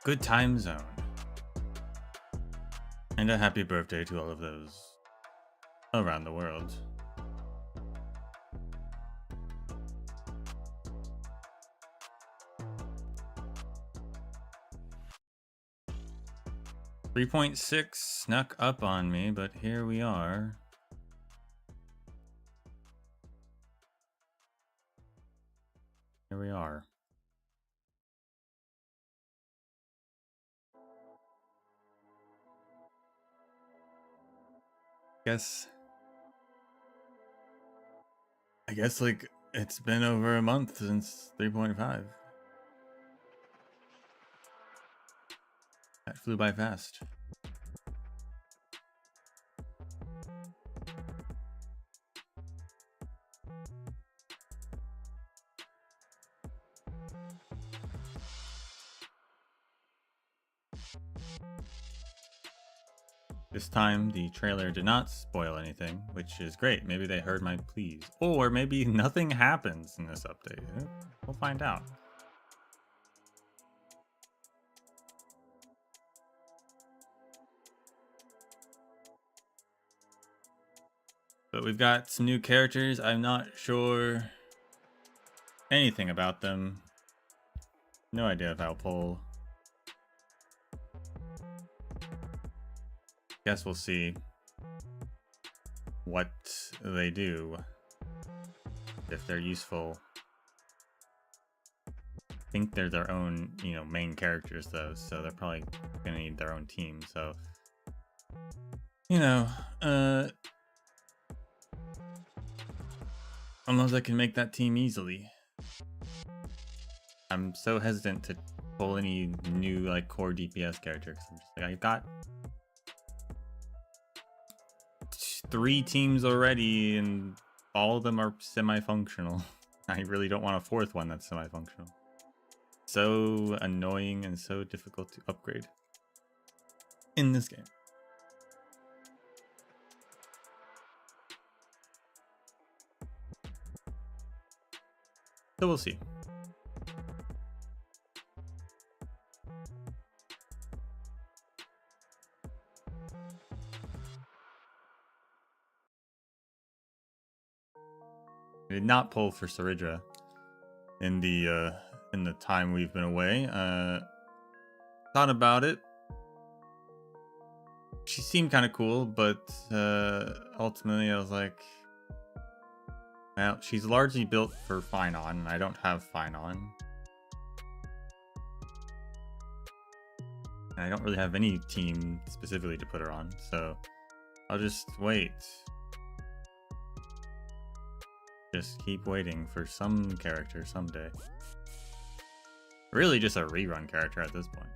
good time zone. And a happy birthday to all of those around the world. .6 snuck up on me, but here we are. Here we are. I guess like it's been over a month since 3.5. That flew by fast. This time, the trailer did not spoil anything, which is great. Maybe they heard my pleas. Or maybe nothing happens in this update. We'll find out. But we've got some new characters. I'm not sure anything about them. No idea if I'll pull. Guess we'll see what they do, if they're useful. I think they're their own, main characters though, so they're probably gonna need their own team. So, unless I can make that team easily. I'm so hesitant to pull any new core DPS character, because I'm just like, I've got 3 teams already, and all of them are semi-functional. I really don't want a 4th one that's semi-functional. So annoying and so difficult to upgrade in this game. So we'll see. I did not pull for Saridra in the time we've been away. Thought about it. She seemed kind of cool, but ultimately I was like, well, she's largely built for Finon, and I don't have Finon. And I don't really have any team specifically to put her on, so I'll just wait. Just keep waiting for some character someday. Really just a rerun character at this point.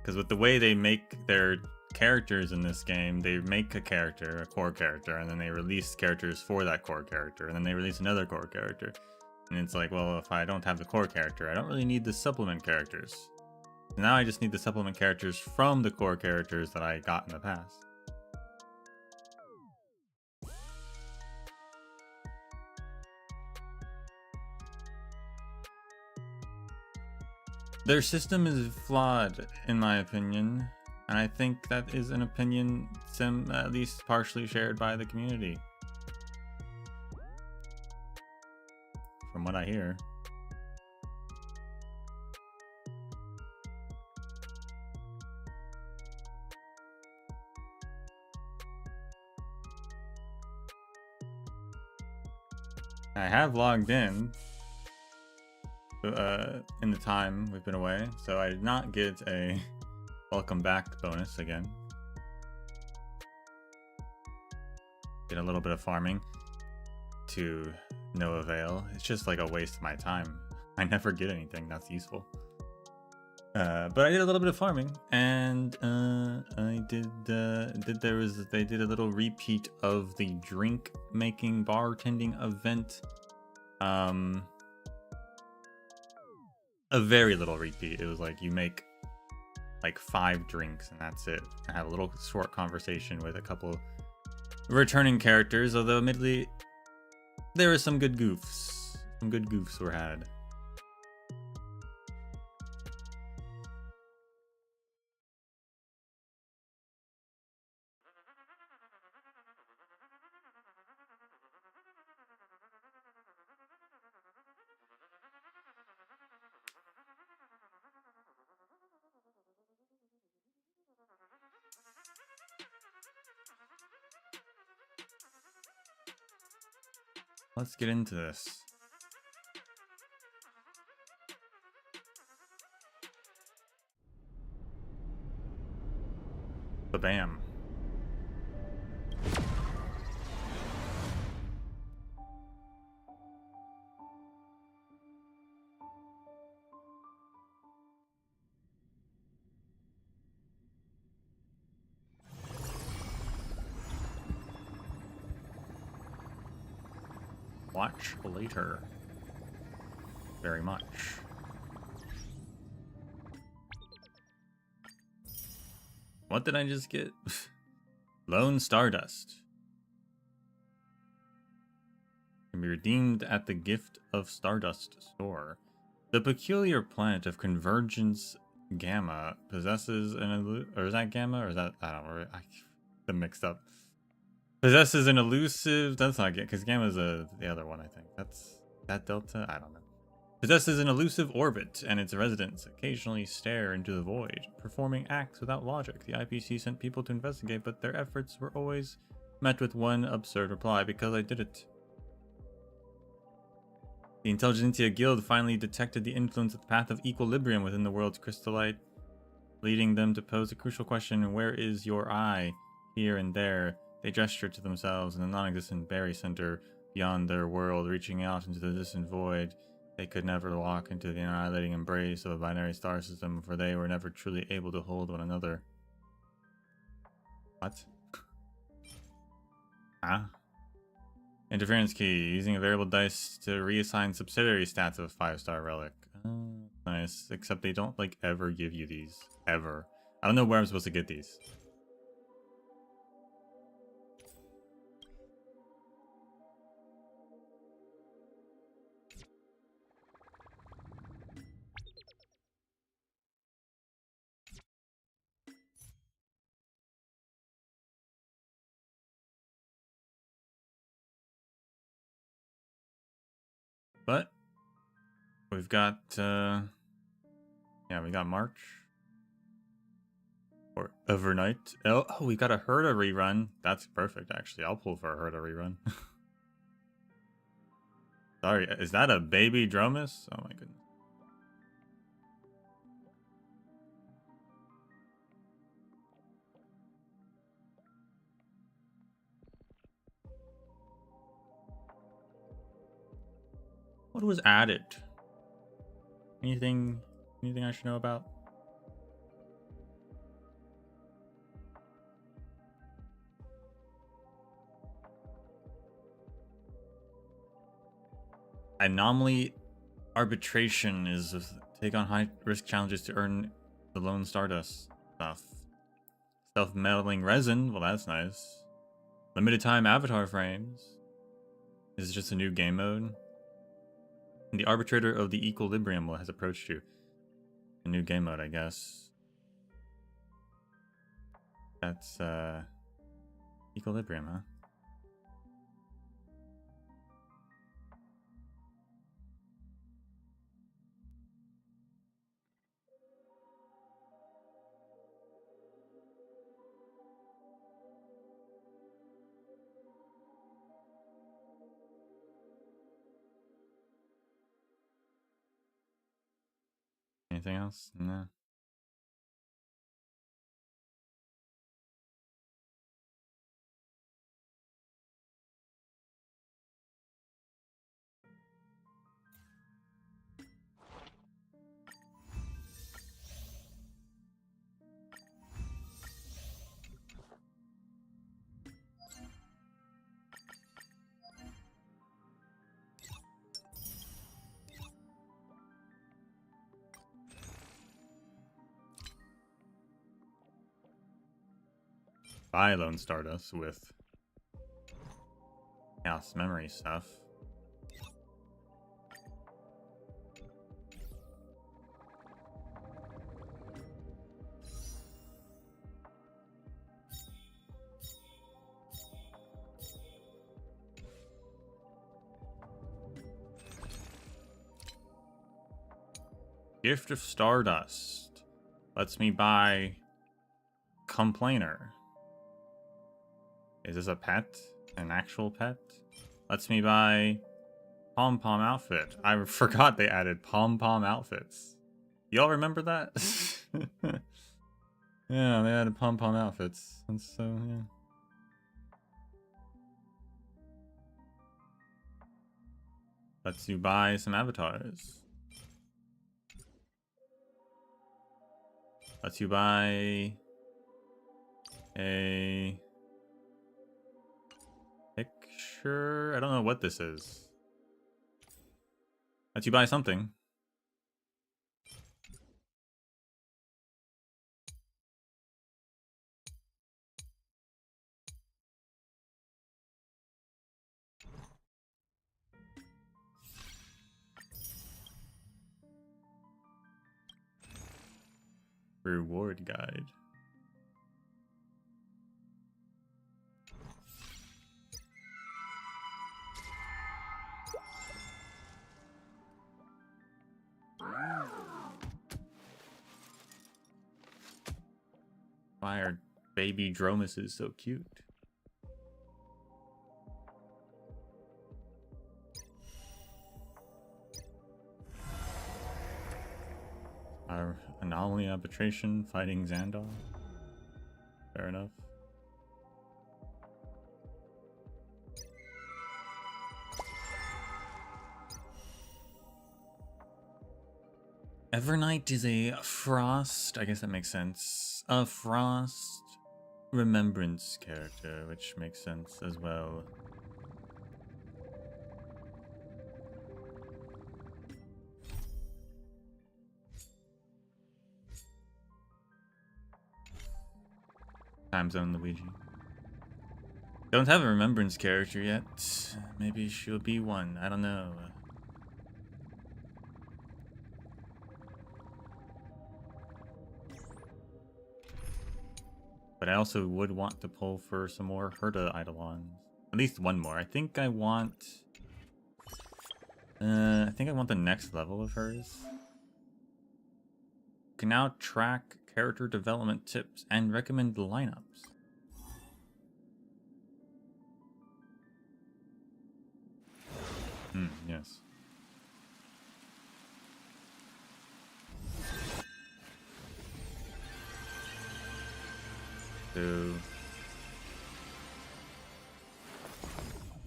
Because with the way they make their characters in this game, they make a character, a core character, and then they release characters for that core character, and then they release another core character. And it's like, well, if I don't have the core character, I don't really need the supplement characters. Now I just need the supplement characters from the core characters that I got in the past. Their system is flawed, in my opinion, and I think that is an opinion at least partially shared by the community. From what I hear. I have logged in the time we've been away, so I did not get a welcome back bonus again. Did a little bit of farming to no avail. It's just like a waste of my time. I never get anything that's useful. But I did a little bit of farming, and I did. They did a little repeat of the drink making bartending event. A very little repeat. It was like you make like 5 drinks and that's it. I had a little short conversation with a couple returning characters, although admittedly there were some good goofs. Some good goofs were had. Let's get into this. Ba-bam. Watch later. Very much. What did I just get? Lone Stardust. Can be redeemed at the Gift of Stardust store. The peculiar planet of Convergence Gamma possesses an or is that Gamma or is that I don't know. I'm mixed up. Possesses an elusive. That's not because Gamma is the other one. I think that's that Delta. I don't know. Possesses an elusive orbit, and its residents occasionally stare into the void, performing acts without logic. The IPC sent people to investigate, but their efforts were always met with one absurd reply: "Because I did it." The Intelligentsia Guild finally detected the influence of the path of equilibrium within the world's crystallite, leading them to pose a crucial question: where is your eye? Here and there, they gestured to themselves in the non-existent Berry Center beyond their world, reaching out into the distant void. They could never walk into the annihilating embrace of a binary star system, for they were never truly able to hold one another. What? Huh? Interference key. Using a variable dice to reassign subsidiary stats of a 5-star relic. Oh, nice. Except they don't, like, ever give you these. Ever. I don't know where I'm supposed to get these. But we've got yeah, we got March or overnight. Oh, we got a Herda rerun. That's perfect, actually. I'll pull for a Herda rerun. Sorry, is that a baby Dromus? Oh my goodness. What was added? Anything I should know about? Anomaly arbitration is take on high risk challenges to earn the Lone Stardust stuff. Self-meddling resin, well that's nice. Limited time avatar frames. This is just a new game mode. And the arbitrator of the equilibrium has approached you. A new game mode, I guess. That's equilibrium, huh? Anything else? No. Buy Lone Stardust with Chaos memory stuff. Gift of Stardust lets me buy Complainer. Is this a pet? An actual pet? Lets me buy Pom Pom outfit. I forgot they added Pom Pom outfits. Y'all remember that? Yeah, they added Pom Pom outfits. And so, yeah. Lets you buy some avatars. Lets you buy a picture. I don't know what this is. Lets you buy something. Reward guide. Why are baby Dromuses so cute? Our anomaly arbitration fighting Xandar. Fair enough. Evernight is a Frost. I guess that makes sense. A Frost remembrance character, which makes sense as well. Time Zone Luigi. Don't have a remembrance character yet. Maybe she'll be one. I don't know. But I also would want to pull for some more Herta Eidolons. At least one more. I think I want the next level of hers. Can now track character development tips and recommend lineups. Yes. So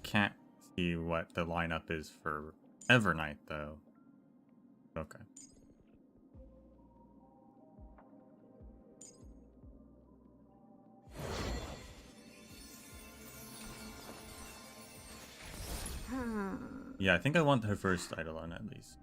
can't see what the lineup is for Evernight though. Okay. Yeah, I think I want her first Eidolon at least.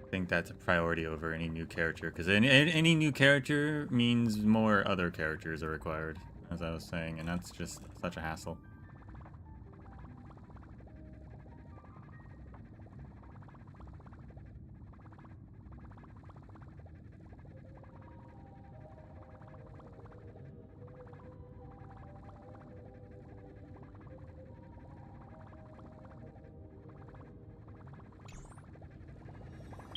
I think that's a priority over any new character, because any new character means more other characters are required, as I was saying, and that's just such a hassle.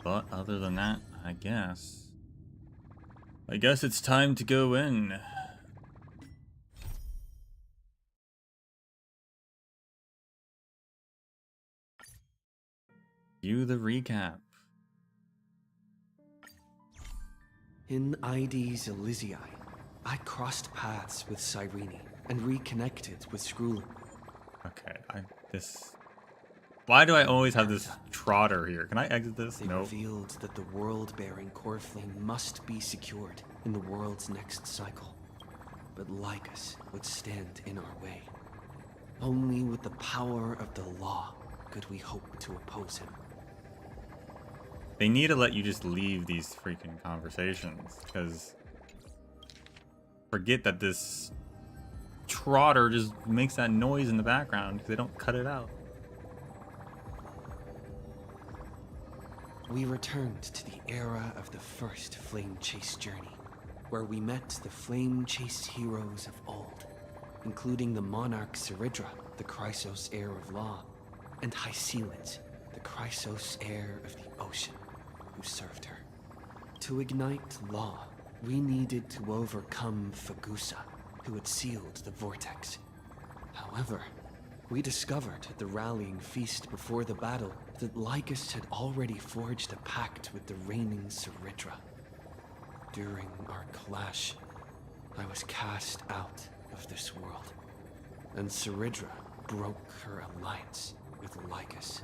But other than that, I guess it's time to go in. View the recap. In ID's Elysiae, I crossed paths with Cyrene and reconnected with Skrullin. Okay, Why do I always have this trotter here? Can I exit this? They No. revealed that the world-bearing core flame must be secured in the world's next cycle. But Lycus would stand in our way. Only with the power of the law could we hope to oppose him. They need to let you just leave these freaking conversations, because forget that this trotter just makes that noise in the background because they don't cut it out. We returned to the era of the first Flame Chase journey, where we met the Flame Chase heroes of old, including the Monarch Seridra, the Chrysos heir of law, and Hycelid, the Chrysos heir of the ocean, who served her. To ignite law, we needed to overcome Fagusa, who had sealed the vortex. However, we discovered at the rallying feast before the battle that Lycus had already forged a pact with the reigning Seridra. During our clash, I was cast out of this world, and Seridra broke her alliance with Lycus.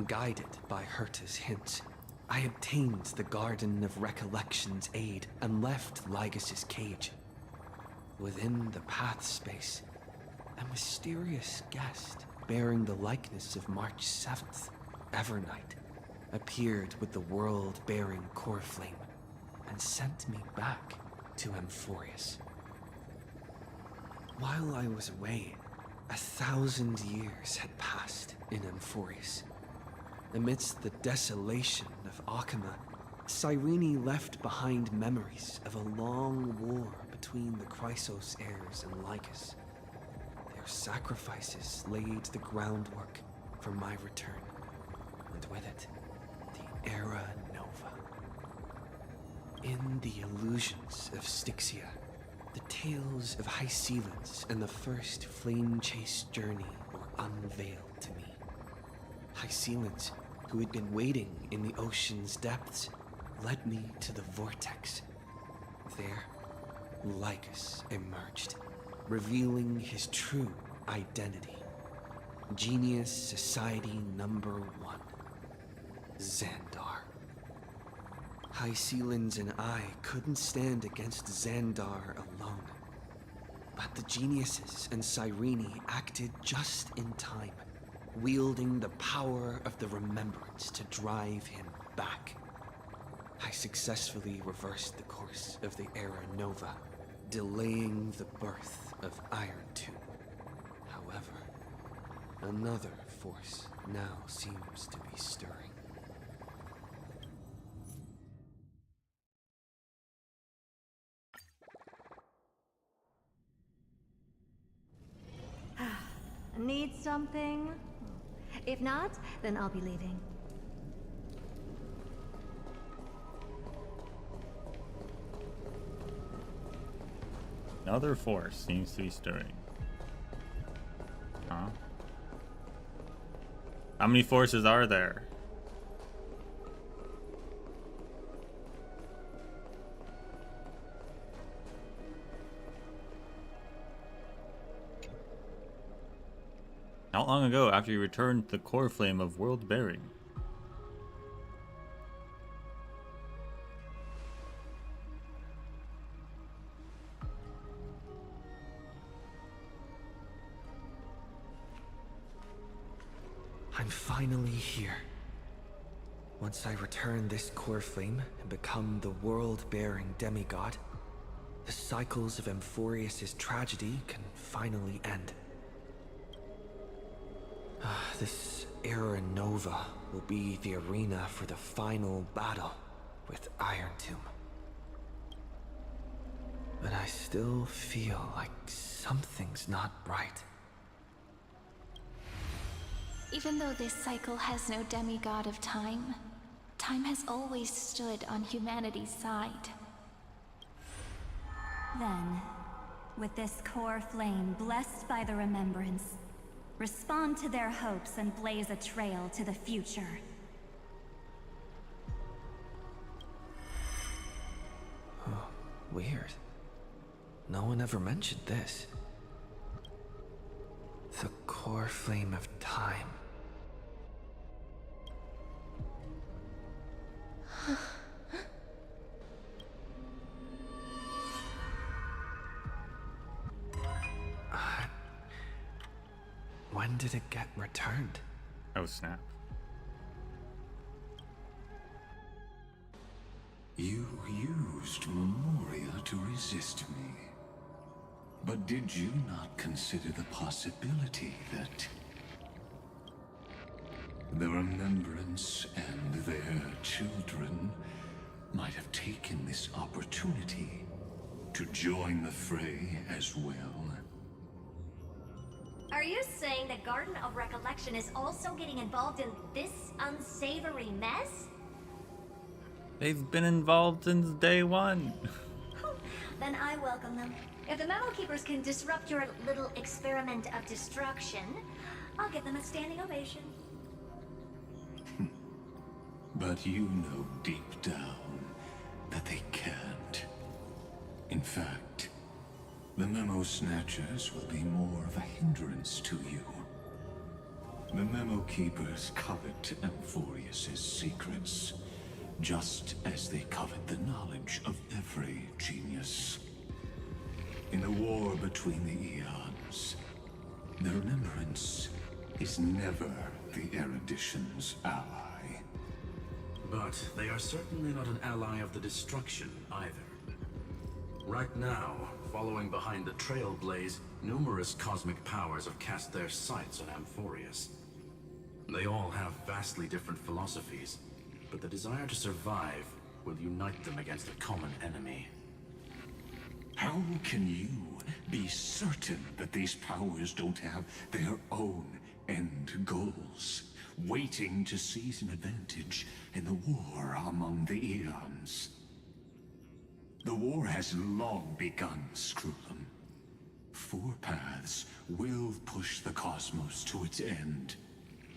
Guided by Herta's hints, I obtained the Garden of Recollection's aid and left Lycus's cage. Within the path space, a mysterious guest bearing the likeness of March 7th, Evernight, appeared with the world-bearing core flame and sent me back to Amphorius. While I was away, 1,000 years had passed in Amphorius. Amidst the desolation of Akama, Cyrene left behind memories of a long war between the Chrysos heirs and Lycus. Their sacrifices laid the groundwork for my return, and with it, the Era Nova. In the illusions of Styxia, the tales of Hycelid and the first Flame Chase journey were unveiled to me. Hycelid, who had been waiting in the ocean's depths, led me to the vortex. There, Lycus emerged, revealing his true identity. Genius Society Number 1, Xandar. Hycelid and I couldn't stand against Xandar alone. But the geniuses and Cyrene acted just in time, wielding the power of the remembrance to drive him back. I successfully reversed the course of the Era Nova, delaying the birth of Iron Tomb. However, another force now seems to be stirring. Need something? If not, then I'll be leaving. Another force seems to be stirring. Huh? How many forces are there? Not long ago, after you returned the core flame of world bearing. I'm finally here. Once I return this core flame and become the world-bearing demigod, the cycles of Amphorius' tragedy can finally end. This Era Nova will be the arena for the final battle with Iron Tomb. But I still feel like something's not right. Even though this cycle has no demigod of time, time has always stood on humanity's side. Then, with this core flame blessed by the remembrance, respond to their hopes and blaze a trail to the future. Oh, weird. No one ever mentioned this. The core flame of time. When did it get returned? Oh, snap. You used Memoria to resist me. But did you not consider the possibility that the Remembrance and their children might have taken this opportunity to join the fray as well? Are you saying the Garden of Recollection is also getting involved in this unsavory mess? They've been involved since day one. Then I welcome them. If the Memo Keepers can disrupt your little experiment of destruction, I'll give them a standing ovation. But you know deep down that they can't. In fact, the Memo Snatchers will be more of a hindrance to you. The Memo Keepers covet Amphorius's secrets, just as they covet the knowledge of every genius. In the war between the eons, the Remembrance is never the erudition's ally. But they are certainly not an ally of the destruction either. Right now, following behind the Trailblaze, numerous cosmic powers have cast their sights on Amphorius. They all have vastly different philosophies, but the desire to survive will unite them against a common enemy. How can you be certain that these powers don't have their own end goals, waiting to seize an advantage in the war among the eons? The war has long begun, Screwlum. Four paths will push the cosmos to its end,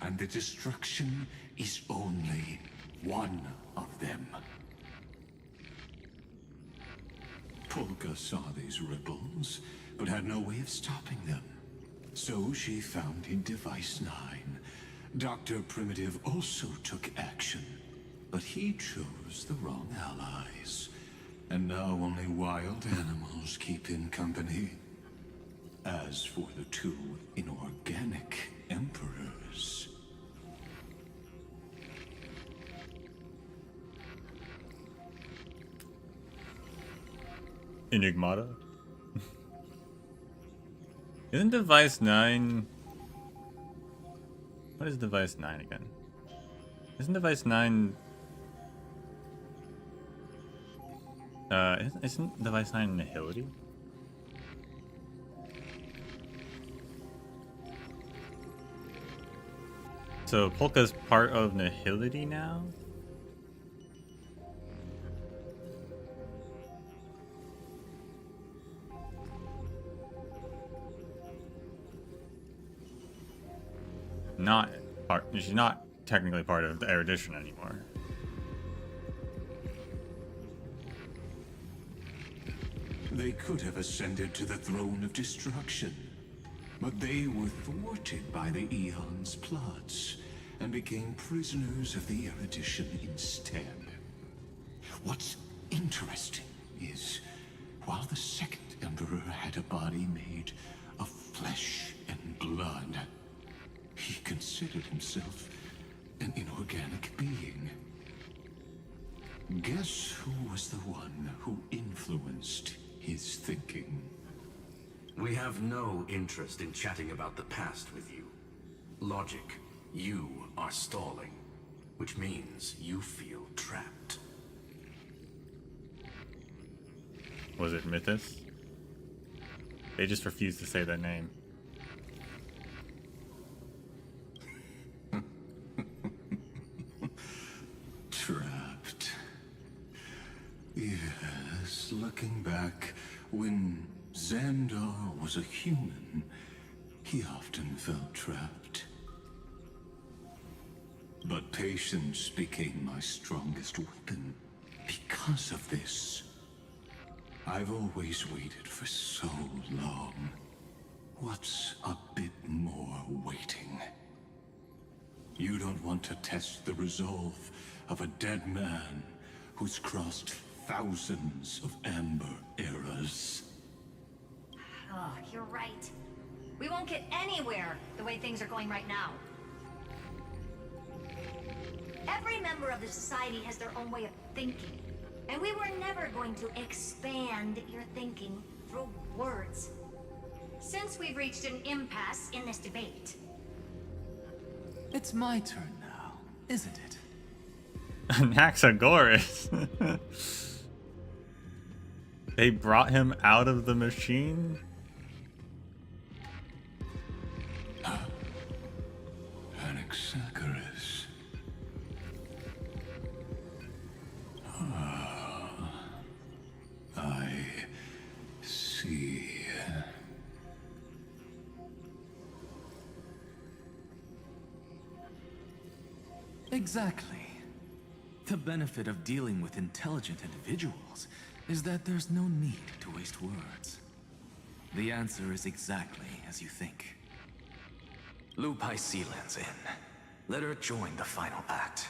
and the destruction is only one of them. Polka saw these ripples, but had no way of stopping them. So she founded Device 9. Dr. Primitive also took action, but he chose the wrong allies. And now only wild animals keep him company. As for the two inorganic emperors... Enigmata? Isn't Device 9... What is Device 9 again? Isn't Device 9... isn't Device 9 Nihility? So Polka's part of Nihility now? Not part. She's not technically part of the erudition anymore. They could have ascended to the throne of destruction, but they were thwarted by the Eon's plots and became prisoners of the erudition instead. What's interesting is, while the second Emperor had a body made of flesh and blood, he considered himself an inorganic being. Guess who was the one who influenced his thinking? We have no interest in chatting about the past with you. Logic, you are stalling, which means you feel trapped. Was it Mythos? They just refused to say that name. Trapped. Yes, looking back, when Xandar was a human, he often felt trapped. But patience became my strongest weapon because of this. I've always waited for so long, what's a bit more waiting? You don't want to test the resolve of a dead man who's crossed thousands of amber eras. Oh, you're right. We won't get anywhere the way things are going right now. Every member of the society has their own way of thinking. And we were never going to expand your thinking through words. Since we've reached an impasse in this debate. It's my turn now, isn't it? Naxagoras. They brought him out of the machine? Anaxagoras. I see. Exactly. The benefit of dealing with intelligent individuals is that there's no need to waste words. The answer is exactly as you think. Lupai Sealand's in. Let her join the final act.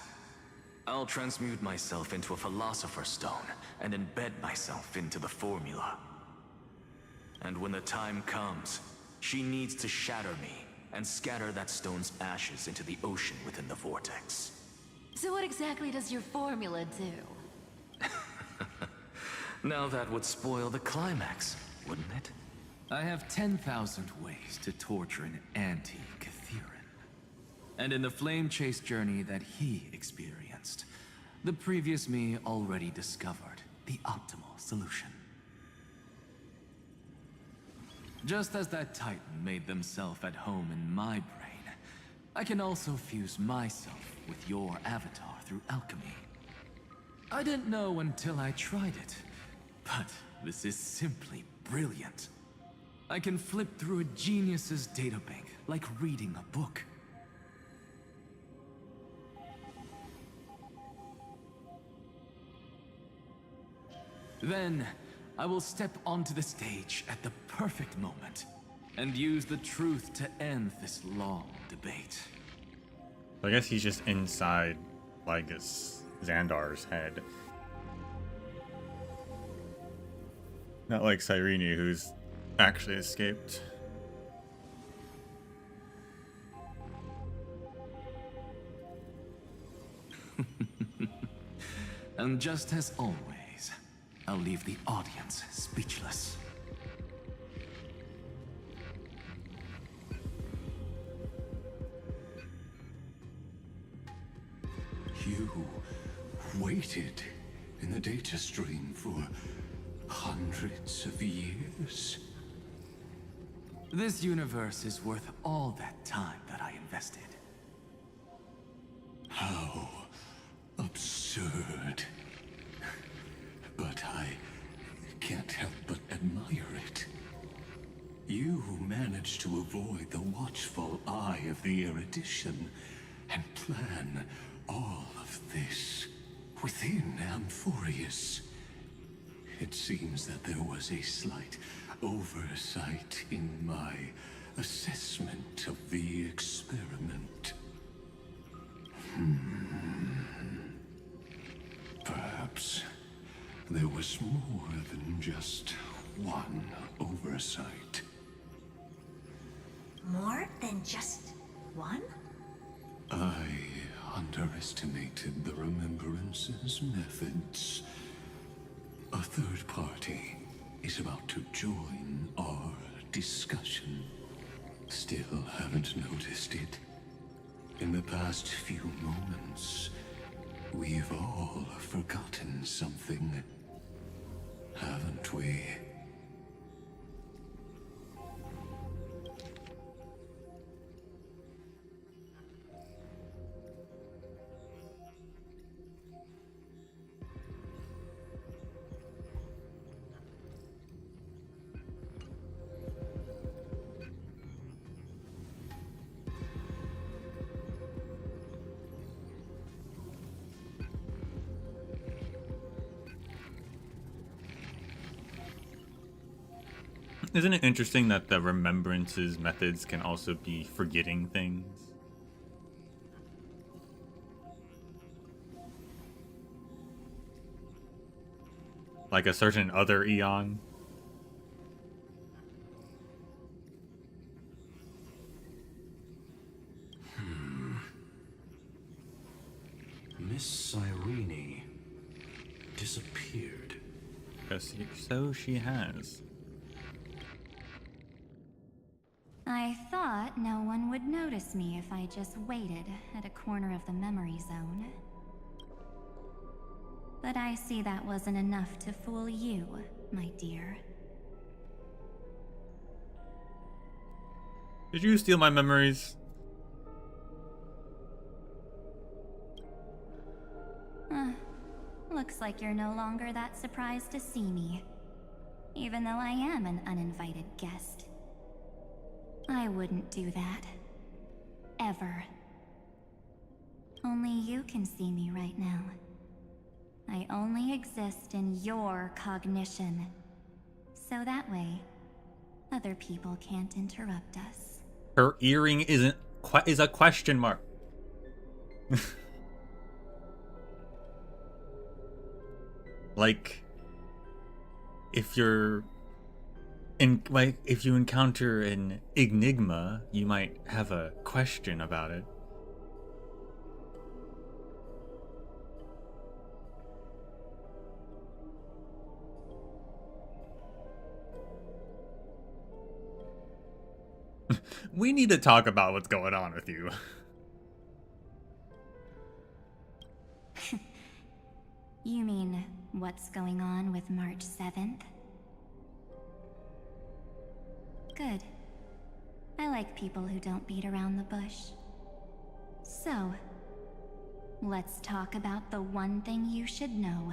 I'll transmute myself into a Philosopher's Stone and embed myself into the formula. And when the time comes, she needs to shatter me and scatter that stone's ashes into the ocean within the vortex. So what exactly does your formula do? Now that would spoil the climax, wouldn't it? I have 10,000 ways to torture an anti-Catheran. And in the flame chase journey that he experienced, the previous me already discovered the optimal solution. Just as that Titan made themselves at home in my brain, I can also fuse myself with your avatar through alchemy. I didn't know until I tried it, but this is simply brilliant. I can flip through a genius's databank like reading a book. Then, I will step onto the stage at the perfect moment and use the truth to end this long debate. I guess he's just inside Lygus Xandar's head. Not like Cyrene, who's actually escaped. And just as always, I'll leave the audience speechless. You waited in the data stream for hundreds of years. This universe is worth all that time that I invested. How absurd. But I can't help but admire it. You managed to avoid the watchful eye of the erudition and plan all of this within Amphorius. It seems that there was a slight oversight in my assessment of the experiment. Perhaps there was more than just one oversight. More than just one? I underestimated the Remembrance's methods. A third party is about to join our discussion. Still haven't noticed it. In the past few moments, we've all forgotten something, haven't we? Isn't it interesting that the remembrance's methods can also be forgetting things? Like a certain other Eon? Miss Irene disappeared. Yes, so she has. I thought no one would notice me if I just waited at a corner of the memory zone. But I see that wasn't enough to fool you, my dear. Did you steal my memories? Looks like you're no longer that surprised to see me. Even though I am an uninvited guest. I wouldn't do that. Ever. Only you can see me right now. I only exist in your cognition. So that way, other people can't interrupt us. Her earring is a question mark. Like, if you're if you encounter an enigma, you might have a question about it. We need to talk about what's going on with you. You mean, what's going on with March 7th? Good. I like people who don't beat around the bush. So, let's talk about the one thing you should know.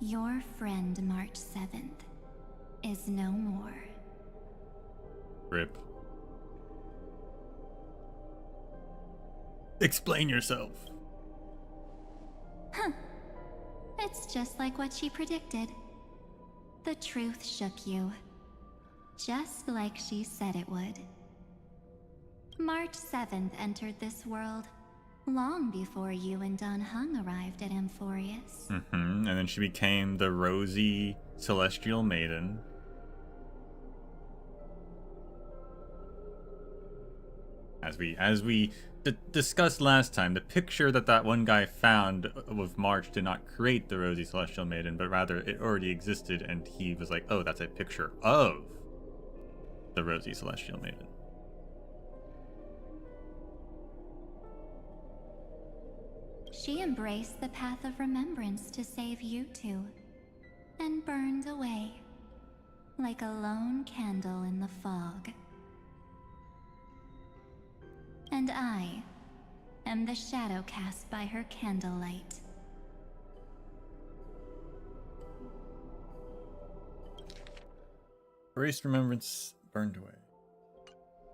Your friend March 7th is no more. Rip. Explain yourself. Huh. It's just like what she predicted. The truth shook you. Just like she said it would. March 7th entered this world long before you and Don Hung arrived at Amphorius. And then she became the rosy celestial maiden. As we discussed last time, the picture that one guy found of March did not create the rosy celestial maiden, but rather it already existed, and he was like, oh, that's a picture of the rosy celestial maiden. She embraced the path of remembrance to save you two, and burned away like a lone candle in the fog. And I am the shadow cast by her candlelight. Erased remembrance, burned away.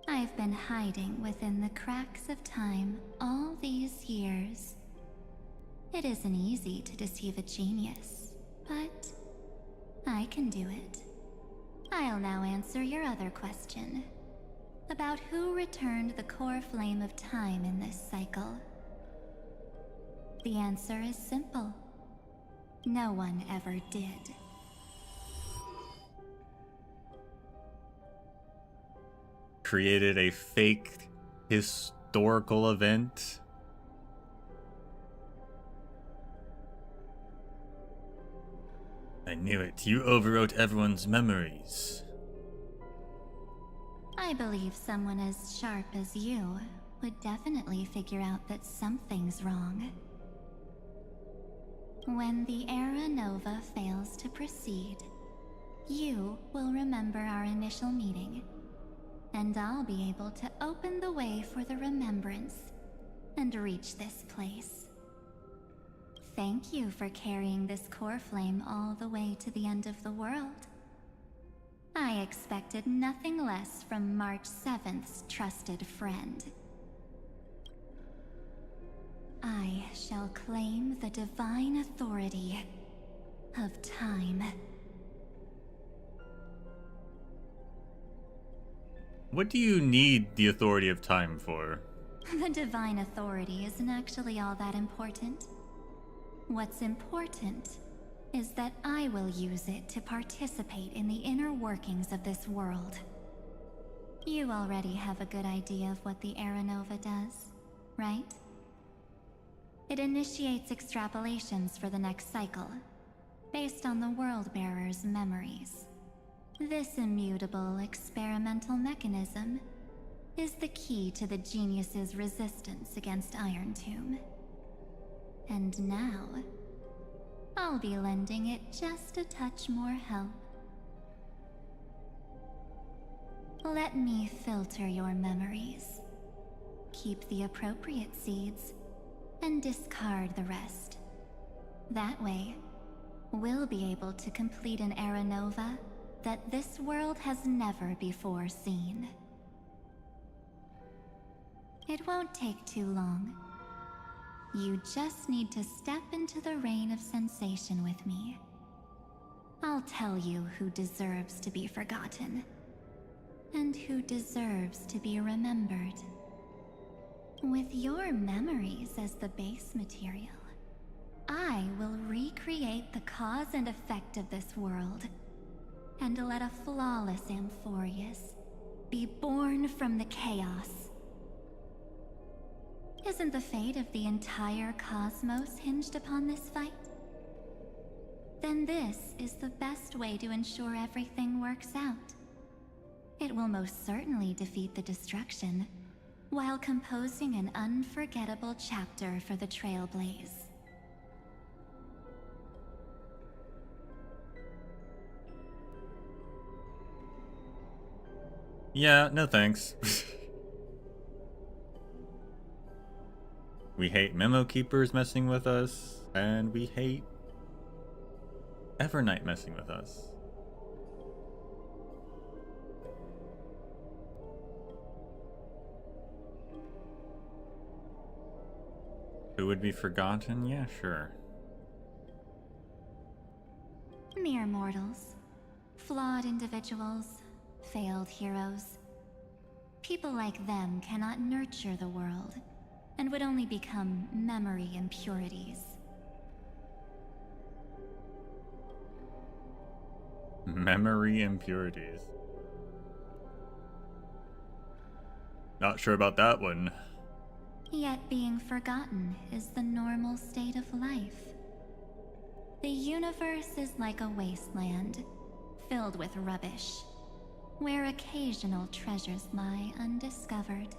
I've been hiding within the cracks of time all these years. It isn't easy to deceive a genius, but I can do it. I'll now answer your other question. About who returned the core flame of time in this cycle. The answer is simple. No one ever did. Created a fake historical event. I knew it. You overwrote everyone's memories. I believe someone as sharp as you would definitely figure out that something's wrong. When the Era Nova fails to proceed, you will remember our initial meeting, and I'll be able to open the way for the remembrance and reach this place. Thank you for carrying this core flame all the way to the end of the world. I expected nothing less from March 7th's trusted friend. I shall claim the divine authority of time. What do you need the authority of time for? The divine authority isn't actually all that important. What's important is that I will use it to participate in the inner workings of this world. You already have a good idea of what the Era Nova does, right? It initiates extrapolations for the next cycle, based on the World-Bearer's memories. This immutable experimental mechanism is the key to the genius's resistance against Iron Tomb. And now, I'll be lending it just a touch more help. Let me filter your memories. Keep the appropriate seeds, and discard the rest. That way, we'll be able to complete an Era Nova that this world has never before seen. It won't take too long. You just need to step into the rain of sensation with me. I'll tell you who deserves to be forgotten, and who deserves to be remembered. With your memories as the base material, I will recreate the cause and effect of this world, and let a flawless Amphorius be born from the chaos. Isn't the fate of the entire cosmos hinged upon this fight? Then this is the best way to ensure everything works out. It will most certainly defeat the destruction, while composing an unforgettable chapter for the Trailblaze. Yeah, no thanks. We hate memo keepers messing with us, and we hate Evernight messing with us. Who would be forgotten? Yeah, sure. Mere mortals. Flawed individuals. Failed heroes. People like them cannot nurture the world, and would only become memory impurities. Memory impurities. Not sure about that one. Yet being forgotten is the normal state of life. The universe is like a wasteland, filled with rubbish, where occasional treasures lie undiscovered.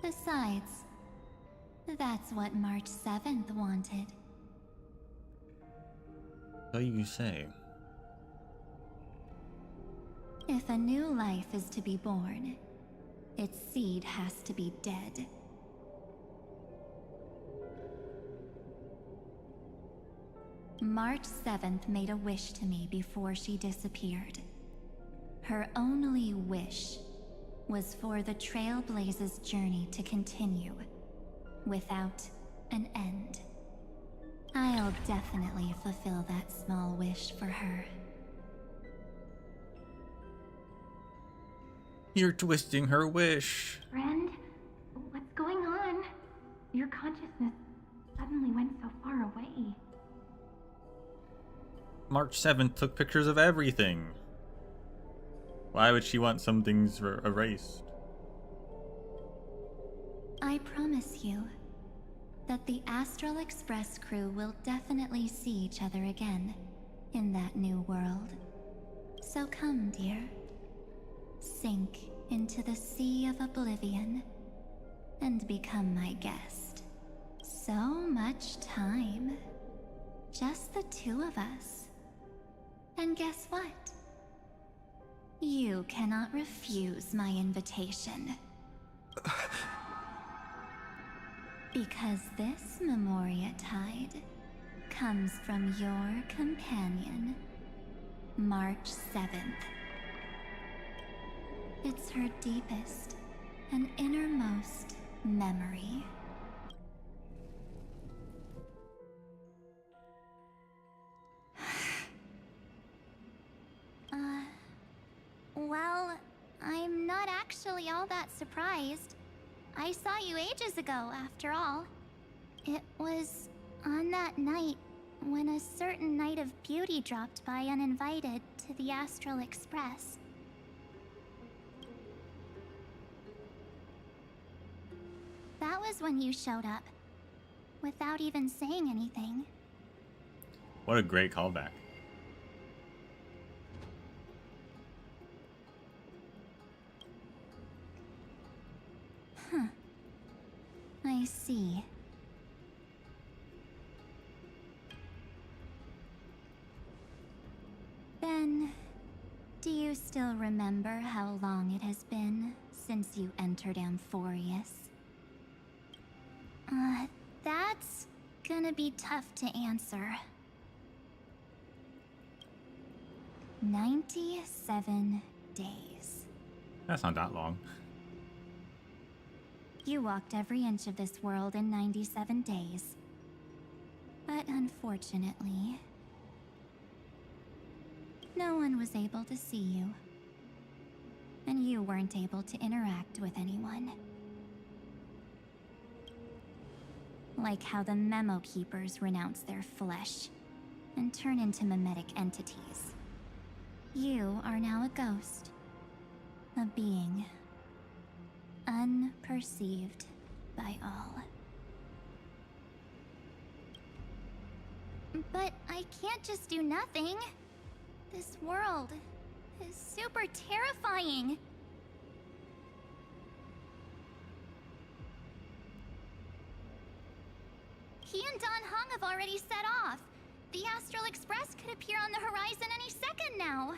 Besides, that's what March 7th wanted. So you say. If a new life is to be born, its seed has to be dead. March 7th made a wish to me before she disappeared. Her only wish was for the Trailblaze's journey to continue, without an end. I'll definitely fulfill that small wish for her. You're twisting her wish. Friend, what's going on? Your consciousness suddenly went so far away. March 7th took pictures of everything. Why would she want some things erased? I promise you that the Astral Express crew will definitely see each other again in that new world. So come, dear. Sink into the sea of oblivion and become my guest. So much time. Just the two of us. And guess what? You cannot refuse my invitation. Because this Memoria Tide comes from your companion, March 7th. It's her deepest and innermost memory. really all that surprised. I saw you ages ago, after all. It was on that night when a certain knight of beauty dropped by uninvited to the Astral Express. That was when you showed up, without even saying anything. What a great callback. Huh. I see. Then, do you still remember how long it has been since you entered Amphorius? That's gonna be tough to answer. 97 days. That's not that long. You walked every inch of this world in 97 days. But unfortunately, no one was able to see you. And you weren't able to interact with anyone. Like how the Memo Keepers renounce their flesh and turn into mimetic entities. You are now a ghost. A being. Unperceived by all. But I can't just do nothing. This world is super terrifying. He and Don Hong have already set off. The Astral Express could appear on the horizon any second now.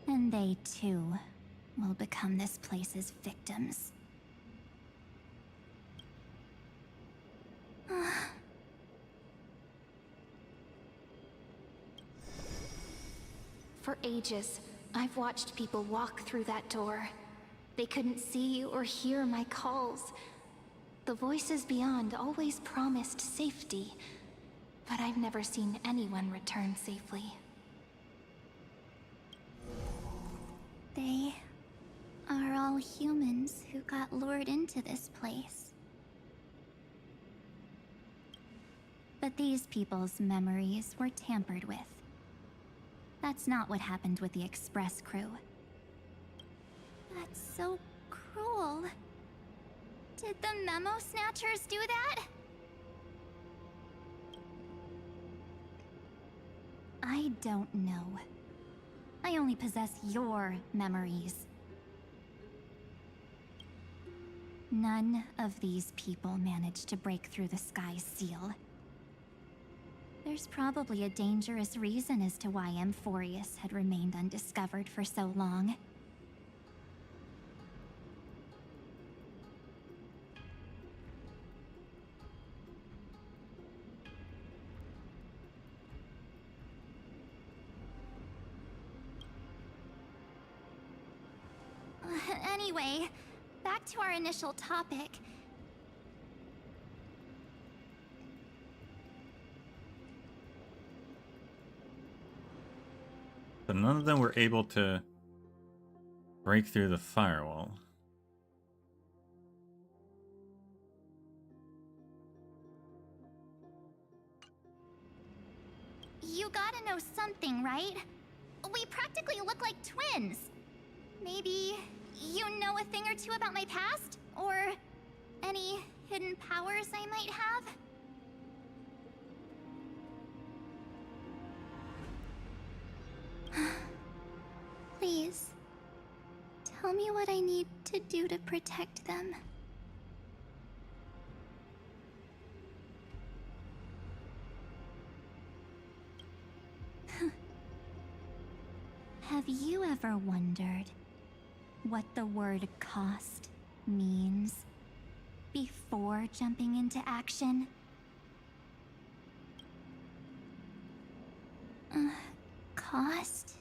And they too will become this place's victims. For ages, I've watched people walk through that door. They couldn't see or hear my calls. The voices beyond always promised safety, but I've never seen anyone return safely. They are all humans who got lured into this place. But these people's memories were tampered with. That's not what happened with the Express crew. That's so cruel. Did the Memo Snatchers do that? I don't know. I only possess your memories. None of these people managed to break through the sky's seal. There's probably a dangerous reason as to why Amphorius had remained undiscovered for so long. Anyway, back to our initial topic. But none of them were able to break through the firewall. You gotta know something, right? We practically look like twins. Maybe you know a thing or two about my past? Or any hidden powers I might have? Please, tell me what I need to do to protect them. Have you ever wondered what the word cost means before jumping into action? Cost?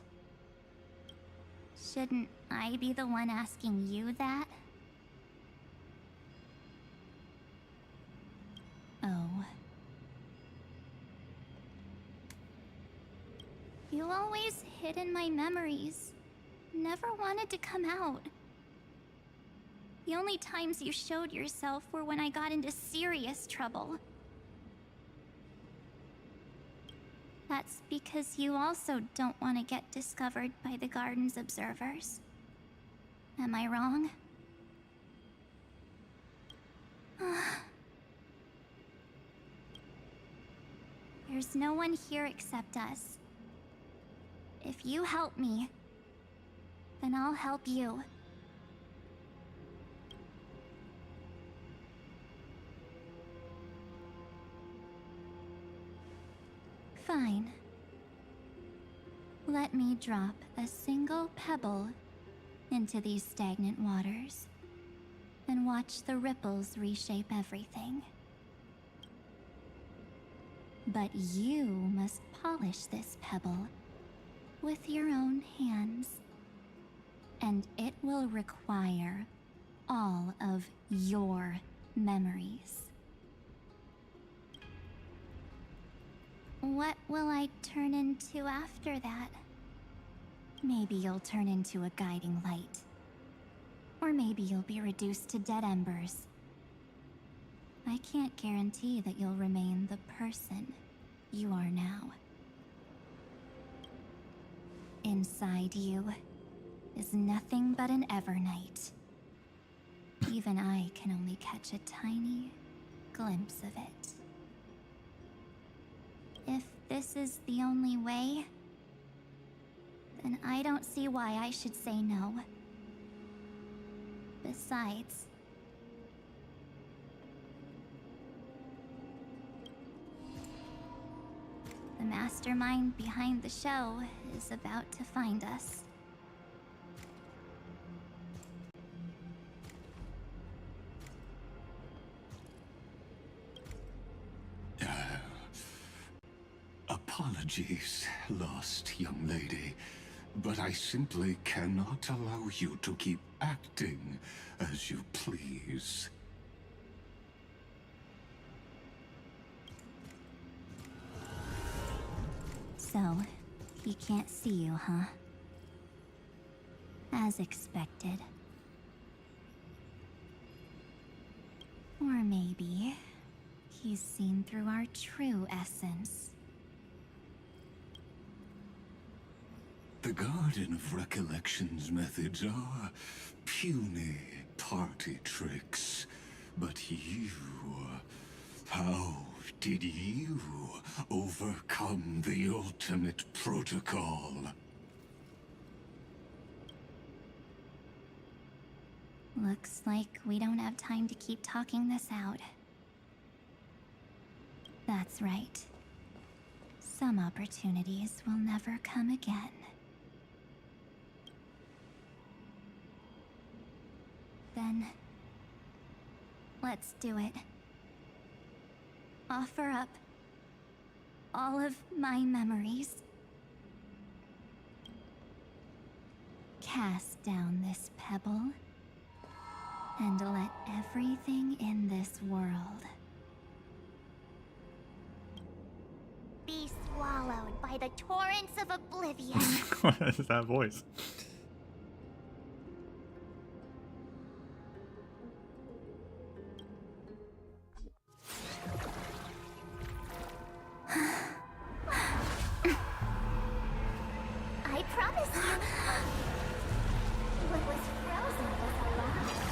Shouldn't I be the one asking you that? Oh. You always hid in my memories. Never wanted to come out. The only times you showed yourself were when I got into serious trouble. That's because you also don't want to get discovered by the garden's observers. Am I wrong? There's no one here except us. If you help me, then I'll help you. Fine. Let me drop a single pebble into these stagnant waters and watch the ripples reshape everything. But you must polish this pebble with your own hands, and it will require all of your memories. What will I turn into after that? Maybe you'll turn into a guiding light. Or maybe you'll be reduced to dead embers. I can't guarantee that you'll remain the person you are now. Inside you is nothing but an Evernight. Even I can only catch a tiny glimpse of it. If this is the only way, then I don't see why I should say no. Besides, the mastermind behind the show is about to find us. Apologies, lost young lady, but I simply cannot allow you to keep acting as you please. So, he can't see you, huh? As expected. Or maybe he's seen through our true essence. The Garden of Recollection's methods are puny party tricks. But you... how did you overcome the ultimate protocol? Looks like we don't have time to keep talking this out. That's right. Some opportunities will never come again. Then, let's do it. Offer up all of my memories. Cast down this pebble, and let everything in this world Be swallowed by the torrents of oblivion. What is that voice? I promise you, what was frozen was alive.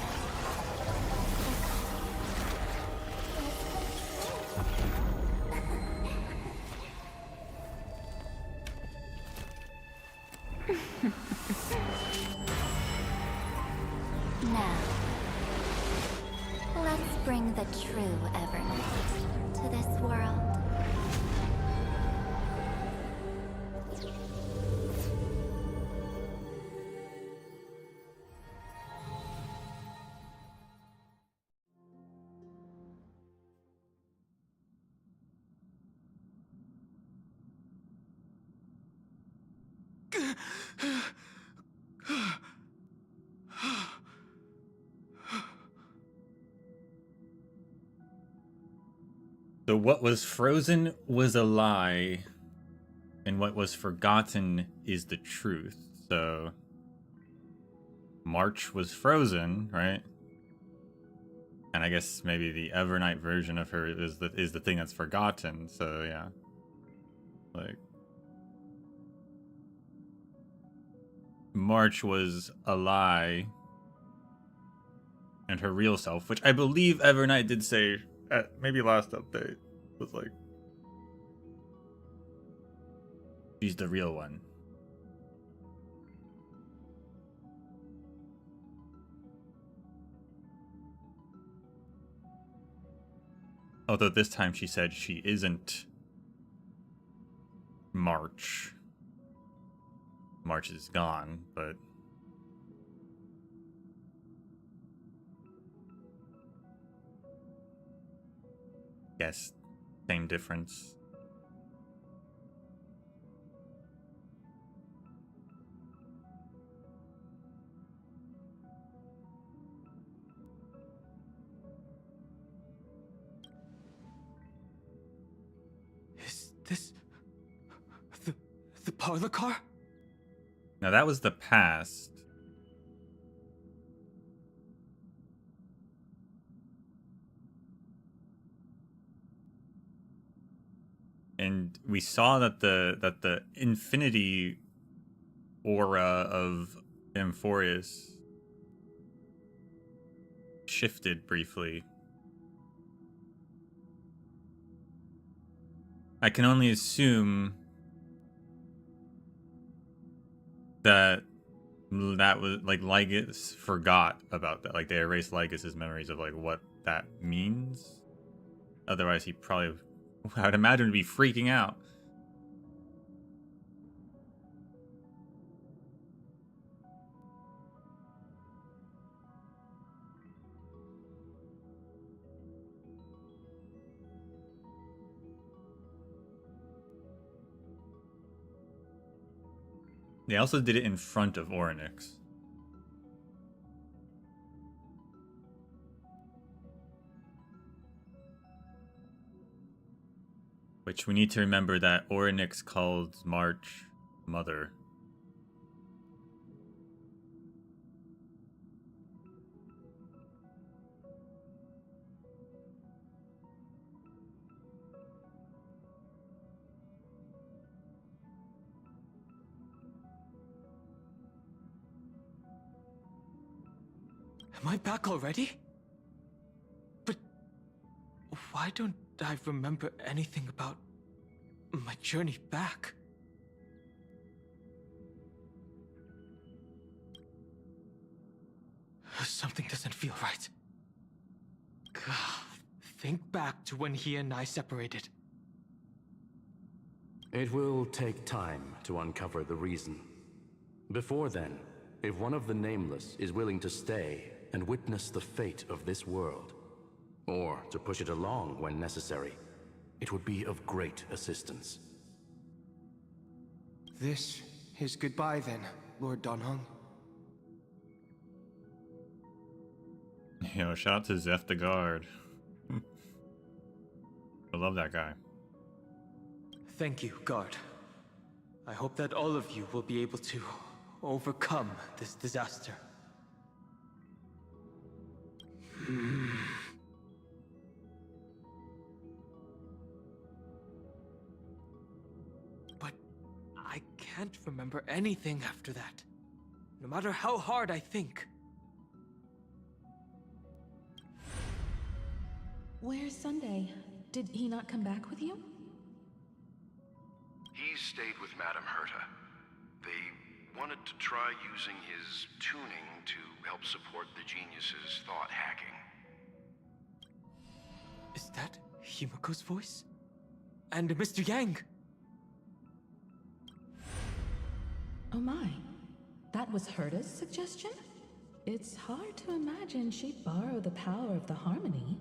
now. Let's bring the true Evernight to this world. So what was frozen was a lie, and what was forgotten is the truth. So March was frozen, right? And I guess maybe the Evernight version of her is the thing that's forgotten. So yeah, like March was a lie, and her real self, which I believe Evernight did say at maybe last update, was like she's the real one. Although this time she said she isn't March. March is gone, but yes, same difference. Is this the parlor car? Now that was the past. And we saw that the infinity aura of Amphorius shifted briefly. I can only assume that was like Lygus forgot about that. Like they erased Lygus's memories of like what that means. Otherwise he probably, I would imagine, would be freaking out. They also did it in front of Orynyx. Which we need to remember that Orynyx called March Mother. Am I back already? But why don't I remember anything about my journey back? Something doesn't feel right. God, think back to when he and I separated. It will take time to uncover the reason. Before then, if one of the Nameless is willing to stay and witness the fate of this world, or to push it along when necessary, it would be of great assistance. This is goodbye then, Lord Donhung. Yo, shout out to Zeph the Guard. I love that guy. Thank you, Guard. I hope that all of you will be able to overcome this disaster. But I can't remember anything after that, no matter how hard I think. Where's Sunday? Did he not come back with you? He stayed with Madame Herta. They wanted to try using his tuning to help support the genius's thought hacking. Is that Himiko's voice? And Mr. Yang? Oh my. That was Herta's suggestion? It's hard to imagine she'd borrow the power of the harmony.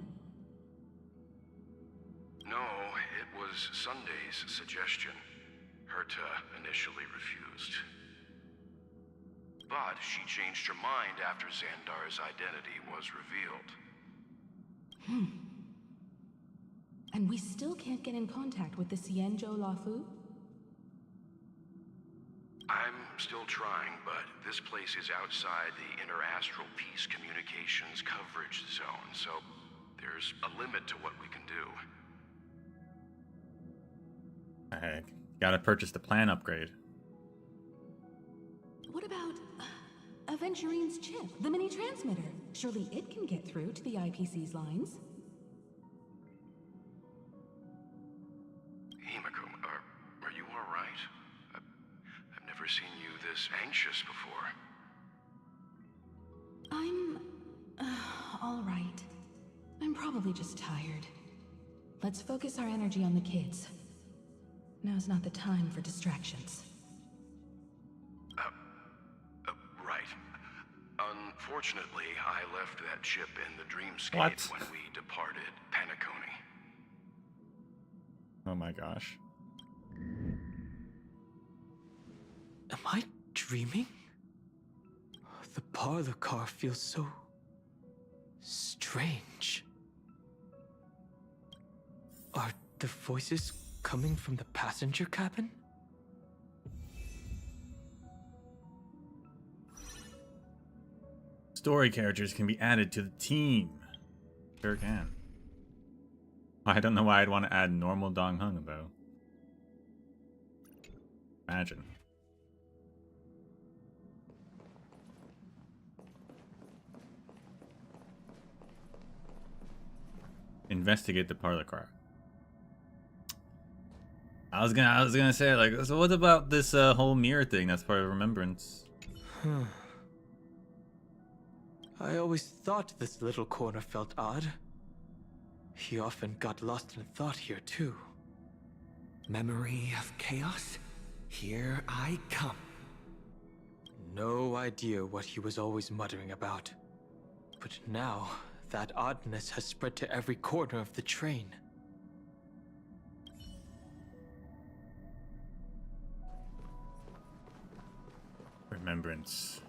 No, it was Sunday's suggestion. Herta initially refused. But she changed her mind after Xandar's identity was revealed. And we still can't get in contact with the Xianzhou Lafu? still trying, but this place is outside the interastral peace communications coverage zone, so there's a limit to what we can do. I gotta purchase the plan upgrade. What about Aventurine's chip, the mini transmitter? Surely it can get through to the IPC's lines. Himiko, are you all right? I've never seen you this anxious before. I'm all right. I'm probably just tired. Let's focus our energy on the kids. Now's not the time for distractions. Right. Unfortunately, I left that chip in the dreamscape What? when we departed Penacony. Oh my gosh. Am I dreaming? The parlor car feels so strange. Are the voices coming from the passenger cabin? Story characters can be added to the team. Sure can. I don't know why I'd want to add normal Dong Hung though. Imagine. Investigate the parlor car. I was gonna say, like, so what about this whole mirror thing that's part of Remembrance? I always thought this little corner felt odd. He often got lost in thought here, too. Memory of chaos? Here I come. No idea what he was always muttering about. But now, that oddness has spread to every corner of the train. Remembrance.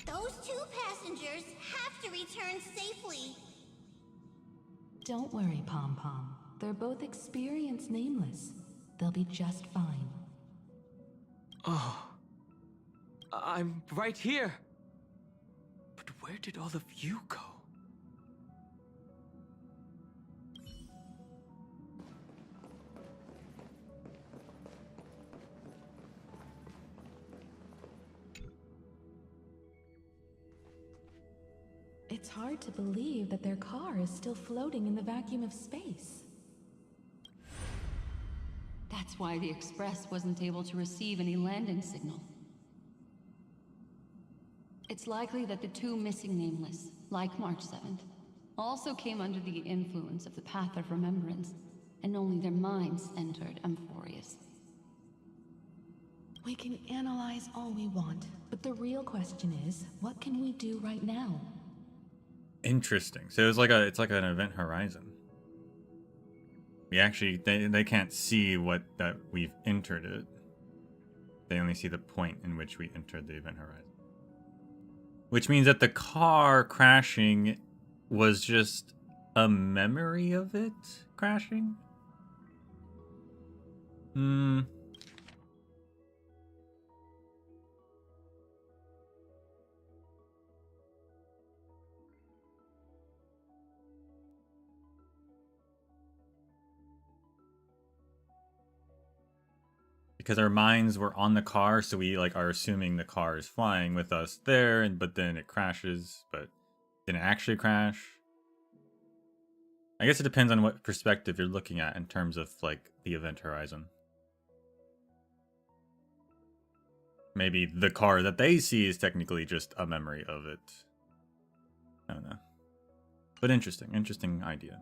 Those two passengers have to return safely. Don't worry, Pom Pom. They're both experienced nameless. They'll be just fine. Oh. I'm right here. But where did all of you go? It's hard to believe that their car is still floating in the vacuum of space. That's why the Express wasn't able to receive any landing signal. It's likely that the two missing nameless, like March 7th, also came under the influence of the Path of Remembrance, and only their minds entered Amphorius. We can analyze all we want, but the real question is, what can we do right now? Interesting. So it's like an event horizon. We actually they can't see that we've entered it. They only see the point in which we entered the event horizon. Which means that the car crashing was just a memory of it crashing? Because our minds were on the car, so we like are assuming the car is flying with us there, but then it crashes, but didn't actually crash. I guess it depends on what perspective you're looking at in terms of like the event horizon. Maybe the car that they see is technically just a memory of it. I don't know. But interesting idea.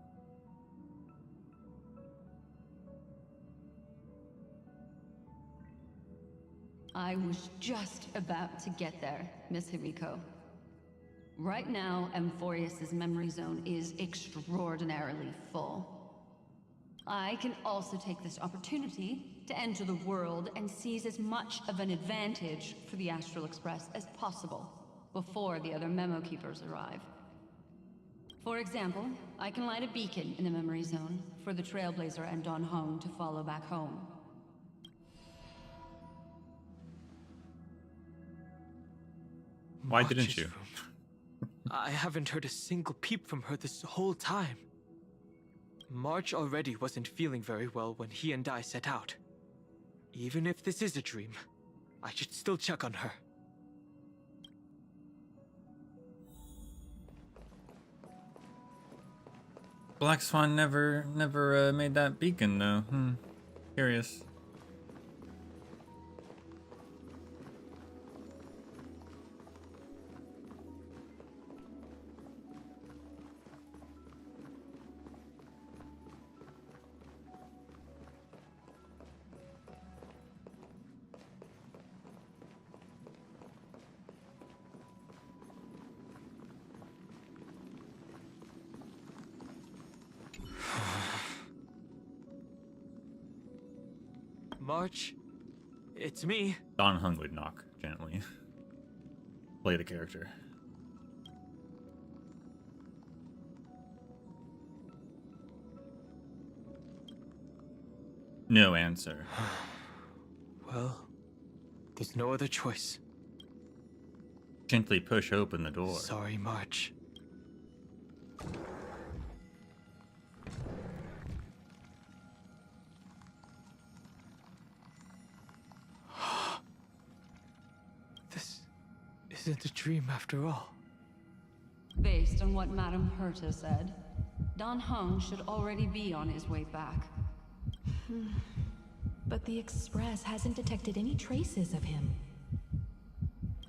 I was just about to get there, Miss Himiko. Right now, Amphorius' memory zone is extraordinarily full. I can also take this opportunity to enter the world and seize as much of an advantage for the Astral Express as possible before the other memo keepers arrive. For example, I can light a beacon in the memory zone for the Trailblazer and Don Hong to follow back home. Why didn't you? I haven't heard a single peep from her this whole time. March already wasn't feeling very well when he and I set out. Even if this is a dream, I should still check on her. Black Swan never made that beacon though. Curious. March, it's me. Don Hung would knock gently. Play the character. No answer. Well, there's no other choice. Gently push open the door. Sorry, March. This isn't a dream after all. Based on what Madame Herta said, Don Hung should already be on his way back. But the Express hasn't detected any traces of him.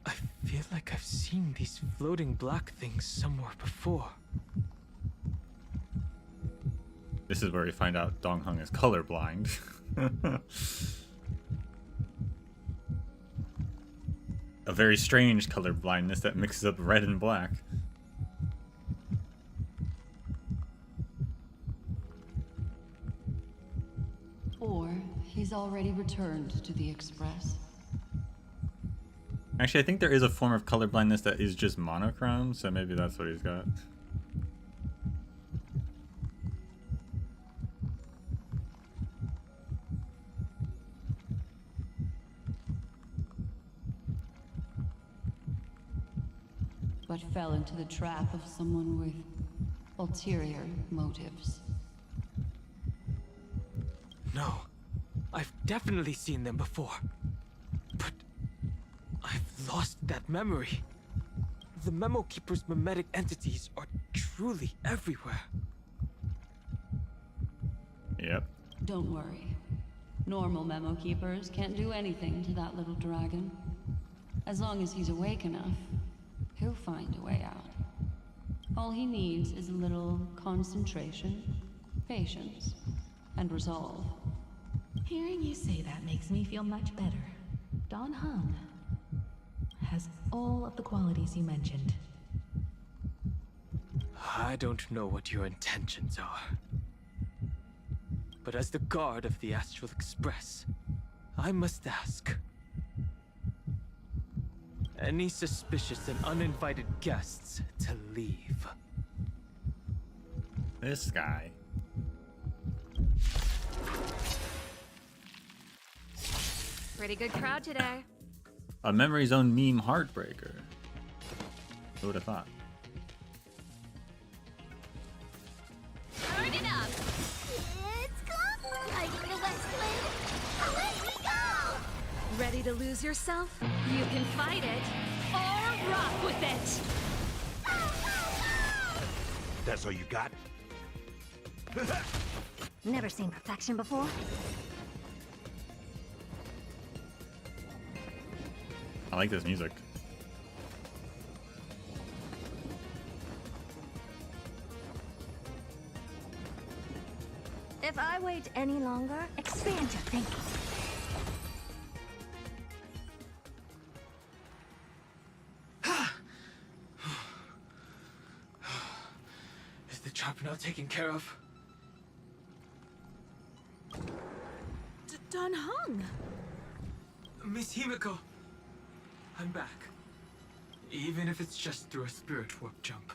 I feel like I've seen these floating black things somewhere before. This is where we find out Dong Hung is colorblind. A very strange color blindness that mixes up red and black. Or he's already returned to the Express. Actually, I think there is a form of color blindness that is just monochrome, so maybe that's what he's got. But fell into the trap of someone with ulterior motives. No, I've definitely seen them before. But I've lost that memory. The Memo Keeper's mimetic entities are truly everywhere. Yep. Don't worry. Normal Memo Keepers can't do anything to that little dragon. As long as he's awake enough, he'll find a way out. All he needs is a little concentration, patience, and resolve. Hearing you say that makes me feel much better. Don Hung has all of the qualities you mentioned. I don't know what your intentions are. But as the guard of the Astral Express, I must ask. Any suspicious and uninvited guests to leave. This guy. Pretty good crowd today. A Memory Zone meme heartbreaker. Who would have thought? Turn it up! It's come! Like the west wind! Away we go! Ready to lose yourself? You can fight it, or rock with it! That's all you got? Never seen perfection before. I like this music. If I wait any longer, expand your thinking. Is the trap now taken care of? Don Hung! Miss Himiko! I'm back. Even if it's just through a spirit warp jump.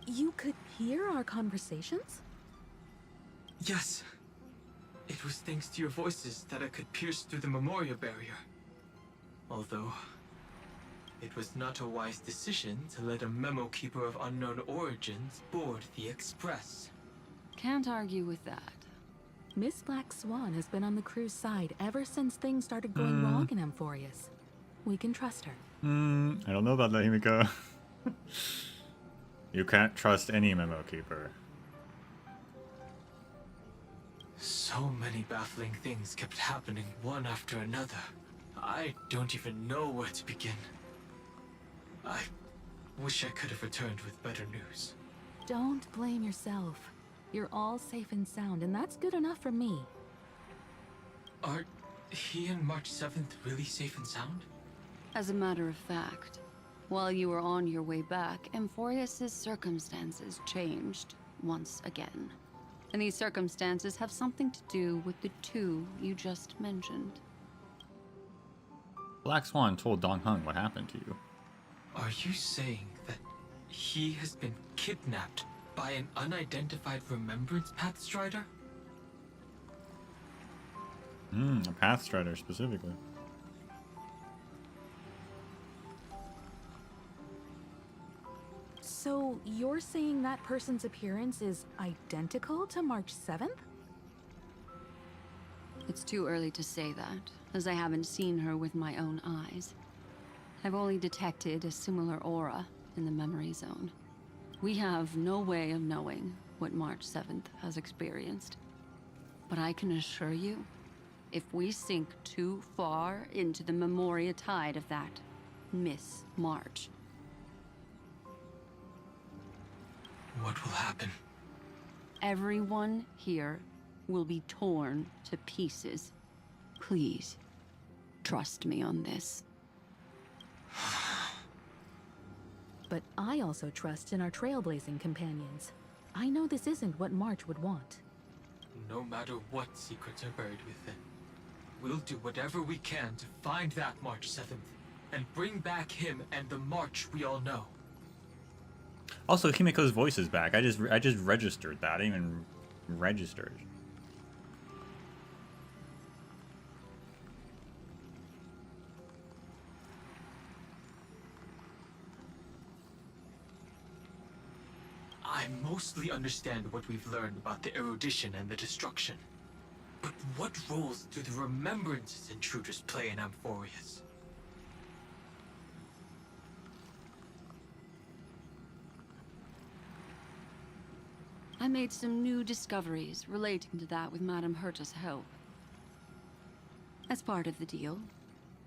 You could hear our conversations? Yes. It was thanks to your voices that I could pierce through the memorial barrier. Although, it was not a wise decision to let a memo keeper of unknown origins board the Express. Can't argue with that. Miss Black Swan has been on the crew's side ever since things started going wrong in Amphorius. We can trust her. I don't know about that, Himiko. You can't trust any memo keeper. So many baffling things kept happening one after another. I don't even know where to begin. I wish I could have returned with better news. Don't blame yourself. You're all safe and sound, and that's good enough for me. Are he and March 7th really safe and sound? As a matter of fact, while you were on your way back, Amphorius' circumstances changed once again. And these circumstances have something to do with the two you just mentioned. Black Swan told Dong Hung what happened to you. Are you saying that he has been kidnapped by an unidentified Remembrance Pathstrider? A Pathstrider specifically. So you're saying that person's appearance is identical to March 7th? It's too early to say that, as I haven't seen her with my own eyes. I've only detected a similar aura in the memory zone. We have no way of knowing what March 7th has experienced. But I can assure you, if we sink too far into the Memoria tide of that Miss March, what will happen? everyone here will be torn to pieces. Please, trust me on this. But I also trust in our Trailblazing companions. I know this isn't what March would want. No matter what secrets are buried within, we'll do whatever we can to find that March 7th and bring back him and the March we all know. Also, Himiko's voice is back. I just registered that. I didn't even register it. I mostly understand what we've learned about the erudition and the destruction. But what roles do the remembrances intruders play in Amphorius? I made some new discoveries relating to that with Madame Herta's help. As part of the deal,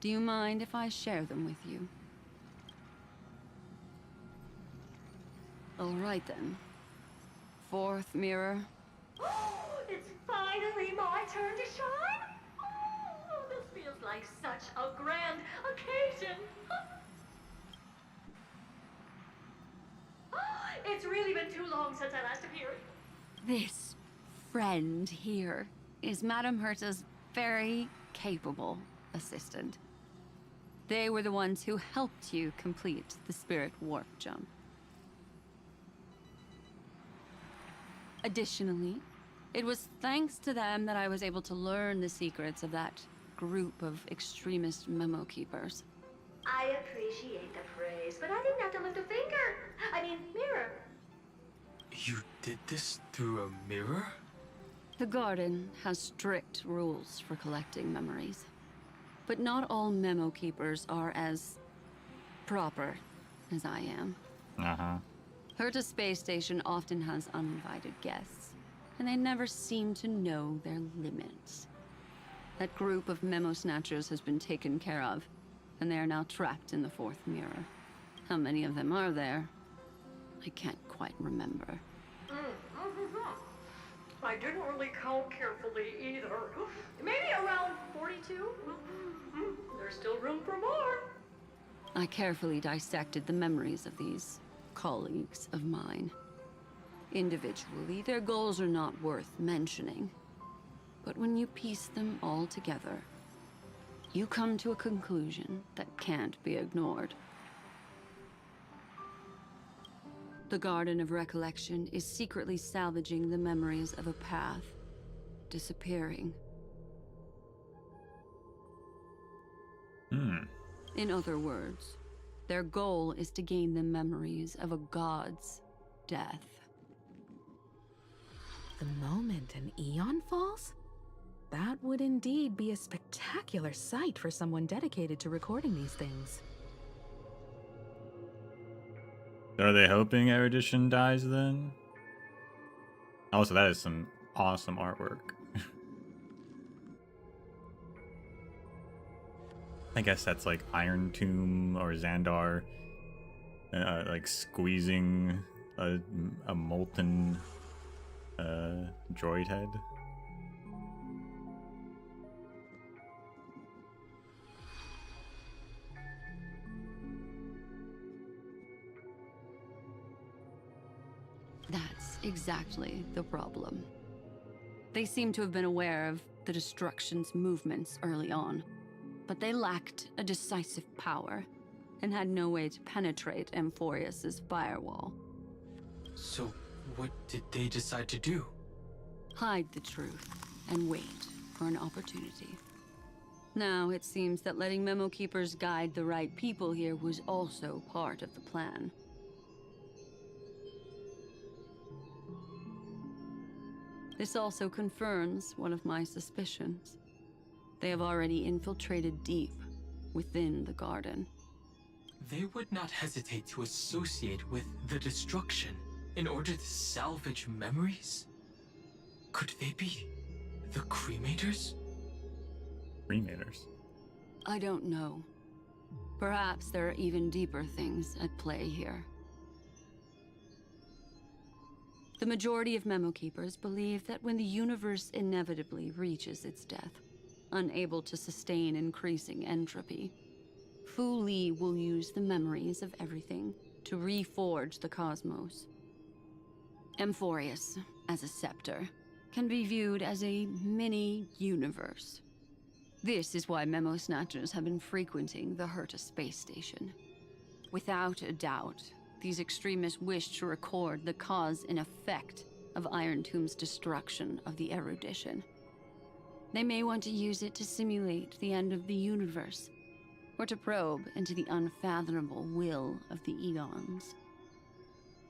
do you mind if I share them with you? All right then. Fourth mirror. It's finally my turn to shine! Oh, this feels like such a grand occasion! It's really been too long since I last appeared. This friend here is Madame Herta's very capable assistant. They were the ones who helped you complete the spirit warp jump. Additionally, it was thanks to them that I was able to learn the secrets of that group of extremist memo keepers. I appreciate the praise, but I didn't have to lift a finger. I mean, mirror. You did this through a mirror? The garden has strict rules for collecting memories. But not all memo keepers are as proper as I am. Herta Space Station often has uninvited guests, and they never seem to know their limits. That group of memo snatchers has been taken care of, and they are now trapped in the fourth mirror. How many of them are there? I can't quite remember. I didn't really count carefully either. Maybe around 42? There's still room for more. I carefully dissected the memories of these colleagues of mine. Individually, their goals are not worth mentioning. But when you piece them all together, you come to a conclusion that can't be ignored. The Garden of Recollection is secretly salvaging the memories of a path disappearing. In other words, their goal is to gain the memories of a god's death. The moment an eon falls? That would indeed be a spectacular sight for someone dedicated to recording these things. Are they hoping Erudition dies then? Also, that is some awesome artwork. I guess that's like Iron Tomb or Xandar, like squeezing a molten droid head. That's exactly the problem. They seem to have been aware of the Destruction's movements early on, but they lacked a decisive power and had no way to penetrate Amphorius's firewall. So, what did they decide to do? Hide the truth and wait for an opportunity. Now, it seems that letting Memo Keepers guide the right people here was also part of the plan. This also confirms one of my suspicions. They have already infiltrated deep within the garden. They would not hesitate to associate with the Destruction in order to salvage memories? Could they be the Cremators? Cremators? I don't know. Perhaps there are even deeper things at play here. The majority of Memo Keepers believe that when the universe inevitably reaches its death, unable to sustain increasing entropy, Fu Li will use the memories of everything to reforge the cosmos. Amphorius, as a scepter, can be viewed as a mini-universe. This is why Memo Snatchers have been frequenting the Herta space station. Without a doubt, these extremists wish to record the cause and effect of Iron Tomb's destruction of the Erudition. They may want to use it to simulate the end of the universe, or to probe into the unfathomable will of the Eons.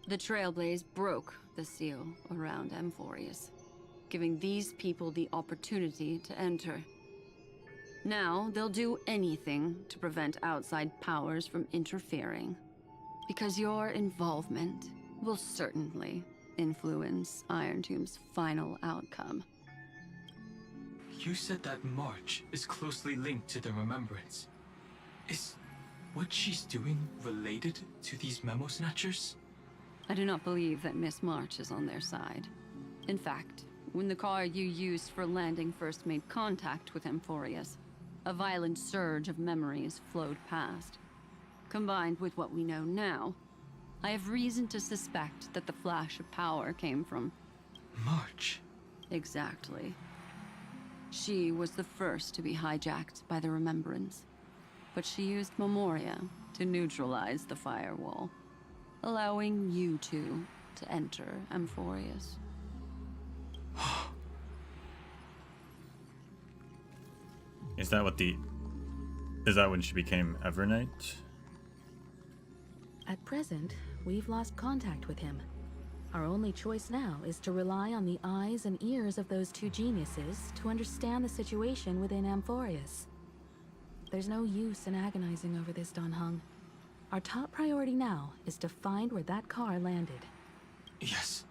The Trailblaze broke the seal around Amphorius, giving these people the opportunity to enter. Now, they'll do anything to prevent outside powers from interfering, because your involvement will certainly influence Iron Tomb's final outcome. You said that March is closely linked to the Remembrance. Is what she's doing related to these Memo Snatchers? I do not believe that Miss March is on their side. In fact, when the car you used for landing first made contact with Amphorius, a violent surge of memories flowed past. Combined with what we know now, I have reason to suspect that the flash of power came from March. Exactly. She was the first to be hijacked by the Remembrance, but she used Memoria to neutralize the firewall, allowing you two to enter Amphorius. Is that when she became Evernight? At present, we've lost contact with him. Our only choice now is to rely on the eyes and ears of those two geniuses to understand the situation within Amphorius. There's no use in agonizing over this, Don Hung. Our top priority now is to find where that car landed. Yes.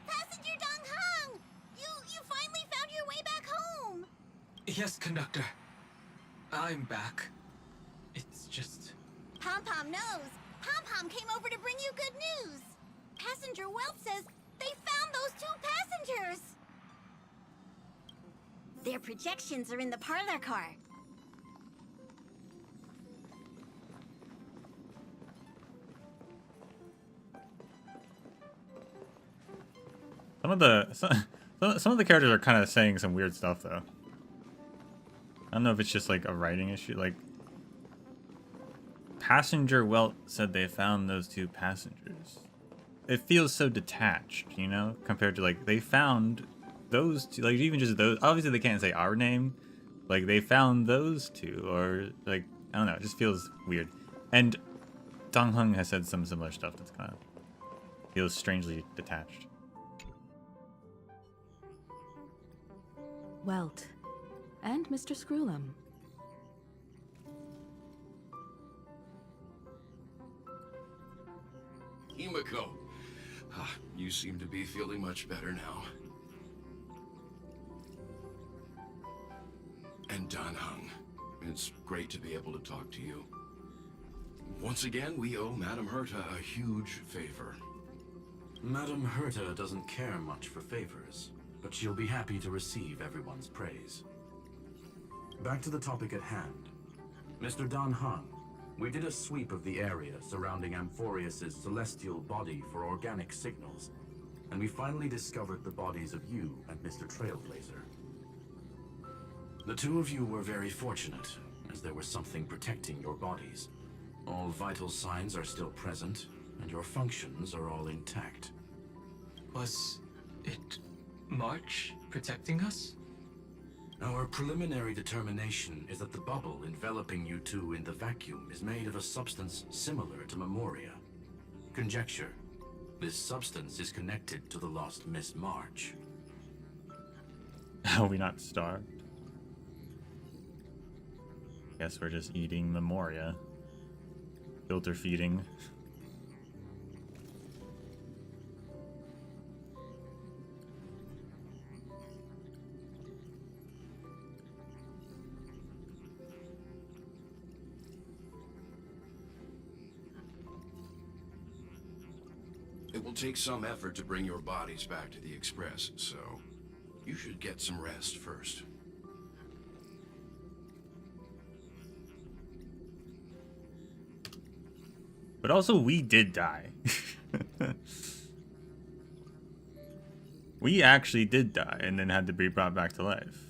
Passenger Dong Hung! You finally found your way back home! Yes, conductor. I'm back. It's just... Pom-Pom knows. Pom-Pom came over to bring you good news. Passenger Wealth says they found those two passengers. Their projections are in the parlor car. Some some of the characters are kind of saying some weird stuff though. I don't know if it's just like a writing issue. Like, Passenger Welt said they found those two passengers. It feels so detached, you know, compared to like they found those two. Like even just those. Obviously they can't say our name. Like they found those two, or like I don't know. It just feels weird. And Dong Hung has said some similar stuff that's kind of feels strangely detached. Welt. And Mr. Screwlum. Himiko, you seem to be feeling much better now. And Dan Hung, it's great to be able to talk to you. Once again, we owe Madame Herta a huge favor. Madame Herta doesn't care much for favors, but she'll be happy to receive everyone's praise. Back to the topic at hand. Mr. Dan Hung, we did a sweep of the area surrounding Amphorius's celestial body for organic signals, and we finally discovered the bodies of you and Mr. Trailblazer. The two of you were very fortunate, as there was something protecting your bodies. All vital signs are still present, and your functions are all intact. Was it March protecting us? Our preliminary determination is that the bubble enveloping you two in the vacuum is made of a substance similar to Memoria. Conjecture. This substance is connected to the lost Miss March. Are we not starved? Guess we're just eating Memoria. Filter feeding. It will take some effort to bring your bodies back to the Express, so you should get some rest first. But also, we did die. We actually did die and then had to be brought back to life.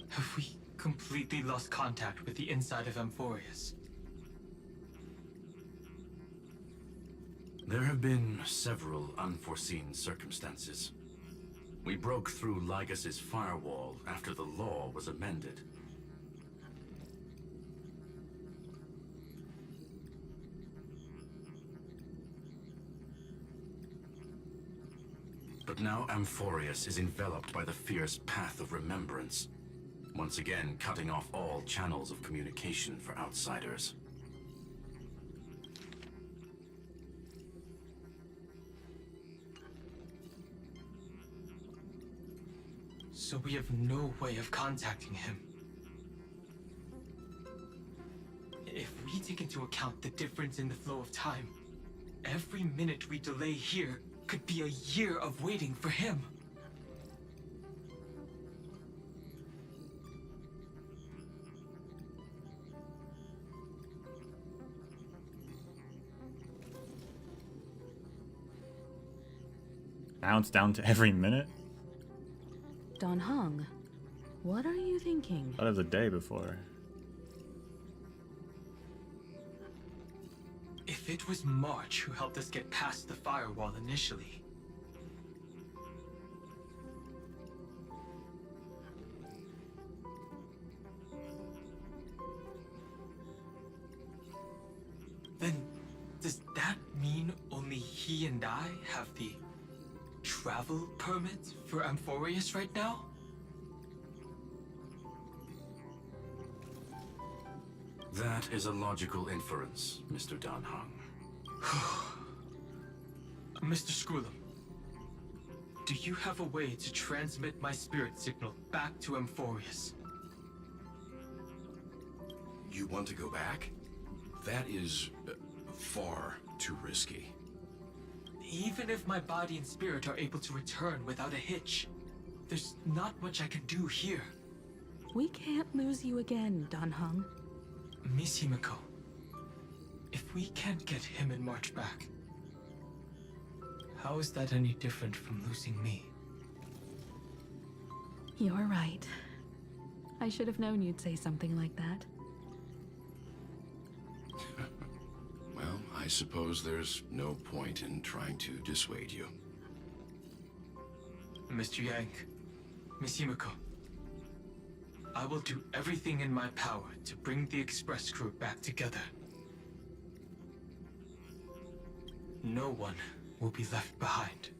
Have we completely lost contact with the inside of Amphorius? There have been several unforeseen circumstances. We broke through Lygas's firewall after the law was amended. But now Amphorius is enveloped by the fierce path of remembrance, once again cutting off all channels of communication for outsiders. So we have no way of contacting him. If we take into account the difference in the flow of time, every minute we delay here could be a year of waiting for him. Now it's down to every minute? Dan Hung, what are you thinking? That was a day before. If it was March who helped us get past the firewall initially, then does that mean only he and I have the travel permit for Amphorius right now? That is a logical inference, Mr. Dan Hung. Mr. Screwlum, do you have a way to transmit my spirit signal back to Amphorius? You want to go back? That is far too risky. Even if my body and spirit are able to return without a hitch, there's not much I can do here. We can't lose you again, Danheng. Miss Himiko, if we can't get him and March back, how is that any different from losing me? You're right. I should have known you'd say something like that. Well, I suppose there's no point in trying to dissuade you. Mr. Yang, Miss Himiko, I will do everything in my power to bring the express crew back together. No one will be left behind.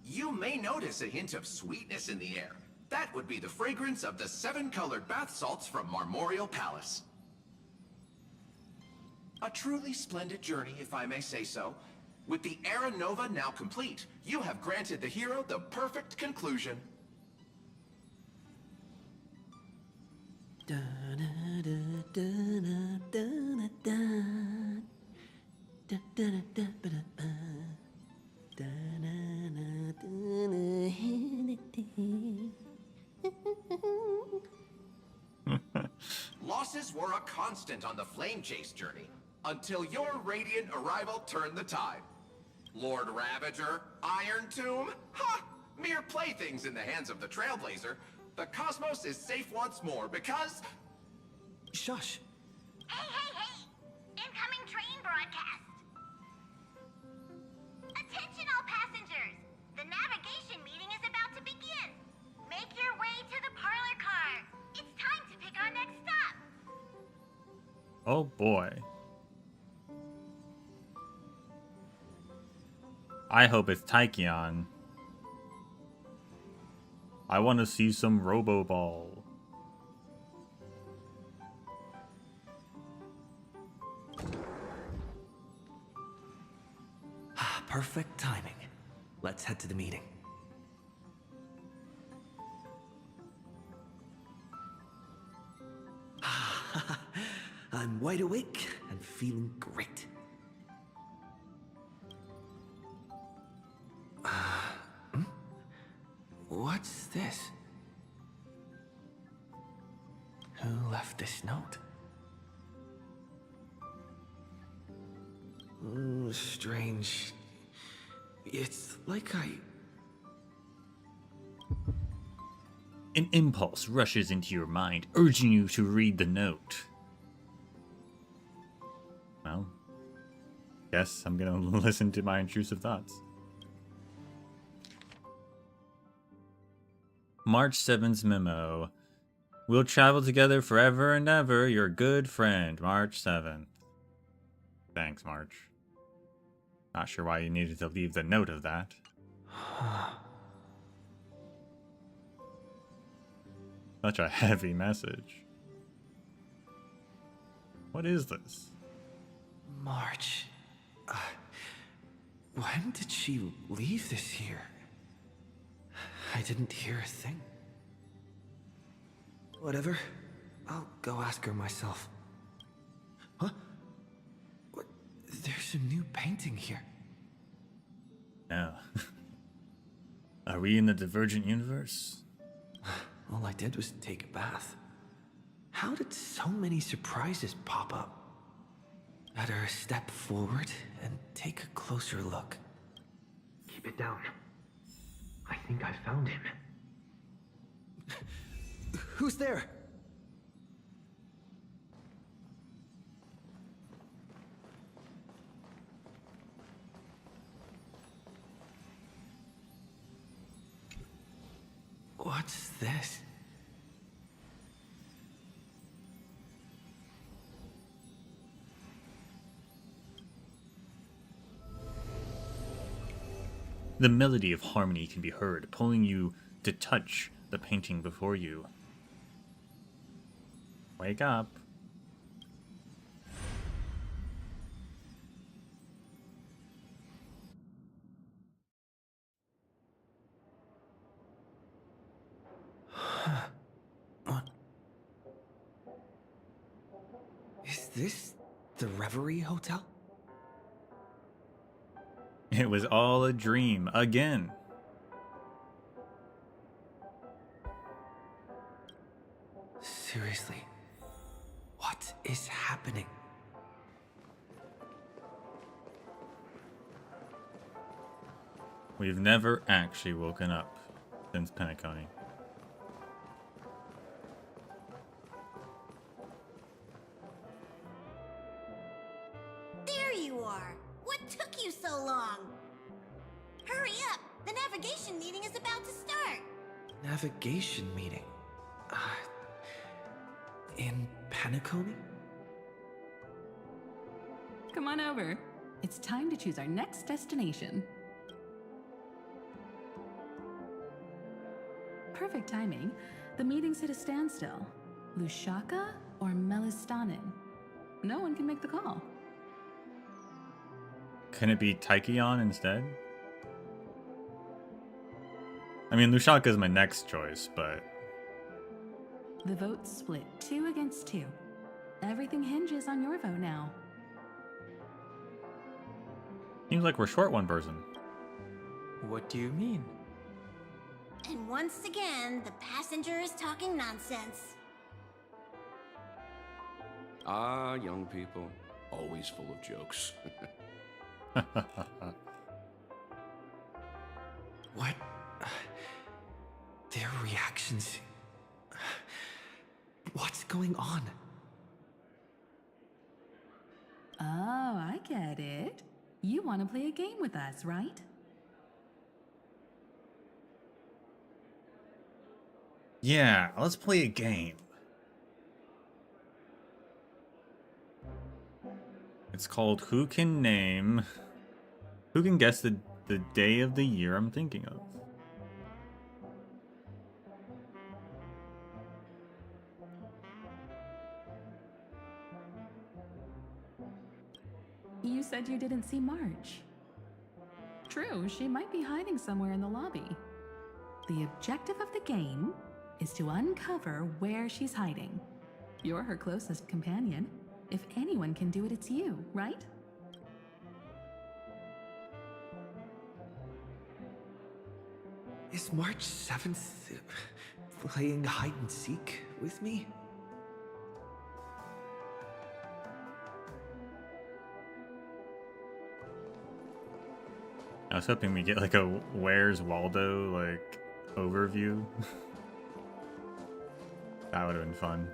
You may notice a hint of sweetness in the air. That would be the fragrance of the 7-colored bath salts from Marmorial Palace. A truly splendid journey, if I may say so. With the Era Nova now complete, you have granted the hero the perfect conclusion. Losses were a constant on the Flame Chase journey, until your radiant arrival turned the tide. Lord Ravager, Iron Tomb, ha! Mere playthings in the hands of the Trailblazer. The cosmos is safe once more because... Shush. Hey, hey, hey! Incoming train broadcast! Attention all passengers! The navigation meeting is about to begin. Make your way to the parlor car. It's time to pick our next stop. Oh boy. I hope it's Tachyon. I want to see some Robo Ball. Perfect timing. Let's head to the meeting. I'm wide awake and feeling great. What's this? Who left this note? Strange. It's like An impulse rushes into your mind, urging you to read the note. Well, guess I'm gonna listen to my intrusive thoughts. March 7th's memo. We'll travel together forever and ever, your good friend, March 7th. Thanks, March. Not sure why you needed to leave the note of that. Such a heavy message. What is this? March. When did she leave this here? I didn't hear a thing. Whatever. I'll go ask her myself. Huh? What? There's a new painting here. No. Are we in the Divergent universe? All I did was take a bath. How did so many surprises pop up? Better step forward and take a closer look. Keep it down. I think I found him. Who's there? What's this? The melody of harmony can be heard, pulling you to touch the painting before you. Wake up. this the Reverie Hotel? It was all a dream again. Seriously, what is happening? We've never actually woken up since Penacony. There you are! What took you so long? Hurry up! The navigation meeting is about to start! Navigation meeting? In Penacony? Come on over. It's time to choose our next destination. Perfect timing. The meeting's at a standstill. Lushaka or Melistanin? No one can make the call. Can it be Taikion instead? I mean, Lushaka is my next choice, but... The vote's split 2 against 2. Everything hinges on your vote now. Seems like we're short one person. What do you mean? And once again, the passenger is talking nonsense. Ah, young people. Always full of jokes. What? Their reactions... What's going on? Oh, I get it. You want to play a game with us, right? Yeah, let's play a game. It's called Who Can Guess the day of the year I'm thinking of? You said you didn't see March. True, she might be hiding somewhere in the lobby. The objective of the game is to uncover where she's hiding. You're her closest companion. If anyone can do it, it's you, right? Is March 7th playing hide and seek with me? I was hoping we get like a Where's Waldo like overview. That would have been fun.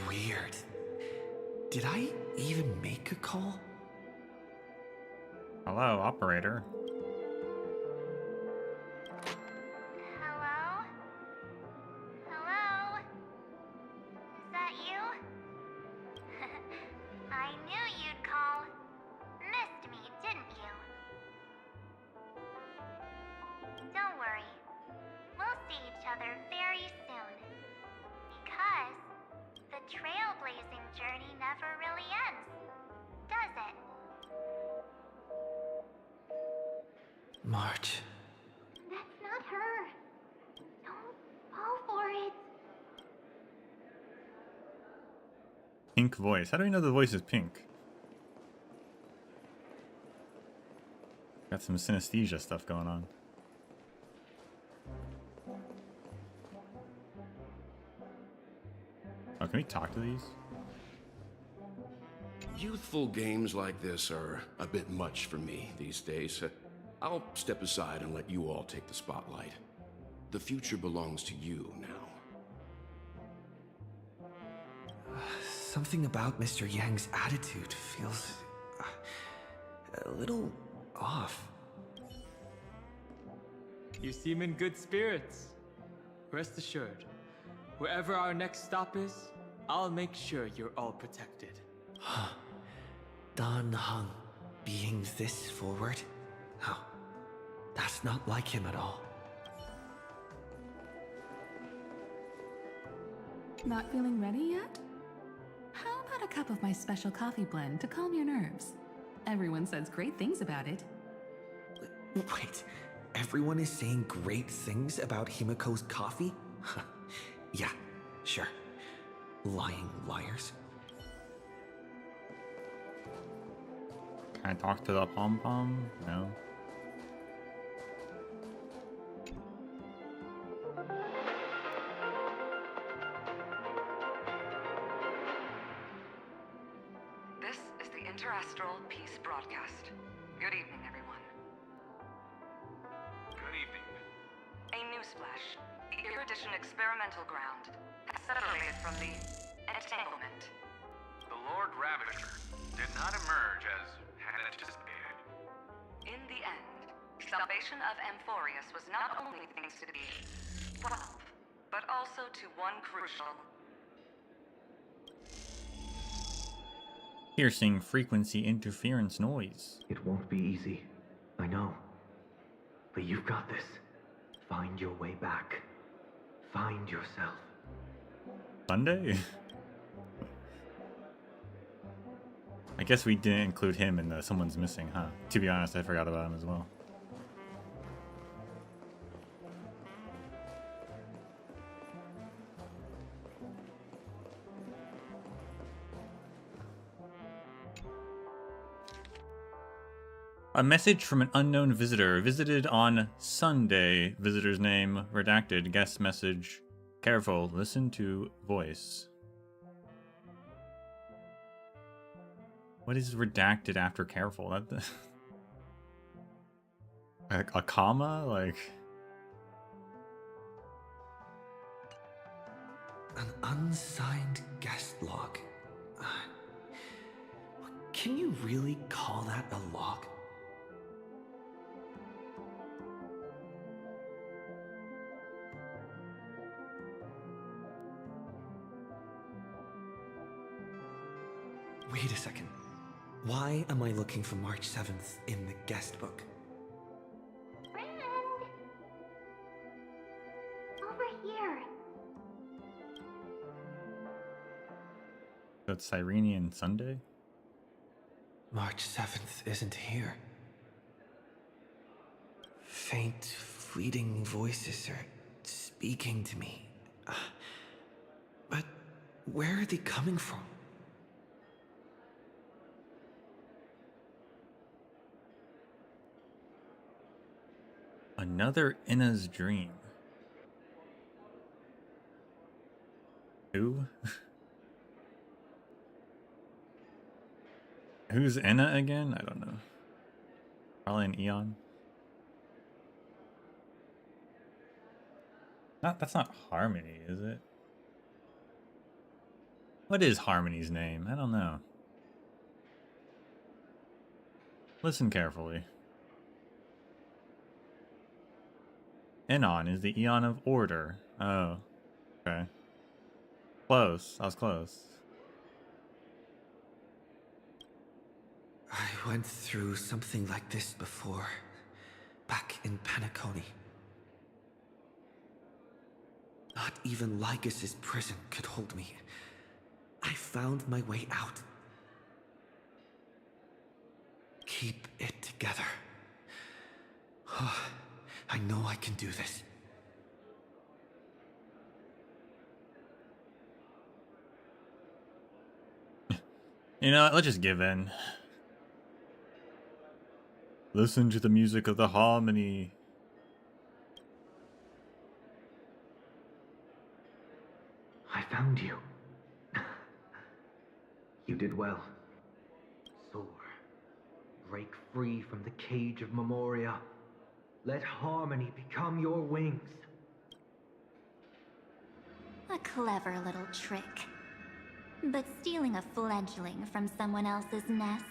Weird. Did I even make a call? Hello, operator. Hello? Hello? Is that you? I knew you'd call. Missed me, didn't you? Don't worry. We'll see each other very soon. Because the trailblazing journey never really ends, does it? March. That's not her. Don't fall for it. Pink voice. How do we know the voice is pink? Got some synesthesia stuff going on. Oh, can we talk to these? Youthful games like this are a bit much for me these days. I'll step aside and let you all take the spotlight. The future belongs to you now. Something about Mr. Yang's attitude feels a little off. You seem in good spirits. Rest assured, wherever our next stop is, I'll make sure you're all protected. Dan Heng being this forward? Oh, that's not like him at all. Not feeling ready yet? How about a cup of my special coffee blend to calm your nerves? Everyone says great things about it. Wait, everyone is saying great things about Himiko's coffee? Yeah, sure. Lying liars. Can I talk to the pom-pom? No. This is the Interastral Peace Broadcast. Good evening, everyone. Good evening. A newsflash. The Erudition experimental ground has separated from the entanglement. The Lord Ravager did not emerge as had anticipated. In the end, salvation of Amphorius was not only thanks to the 12, but also to one crucial Piercing frequency interference noise. It won't be easy, I know. But you've got this. Find your way back. Find yourself. Sunday? I guess we didn't include him in the Someone's Missing, huh? To be honest, I forgot about him as well. A message from an unknown visitor. Visited on Sunday. Visitor's name redacted. Guest message. Careful. Listen to voice. What is redacted after careful? That a comma? Like... An unsigned guest log. Can you really call that a log? Wait a second. Why am I looking for March 7th in the guest book? Friend! Over here. That's Cyrenian Sunday? March 7th isn't here. Faint, fleeting voices are speaking to me. But where are they coming from? Another Inna's dream. Who? Who's Inna again? I don't know. Probably an Eon. That's not Harmony, is it? What is Harmony's name? I don't know. Listen carefully. Enon is the Eon of Order. Oh, okay. Close. I was close. I went through something like this before, back in Penacony. Not even Lycus's prison could hold me. I found my way out. Keep it together. I know I can do this. You know what? Let's just give in. Listen to the music of the harmony. I found you. You did well. Soar. Break free from the cage of Memoria. Let harmony become your wings. A clever little trick. But stealing a fledgling from someone else's nest?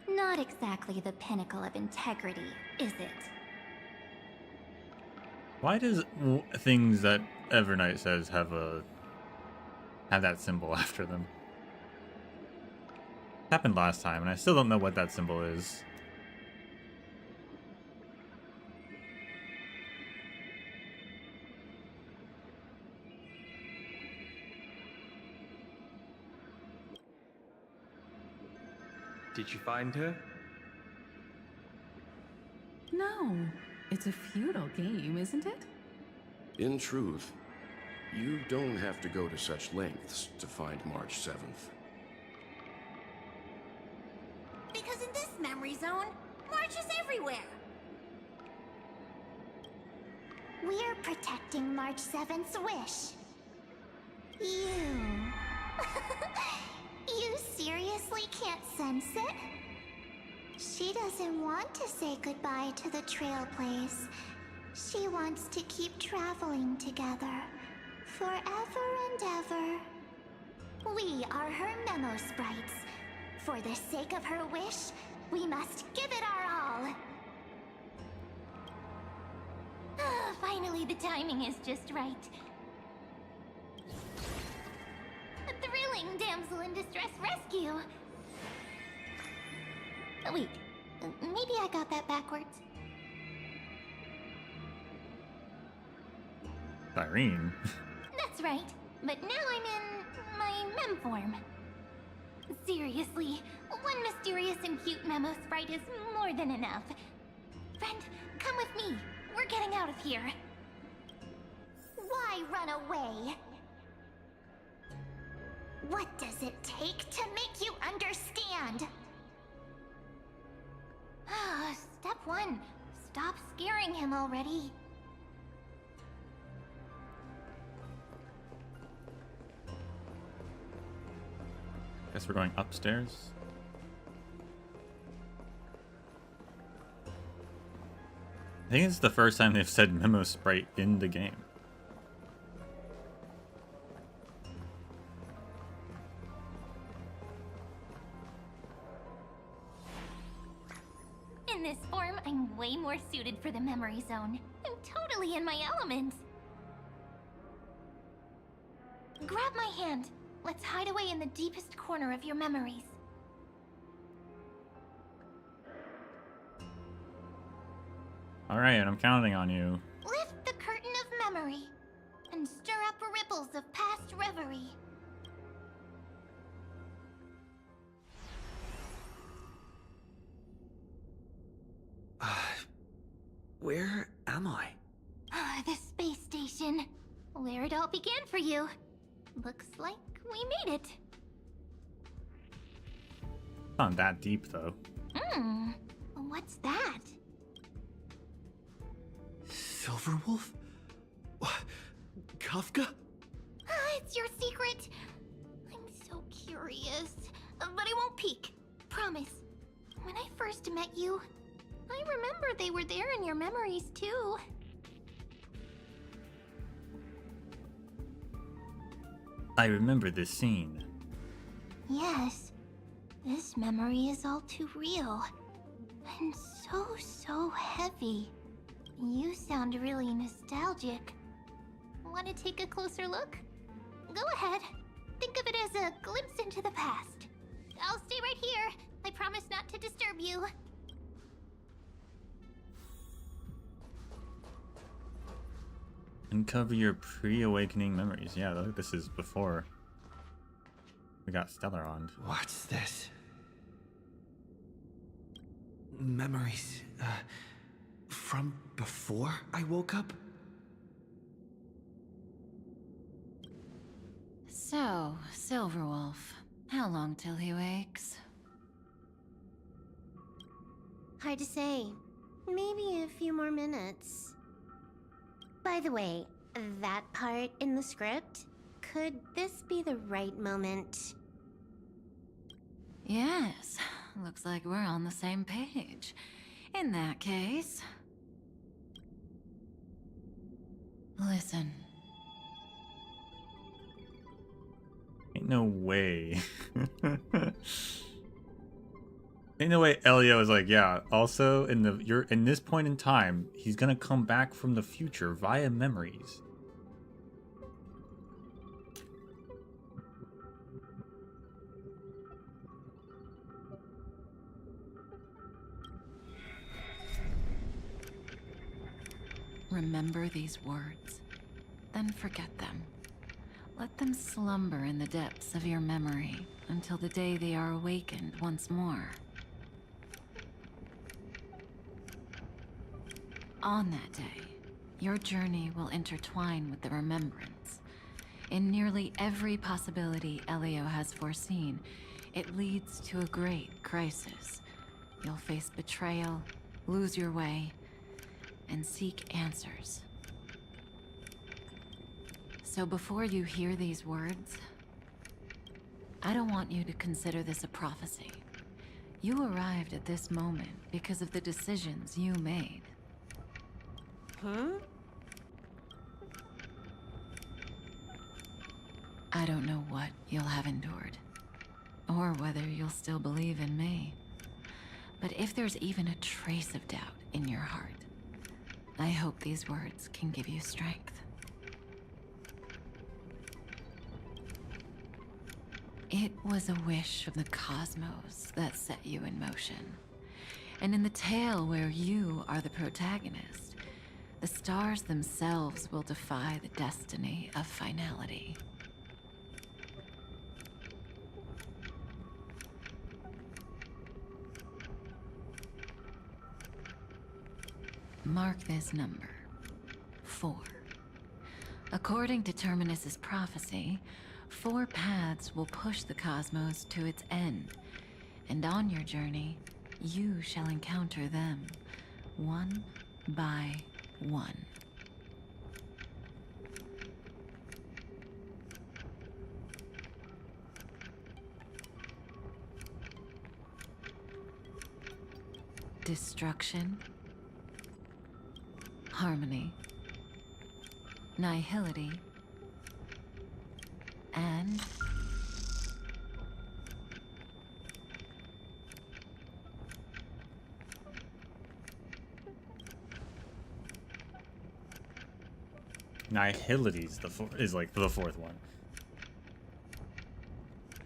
Not exactly the pinnacle of integrity, is it? Why does things that Evernight says have that symbol after them? Happened last time, and I still don't know what that symbol is. Did you find her? No, it's a futile game, isn't it? In truth, you don't have to go to such lengths to find March 7th. Because in this memory zone, March is everywhere. We're protecting March 7th's wish. You... You seriously can't sense it? She doesn't want to say goodbye to the Trailblaze. She wants to keep traveling together. Forever and ever. We are her memo sprites. For the sake of her wish, we must give it our all. Finally, the timing is just right. A thrilling damsel in distress rescue. Wait, maybe I got that backwards. Irene. That's right, but now I'm in my mem form. Seriously, one mysterious and cute memo sprite is more than enough. Friend, come with me. We're getting out of here. Why run away? What does it take to make you understand? Step 1. Stop scaring him already. Guess we're going upstairs. I think it's the first time they've said Memo Sprite in the game. In this form, I'm way more suited for the memory zone. I'm totally in my element. Grab my hand. Let's hide away in the deepest corner of your memories. Alright, I'm counting on you. Lift the curtain of memory and stir up ripples of past reverie. Where am I? The space station. Where it all began for you. Looks like we made it. Not that deep, though. What's that? Silverwolf? Kafka? It's your secret. I'm so curious. But I won't peek. Promise. When I first met you, I remember they were there in your memories, too. I remember this scene. Yes. This memory is all too real. And so heavy. You sound really nostalgic. Want to take a closer look? Go ahead. Think of it as a glimpse into the past. I'll stay right here. I promise not to disturb you. Uncover your pre-awakening memories. Yeah, look, this is before we got Stellaron. What's this? Memories, from before I woke up? So, Silverwolf, how long till he wakes? Hard to say. Maybe a few more minutes. By the way, that part in the script, could this be the right moment? Yes, looks like we're on the same page. In that case... Listen. Ain't no way. Ain't no way Elio is like, yeah, also in this point in time, he's gonna come back from the future via memories. Remember these words, then forget them. Let them slumber in the depths of your memory until the day they are awakened once more. On that day, your journey will intertwine with the remembrance. In nearly every possibility Elio has foreseen, it leads to a great crisis. You'll face betrayal, lose your way, and seek answers. So before you hear these words, I don't want you to consider this a prophecy. You arrived at this moment because of the decisions you made. Huh? I don't know what you'll have endured, or whether you'll still believe in me. But if there's even a trace of doubt in your heart, I hope these words can give you strength. It was a wish of the cosmos that set you in motion. And in the tale where you are the protagonist, the stars themselves will defy the destiny of finality. Mark this number, 4. According to Terminus's prophecy, 4 paths will push the cosmos to its end, and on your journey, you shall encounter them, one by one. Destruction, harmony, nihility, and Nihility's is like the 4th one.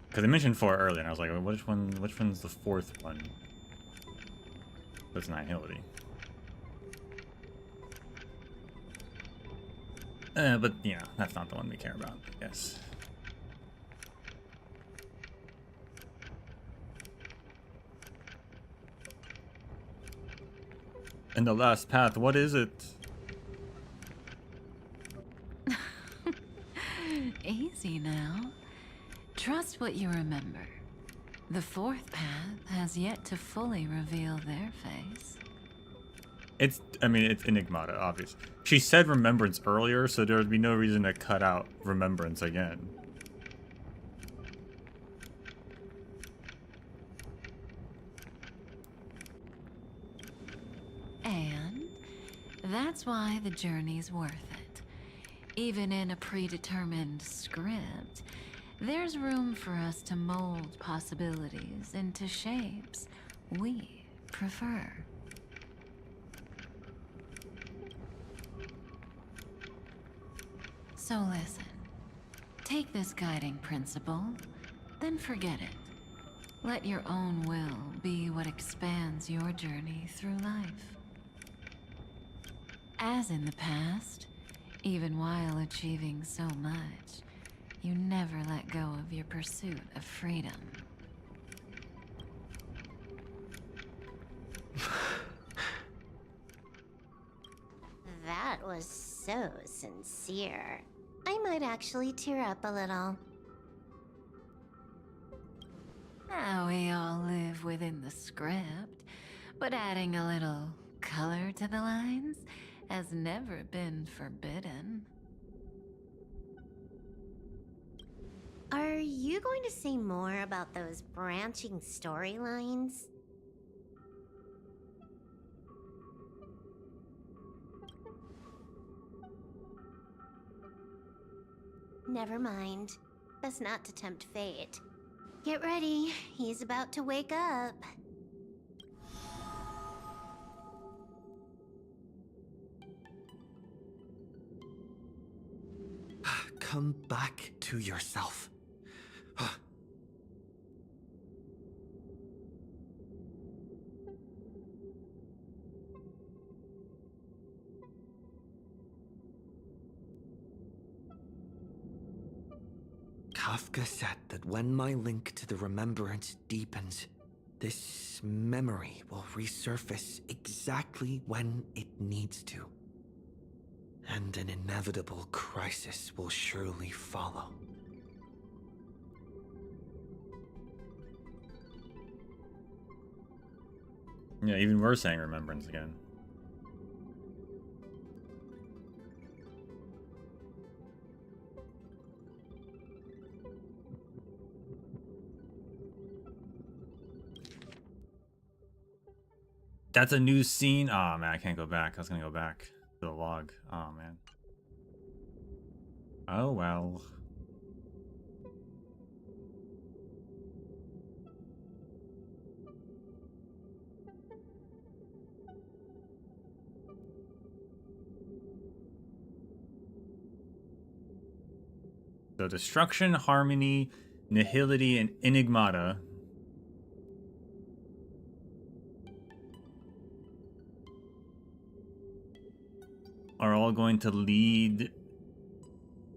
Because I mentioned 4 earlier, and I was like, which one's the 4th one? That's Nihility. But you know, that's not the one we care about, I guess. And the last path, what is it? Easy now. Trust what you remember. The 4th path has yet to fully reveal their face. It's Enigmata, obvious. She said remembrance earlier, so there would be no reason to cut out remembrance again. And that's why the journey's worth it. Even in a predetermined script, there's room for us to mold possibilities into shapes we prefer. So listen, take this guiding principle, then forget it. Let your own will be what expands your journey through life. As in the past, even while achieving so much, you never let go of your pursuit of freedom. That was so sincere. I might actually tear up a little. Now we all live within the script, but adding a little color to the lines has never been forbidden. Are you going to say more about those branching storylines? Never mind. That's not to tempt fate. Get ready. He's about to wake up. Come back to yourself. Kafka said that when my link to the remembrance deepens, This memory will resurface exactly when it needs to. And an inevitable crisis will surely follow. Yeah, even we're saying remembrance again. That's a new scene. Oh man, I can't go back. I was gonna go back to the log. Oh man. Oh well. So destruction, harmony, nihility, and enigmata. Are all going to lead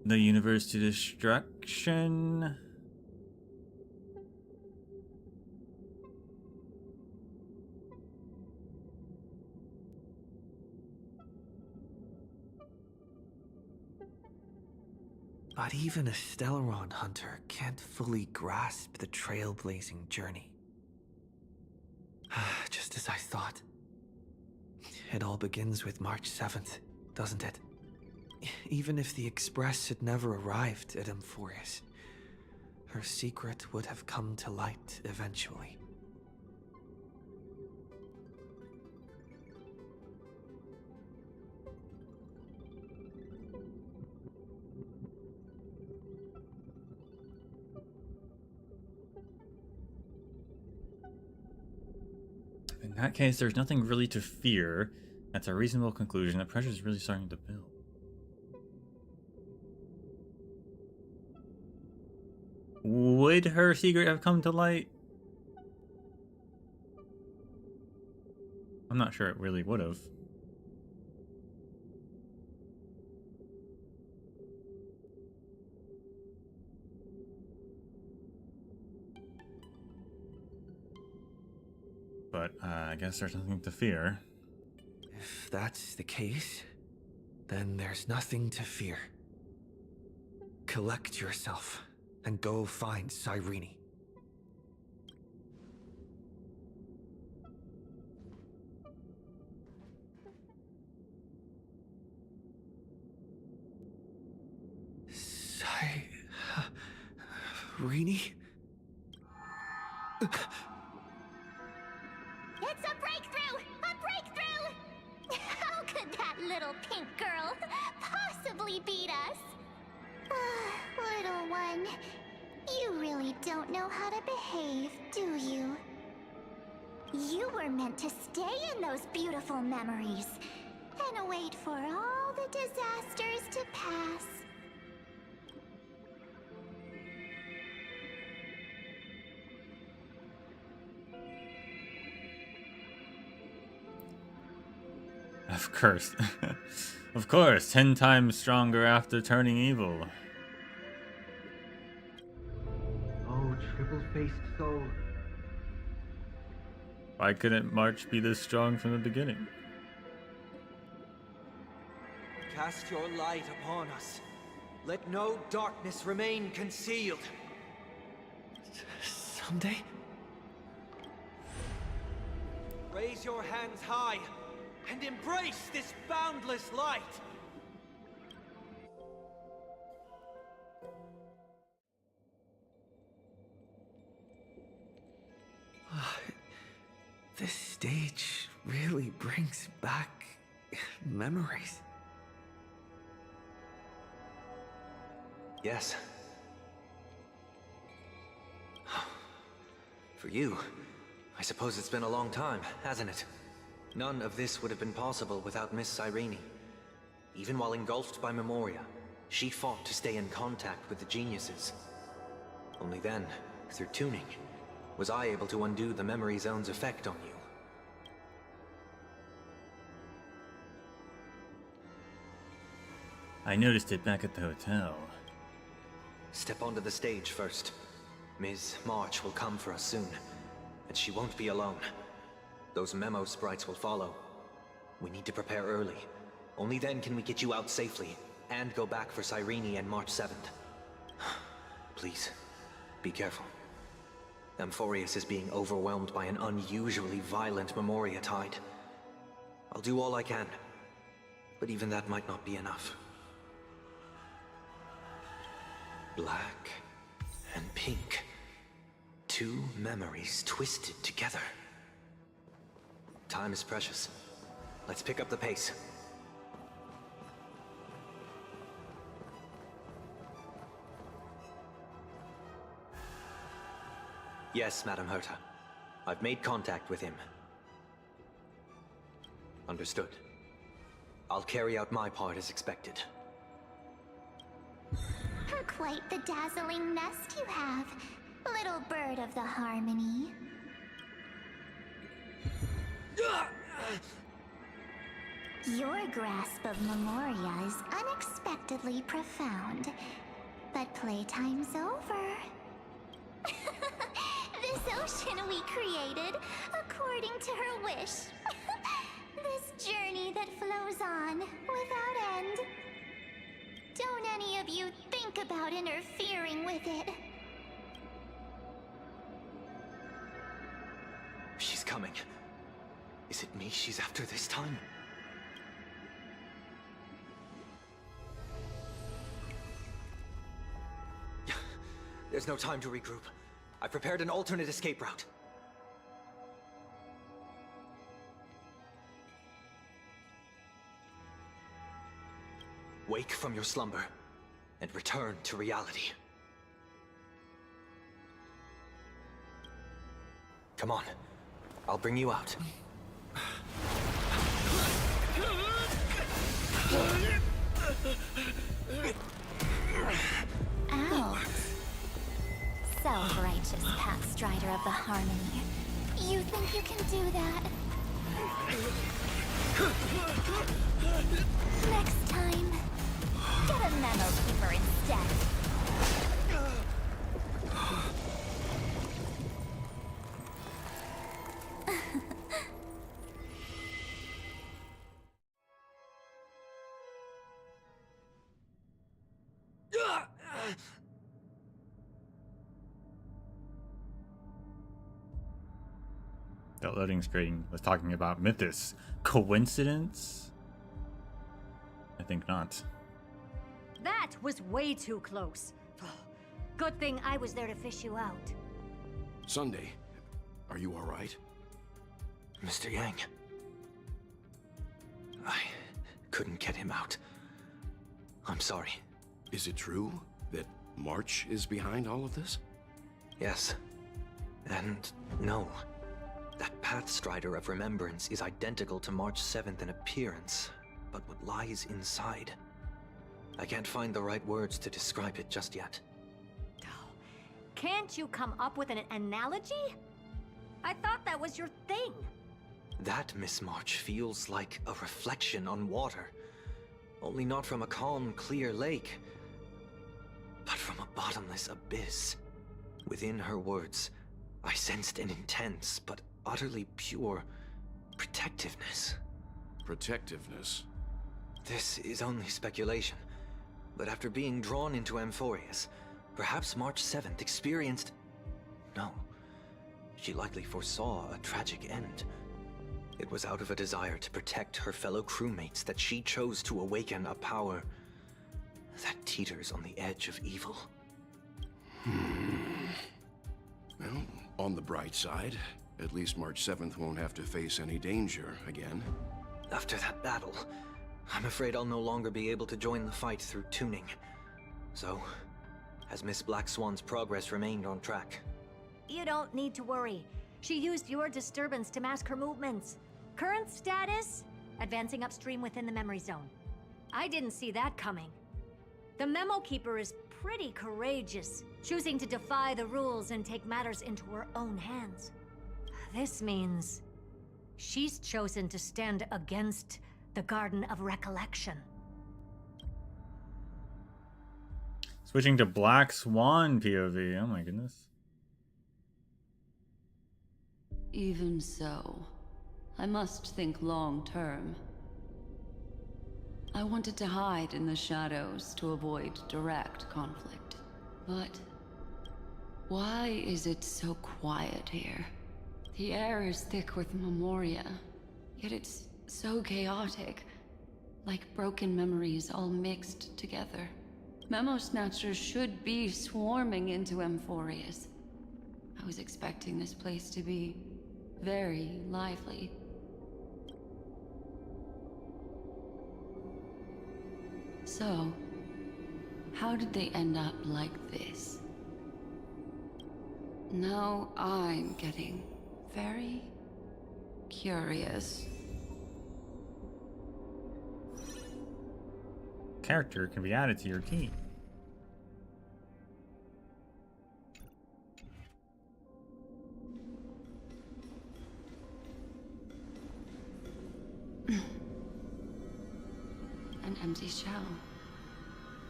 the universe to destruction. But even a Stellaron hunter can't fully grasp the trailblazing journey. Just as I thought. It all begins with March 7th, doesn't it? Even if the Express had never arrived at Amphorius, her secret would have come to light eventually. In that case, there's nothing really to fear. That's a reasonable conclusion. The pressure is really starting to build. Would her secret have come to light? I'm not sure it really would have. But I guess there's nothing to fear. If that's the case, then there's nothing to fear. Collect yourself and go find Cyrene. Cyrene? It's a breakthrough! A breakthrough! How could that little pink girl possibly beat us? Little one, you really don't know how to behave, do you? You were meant to stay in those beautiful memories and wait for all the disasters to pass. Of course. Of course, 10 times stronger after turning evil. Oh, triple-faced soul. Why couldn't March be this strong from the beginning? Cast your light upon us. Let no darkness remain concealed. Someday? Raise your hands high and embrace this boundless light. This stage really brings back memories. Yes. For you, I suppose it's been a long time, hasn't it? None of this would have been possible without Miss Cyrene. Even while engulfed by Memoria, she fought to stay in contact with the geniuses. Only then, through tuning, was I able to undo the memory zone's effect on you. I noticed it back at the hotel. Step onto the stage first. Ms. March will come for us soon. And she won't be alone. Those memo sprites will follow. We need to prepare early. Only then can we get you out safely, and go back for Cyrene and March 7th. Please, be careful. Amphorius is being overwhelmed by an unusually violent Memoria tide. I'll do all I can, but even that might not be enough. Black and pink. Two memories twisted together. Time is precious. Let's pick up the pace. Yes, Madam Herta. I've made contact with him. Understood. I'll carry out my part as expected. Quite the dazzling nest you have, little bird of the Harmony. Your grasp of Memoria is unexpectedly profound, but playtime's over. This ocean we created, according to her wish. This journey that flows on, without end. Don't any of you think about interfering with it. She's coming. Is it me she's after this time? There's no time to regroup. I prepared an alternate escape route. Wake from your slumber and return to reality. Come on, I'll bring you out. Out. Self-righteous Pathstrider of the Harmony. You think you can do that? Next time, get a memo keeper instead. The loading screen was talking about Mythos. Coincidence? I think not. That was way too close. Good thing I was there to fish you out. Sunday, are you all right? Mr. Yang. I couldn't get him out. I'm sorry. Is it true that March is behind all of this? Yes. And no. That Pathstrider of Remembrance is identical to March 7th in appearance, but what lies inside? I can't find the right words to describe it just yet. Can't you come up with an analogy? I thought that was your thing. That Miss March feels like a reflection on water. Only not from a calm, clear lake, but from a bottomless abyss. Within her words, I sensed an intense but utterly pure protectiveness. Protectiveness? This is only speculation, but after being drawn into Amphorius, perhaps March 7th experienced... No, she likely foresaw a tragic end. It was out of a desire to protect her fellow crewmates that she chose to awaken a power that teeters on the edge of evil. Well, on the bright side, at least March 7th won't have to face any danger again. After that battle, I'm afraid I'll no longer be able to join the fight through tuning. So, has Miss Black Swan's progress remained on track? You don't need to worry. She used your disturbance to mask her movements. Current status? Advancing upstream within the memory zone. I didn't see that coming. The Memo Keeper is pretty courageous, choosing to defy the rules and take matters into her own hands. This means she's chosen to stand against the Garden of Recollection. Switching to Black Swan POV. Oh my goodness. Even so, I must think long term. I wanted to hide in the shadows to avoid direct conflict. But why is it so quiet here? The air is thick with Memoria, yet it's so chaotic, like broken memories all mixed together. Memo Snatchers should be swarming into Amphorius. I was expecting this place to be very lively. So, how did they end up like this? Now I'm getting very curious. Character can be added to your team. An empty shell.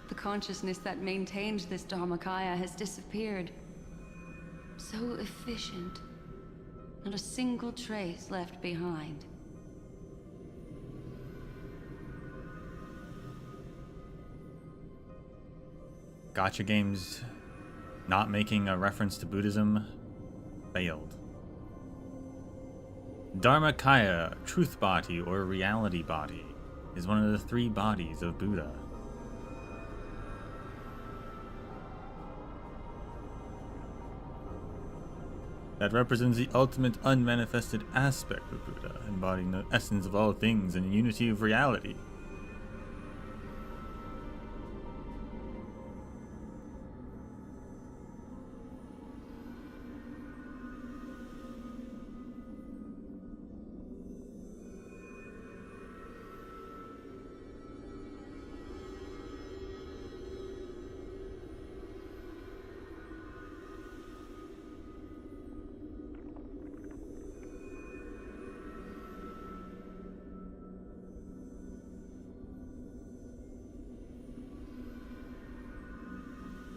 The consciousness that maintained this Dharmakaya has disappeared. So efficient. Not a single trace left behind. Gacha games not making a reference to Buddhism failed. Dharmakaya, truth body or reality body, is one of the 3 bodies of Buddha. That represents the ultimate unmanifested aspect of Buddha, embodying the essence of all things and unity of reality.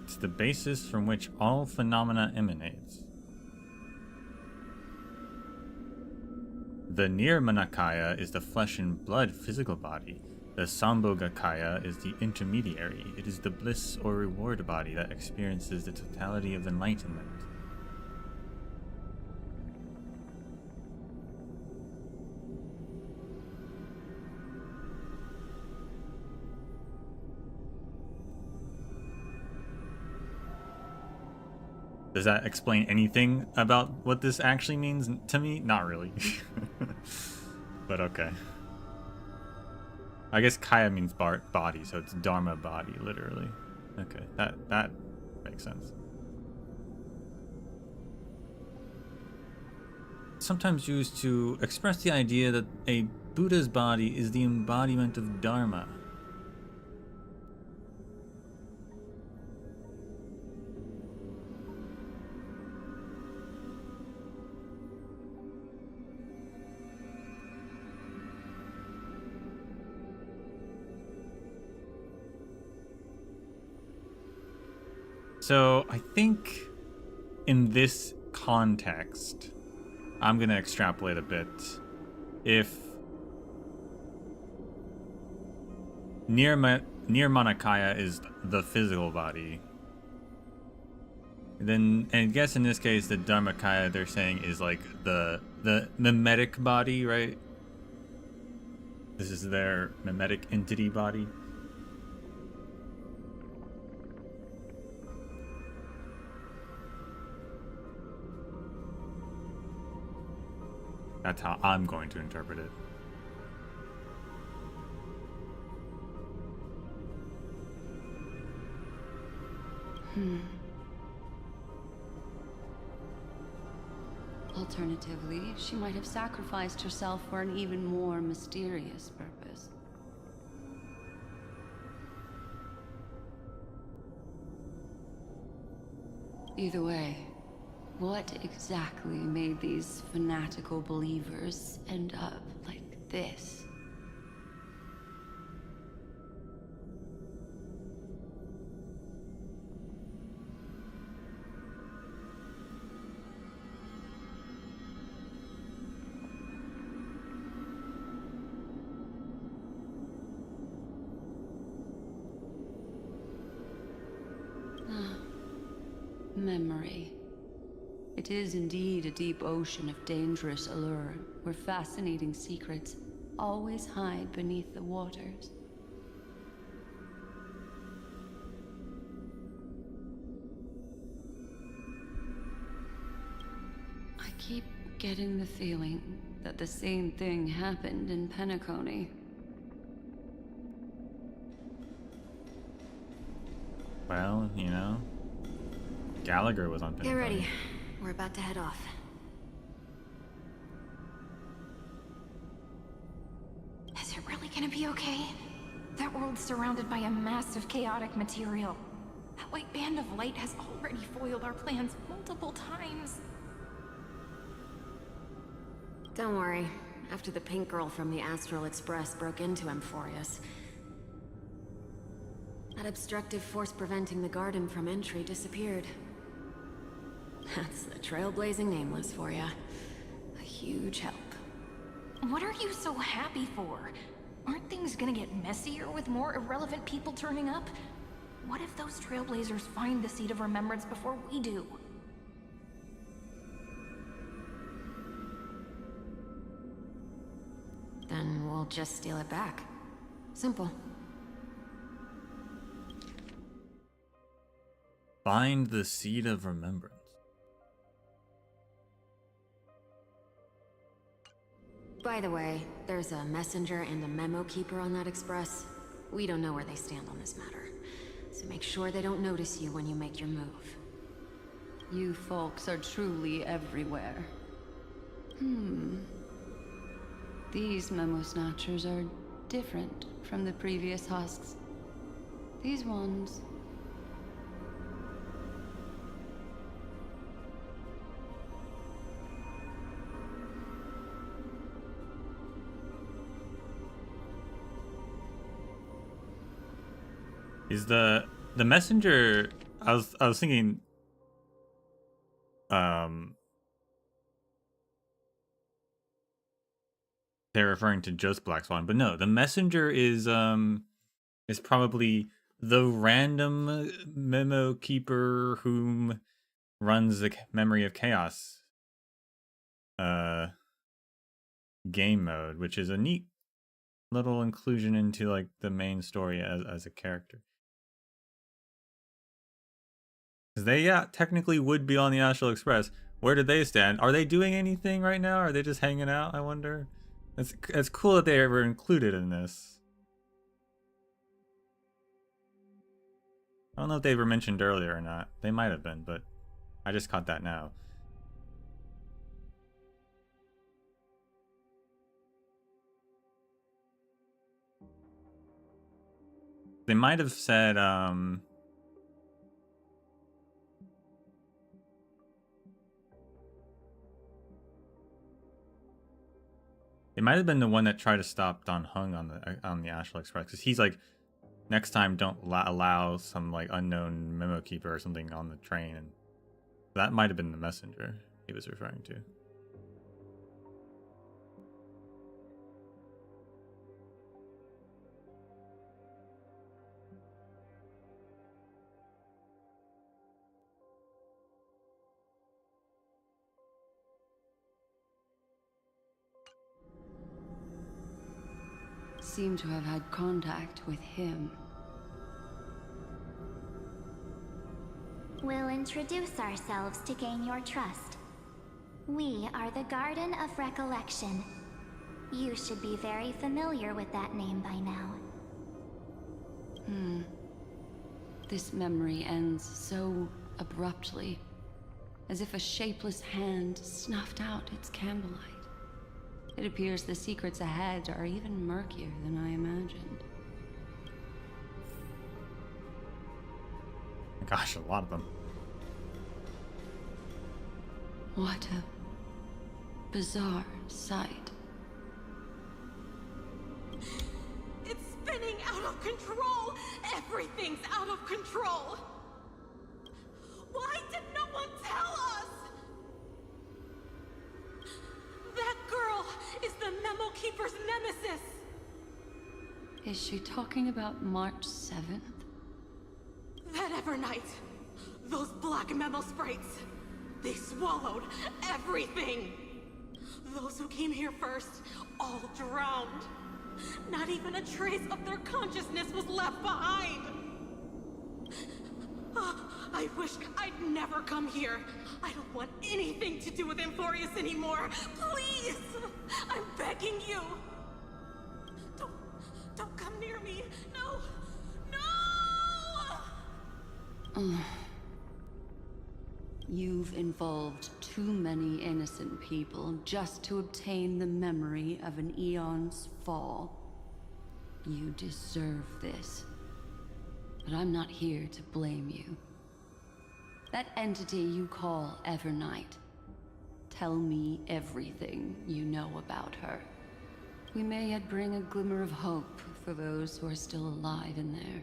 It's the basis from which all phenomena emanates. The Nirmanakaya is the flesh and blood physical body. The Sambhogakaya is the intermediary. It is the bliss or reward body that experiences the totality of enlightenment. Does that explain anything about what this actually means to me? Not really. But okay. I guess Kaya means body, so it's Dharma body, literally. Okay, that makes sense. Sometimes used to express the idea that a Buddha's body is the embodiment of Dharma. So I think in this context, I'm going to extrapolate a bit. If Nirmanakaya is the physical body, then, and I guess in this case, the Dharmakaya they're saying is like the mimetic body, right? This is their mimetic entity body. That's how I'm going to interpret it. Alternatively, she might have sacrificed herself for an even more mysterious purpose. Either way, what exactly made these fanatical believers end up like this? Memory. It is indeed a deep ocean of dangerous allure, where fascinating secrets always hide beneath the waters. I keep getting the feeling that the same thing happened in Penacony. Well, you know, Gallagher was on Penacony. Get ready. We're about to head off. Is it really gonna be okay? That world's surrounded by a massive chaotic material. That white band of light has already foiled our plans multiple times. Don't worry. After the pink girl from the Astral Express broke into Amphorius, that obstructive force preventing the garden from entry disappeared. That's the Trailblazing Nameless for ya. A huge help. What are you so happy for? Aren't things gonna get messier with more irrelevant people turning up? What if those Trailblazers find the Seat of Remembrance before we do? Then we'll just steal it back. Simple. Find the Seat of Remembrance. By the way, there's a messenger and a memo keeper on that express. We don't know where they stand on this matter, so make sure they don't notice you when you make your move. You folks are truly everywhere. These memo snatchers are different from the previous husks. These ones... Is the messenger? I was thinking. They're referring to just Black Swan, but no, the messenger is probably the random memo keeper whom runs the Memory of Chaos game mode, which is a neat little inclusion into like the main story as a character. Because they technically would be on the Astral Express. Where did they stand? Are they doing anything right now? Are they just hanging out? I wonder. It's cool that they were included in this. I don't know if they were mentioned earlier or not. They might have been, but I just caught that now. They might have said, it might have been the one that tried to stop Don Hung on the Astral Express, because he's like, next time don't allow some like unknown memo keeper or something on the train, and that might have been the messenger he was referring to. Seem to have had contact with him. We'll introduce ourselves to gain your trust. We are the Garden of Recollection. You should be very familiar with that name by now. This memory ends so abruptly, as if a shapeless hand snuffed out its candlelight. It appears the secrets ahead are even murkier than I imagined. Gosh, a lot of them. What a bizarre sight. It's spinning out of control! Everything's out of control! Why did no one tell us? That girl is the Memo Keeper's nemesis! Is she talking about March 7th? That Evernight, those black memo sprites. They swallowed everything. Those who came here first all drowned. Not even a trace of their consciousness was left behind. I wish I'd never come here. I don't want anything to do with Amphorius anymore. Please! I'm begging you. Don't come near me. No! No! You've involved too many innocent people just to obtain the memory of an eon's fall. You deserve this. But I'm not here to blame you. That entity you call Evernight. Tell me everything you know about her. We may yet bring a glimmer of hope for those who are still alive in there.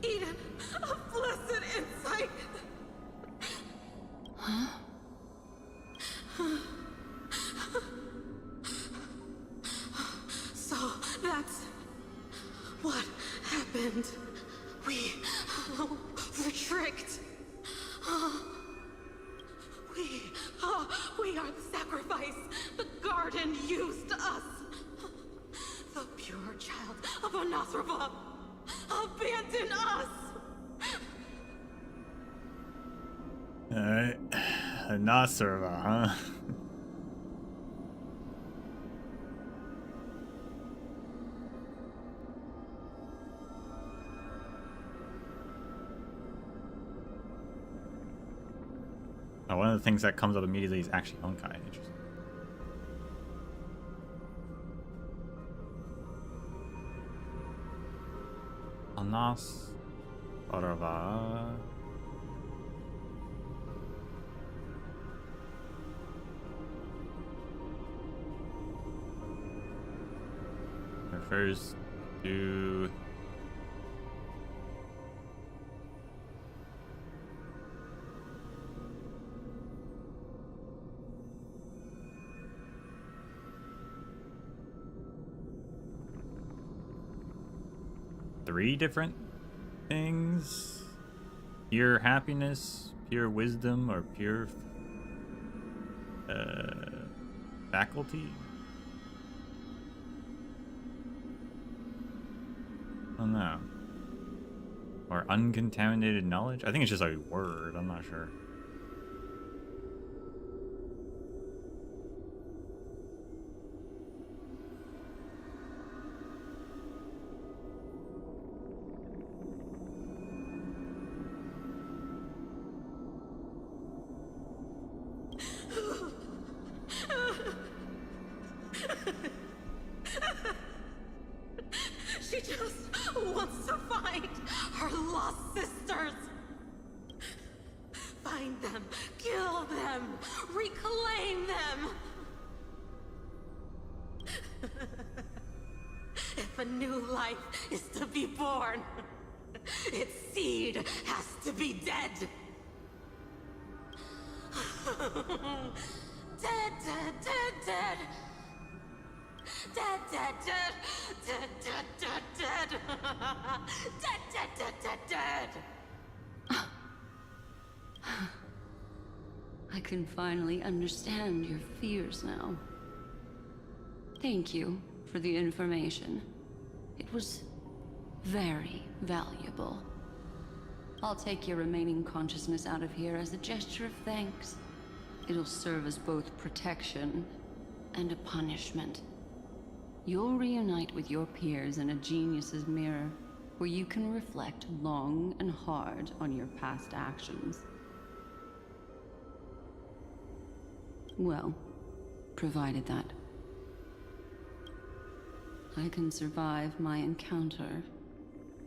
Eden, a blessed insight. Huh? So that's what happened. We were tricked. We are the sacrifice. The garden used us. The pure child of Anathrava abandoned us. Alright. Anathrava, huh? Oh, one of the things that comes up immediately is actually Honkai. Interesting. Anathrava. Refers to three different things: pure happiness, pure wisdom, or pure faculty. I don't know. Or uncontaminated knowledge? I think it's just a word, I'm not sure. She just wants to find her lost sisters. Find them, kill them, reclaim them. If a new life is to be born, its seed has to be dead. Dead, dead, dead, dead. Dead, dead, dead, dead, dead, dead, dead. Dead, dead, dead, dead, dead. I can finally understand your fears now. Thank you for the information. It was very valuable. I'll take your remaining consciousness out of here as a gesture of thanks. It'll serve as both protection and a punishment. You'll reunite with your peers in a genius's mirror, where you can reflect long and hard on your past actions. Well, provided that I can survive my encounter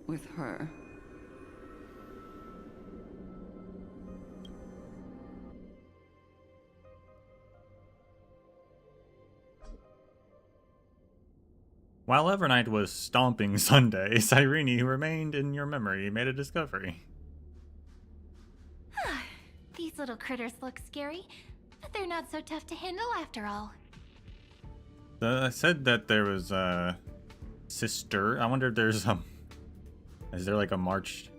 with her. While Evernight was stomping Sunday, Cyrene, who remained in your memory, made a discovery. These little critters look scary, but they're not so tough to handle after all. I said that there was Sister. I wonder if there's is there like a March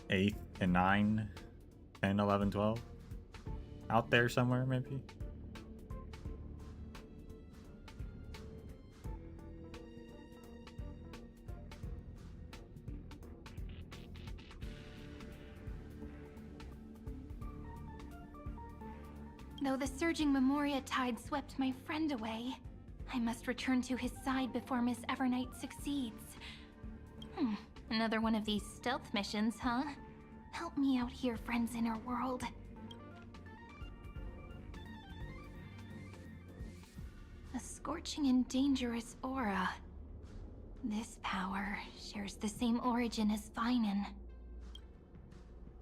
8th and 9, 10, 11, 12 out there somewhere maybe? Though the surging Memoria tide swept my friend away, I must return to his side before Miss Evernight succeeds. Another one of these stealth missions, huh? Help me out here, friends inner world. A scorching and dangerous aura. This power shares the same origin as Finan.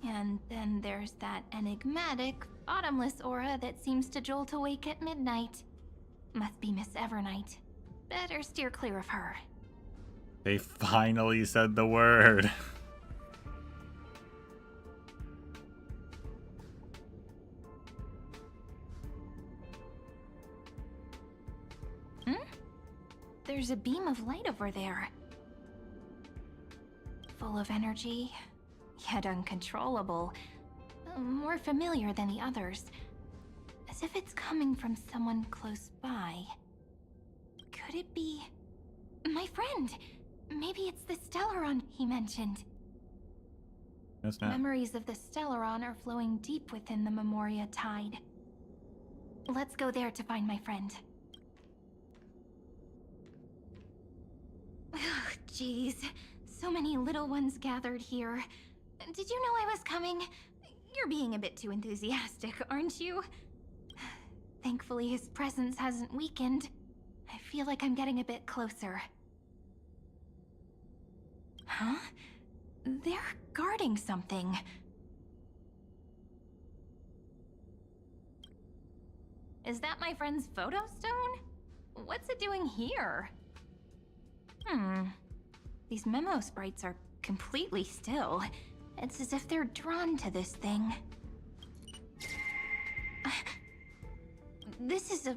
And then there's that enigmatic, bottomless aura that seems to jolt awake at midnight. Must be Miss Evernight. Better steer clear of her. They finally said the word. There's a beam of light over there. Full of energy, yet uncontrollable. More familiar than the others. As if it's coming from someone close by. Could it be... my friend? Maybe it's the Stellaron he mentioned. That's not... Memories of the Stellaron are flowing deep within the Memoria tide. Let's go there to find my friend. Jeez, so many little ones gathered here. Did you know I was coming? You're being a bit too enthusiastic, aren't you? Thankfully, his presence hasn't weakened. I feel like I'm getting a bit closer. Huh? They're guarding something. Is that my friend's photo stone? What's it doing here? These memo sprites are completely still. It's as if they're drawn to this thing. This is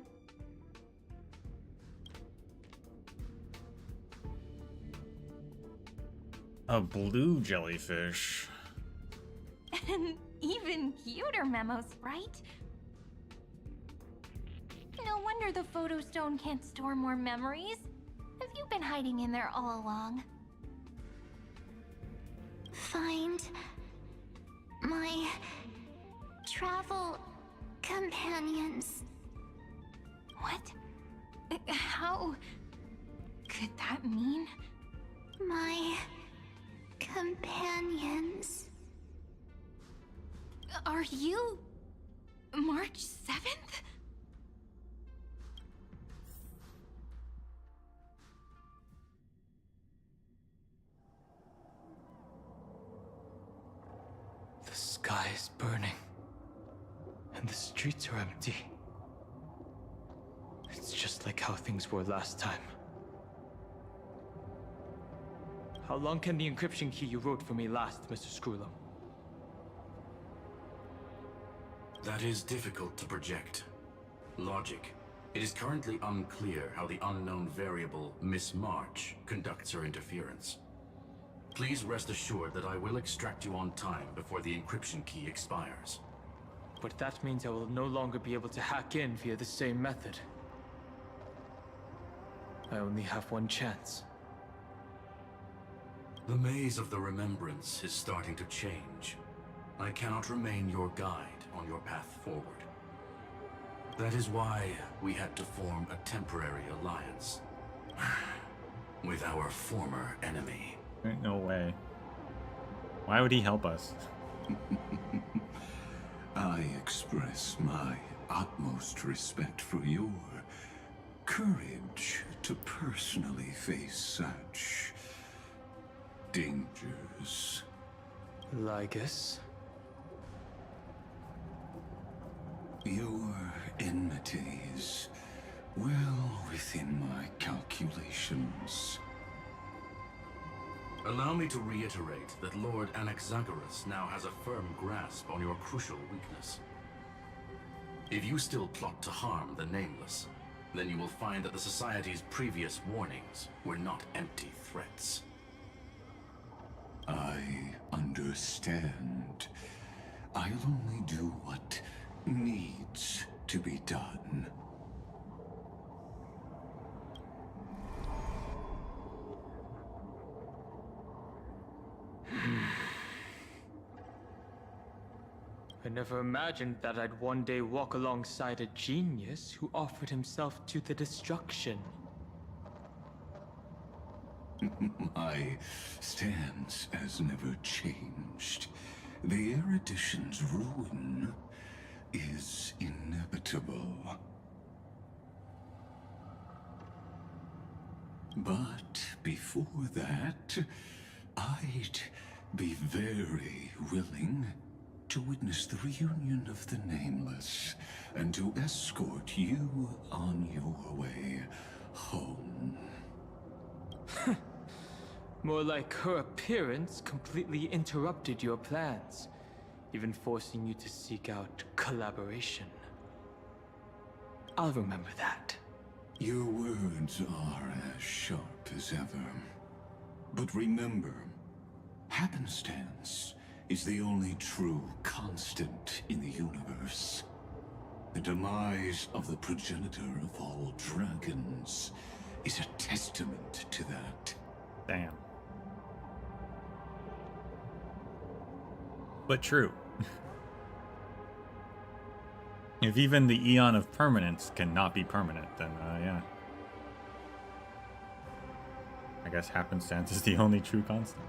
a blue jellyfish. An even cuter memo sprite. No wonder the photo stone can't store more memories. Have you been hiding in there all along? Find my travel companions. What? How could that mean? My companions. Are you March 7th? The sky is burning, and the streets are empty. It's just like how things were last time. How long can the encryption key you wrote for me last, Mr. Screwlum? That is difficult to project. Logic. It is currently unclear how the unknown variable, Miss March, conducts her interference. Please rest assured that I will extract you on time before the encryption key expires. But that means I will no longer be able to hack in via the same method. I only have one chance. The maze of the Remembrance is starting to change. I cannot remain your guide on your path forward. That is why we had to form a temporary alliance with our former enemy. Ain't no way. Why would he help us? I express my utmost respect for your courage to personally face such dangers. Lygus? Your enmity is well within my calculations. Allow me to reiterate that Lord Anaxagoras now has a firm grasp on your crucial weakness. If you still plot to harm the Nameless, then you will find that the Society's previous warnings were not empty threats. I understand. I'll only do what needs to be done. I never imagined that I'd one day walk alongside a genius who offered himself to the destruction. My stance has never changed. The erudition's ruin is inevitable. But before that, I'd be very willing to witness the reunion of the Nameless and to escort you on your way home. More like her appearance completely interrupted your plans, even forcing you to seek out collaboration. I'll remember that. Your words are as sharp as ever. But remember, happenstance is the only true constant in the universe. The demise of the progenitor of all dragons is a testament to that. Damn. But true. If even the eon of permanence cannot be permanent, then yeah. I guess happenstance is the only true constant.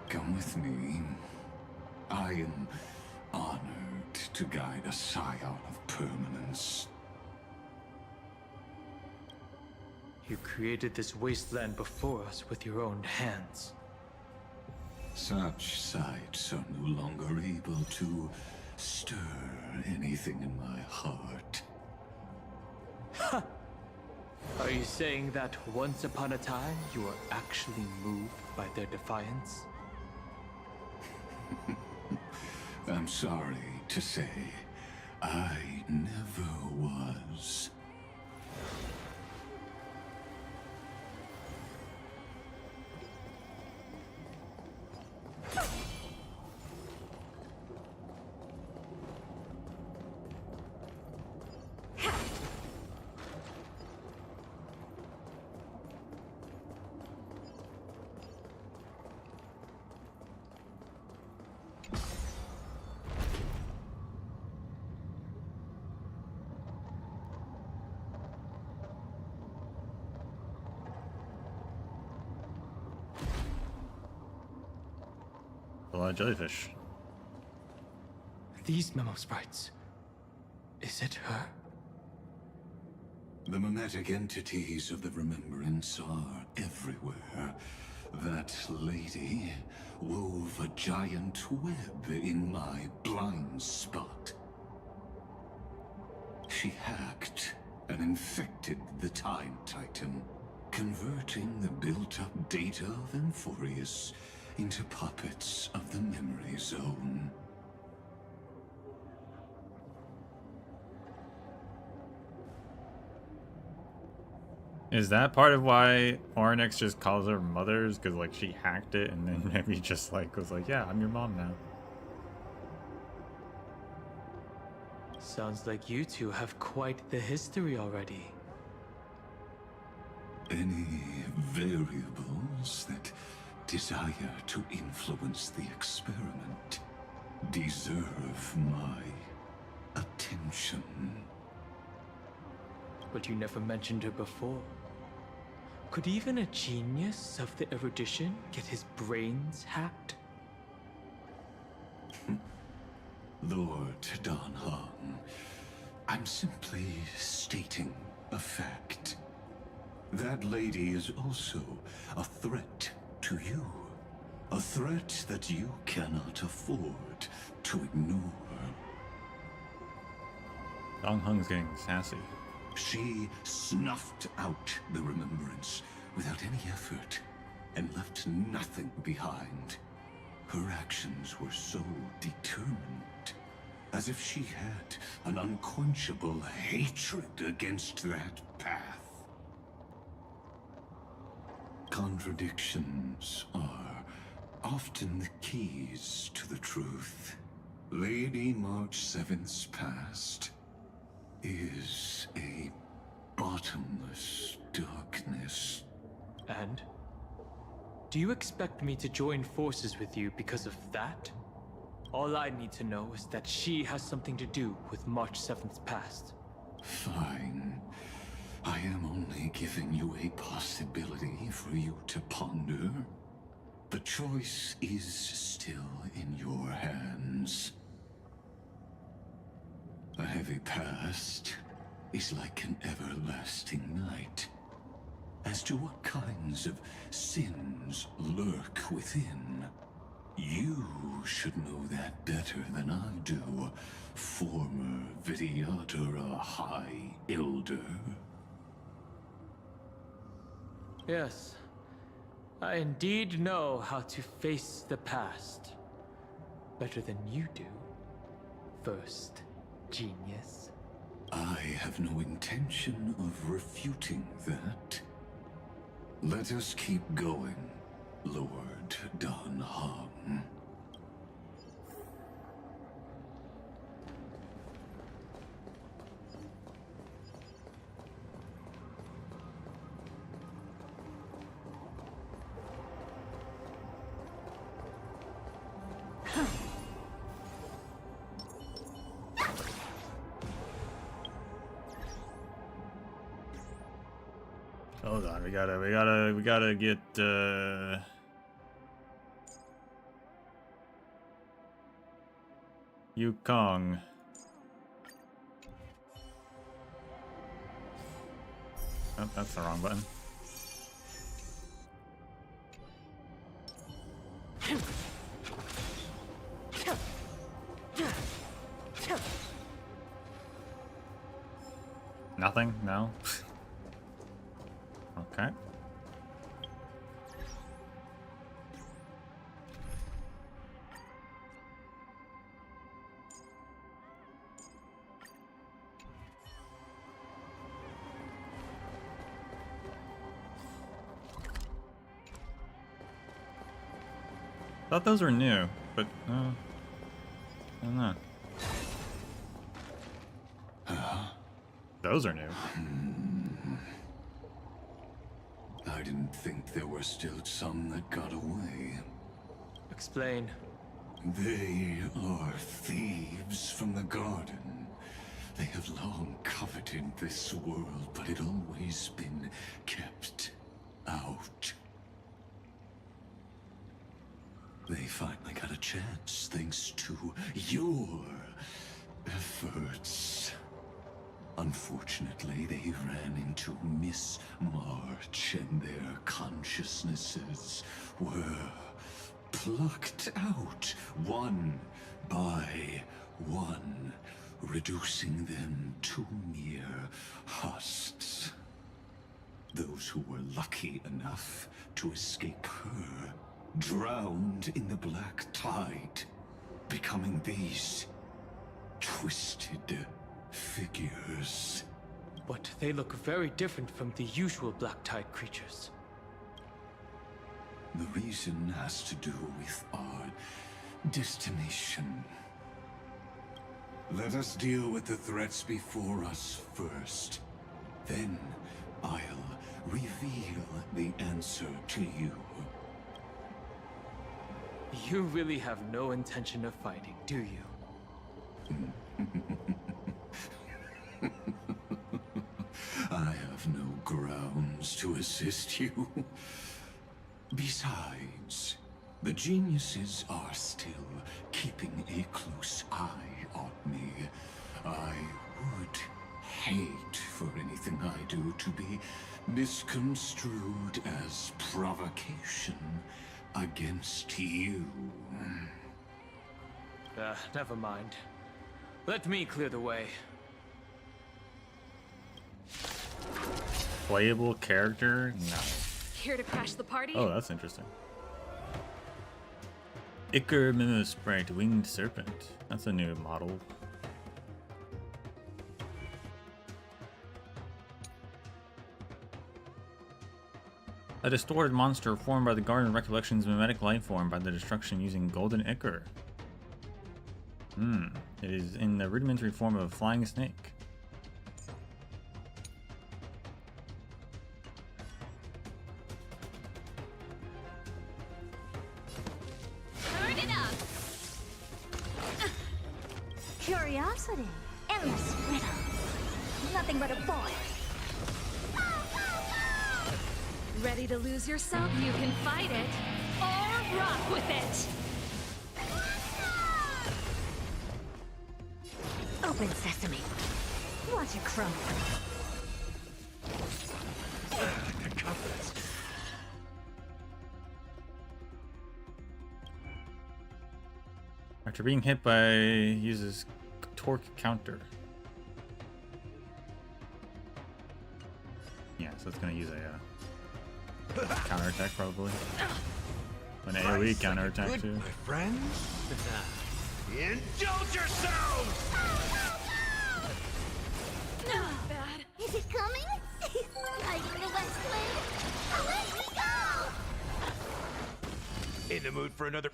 Come with me. I am honored to guide a scion of permanence. You created this wasteland before us with your own hands. Such sights are no longer able to stir anything in my heart. Ha! Are you saying that once upon a time you were actually moved by their defiance? I'm sorry to say, I never was. A lot of jellyfish. These memo sprites. Is it her? The mimetic entities of the Remembrance are everywhere. That lady wove a giant web in my blind spot. She hacked and infected the Time Titan, converting the built-up data of Amphorius into puppets of the Memory Zone. Is that part of why Ornix just calls her mothers? Because, like, she hacked it and then maybe just, like, was like, yeah, I'm your mom now. Sounds like you two have quite the history already. Any variables that desire to influence the experiment deserve my attention. But you never mentioned her before. Could even a genius of the erudition get his brains hacked? Lord Dan Heng, I'm simply stating a fact. That lady is also a threat to you. A threat that you cannot afford to ignore. Dan Heng's getting sassy. She snuffed out the Remembrance without any effort and left nothing behind. Her actions were so determined as if she had an unquenchable hatred against that path. Contradictions are often the keys to the truth. Lady March 7th's past is a bottomless darkness. And? Do you expect me to join forces with you because of that? All I need to know is that she has something to do with March 7th's past. Fine. I am only giving you a possibility for you to ponder. The choice is still in your hands. A heavy past is like an everlasting night. As to what kinds of sins lurk within, you should know that better than I do, former Vidyadhara High Elder. Yes, I indeed know how to face the past. Better than you do, first genius. I have no intention of refuting that. Let us keep going, Lord Don Hong. Hold on, we gotta get Yukong. Oh, that's the wrong button. Nothing? No? Okay. Thought those were new, but I don't know. Those are new. I didn't think there were still some that got away. Explain. They are thieves from the garden. They have long coveted this world, but it always been kept out. They finally got a chance thanks to your efforts. Unfortunately, they ran into Miss March and their consciousnesses were plucked out one by one, reducing them to mere husks. Those who were lucky enough to escape her drowned in the black tide, becoming these twisted figures. But they look very different from the usual Black Tide creatures. The reason has to do with our destination. Let us deal with the threats before us first. Then I'll reveal the answer to you. You really have no intention of fighting, do you? I have no grounds to assist you. Besides, the geniuses are still keeping a close eye on me. I would hate for anything I do to be misconstrued as provocation against you. Never mind. Let me clear the way. Playable character? No. Here to crash the party? Oh, that's interesting. Icar Mimo Sprite Winged Serpent. That's a new model A distorted monster formed by the Garden of Recollection's mimetic life form by the destruction using golden ichor. It is in the rudimentary form of a flying snake. Turn it up! Curiosity. Endless riddle. Nothing but a boy. Ready to lose yourself? You can fight it. Or rock with it! Open sesame. Watch it crumble. After being hit by, uses torque counter. Yeah, so it's gonna use a counterattack probably. An AoE counterattack too. My friends, indulge yourselves! Not bad. Is it coming? Lighting the west wind. Let me go! In the mood for another.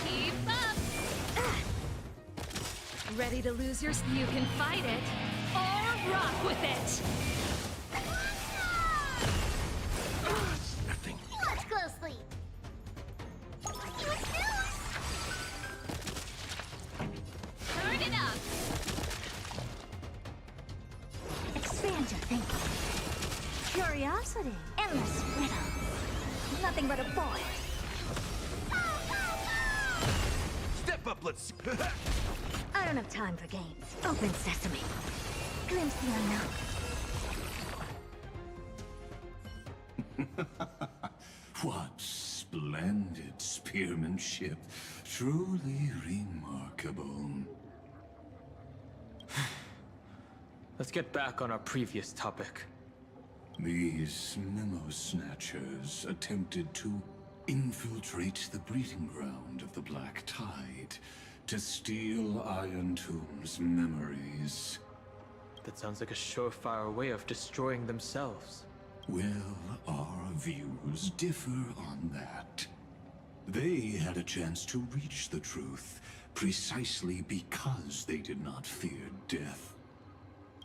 Keep up! Ready to lose your... You can fight it. Or rock with it! Nothing. Watch closely. Turn it up! Expand your thinking. Curiosity. Endless riddle. Nothing but a boy. Step up, let's. I don't have time for games. Open sesame. Glimpse the unknown. What splendid spearmanship. Truly remarkable. Let's get back on our previous topic. These memo snatchers attempted to infiltrate the breeding ground of the Black Tide to steal Iron Tomb's memories. That sounds like a surefire way of destroying themselves. Well, our views differ on that. They had a chance to reach the truth precisely because they did not fear death.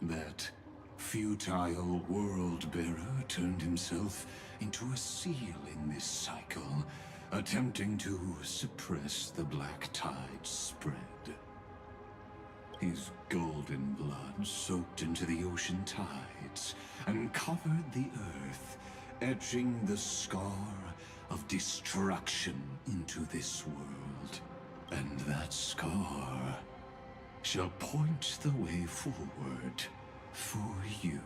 That futile world-bearer turned himself into a seal in this cycle, attempting to suppress the Black Tide's spread. His golden blood soaked into the ocean tides and covered the earth, etching the scar of destruction into this world. And that scar shall point the way forward for you.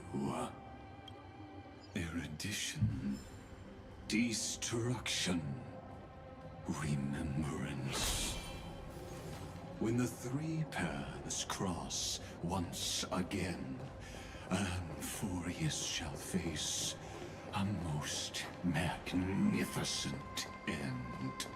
Erudition, destruction, remembrance. When the three paths cross once again, Amphorius shall face a most magnificent end.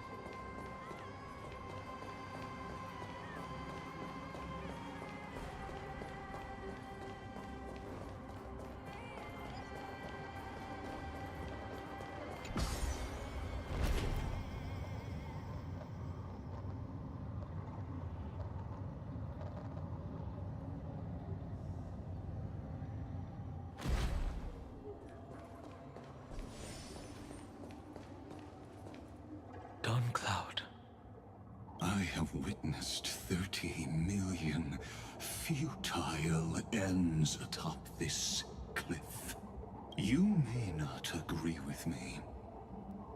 Cloud. I have witnessed 30 million futile ends atop this cliff. You may not agree with me,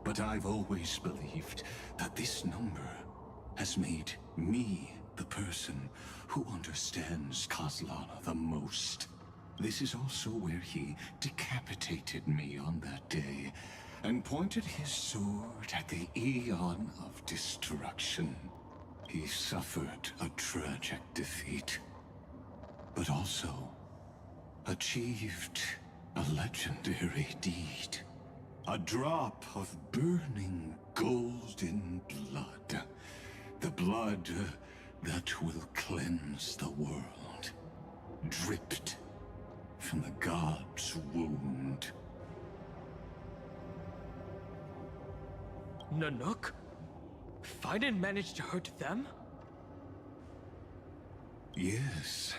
but I've always believed that this number has made me the person who understands Kozlana the most. This is also where he decapitated me on that day and pointed his sword at the Eon of Destruction. He suffered a tragic defeat, but also achieved a legendary deed. A drop of burning golden blood. The blood that will cleanse the world. Dripped Nanook? Finan managed to hurt them? Yes.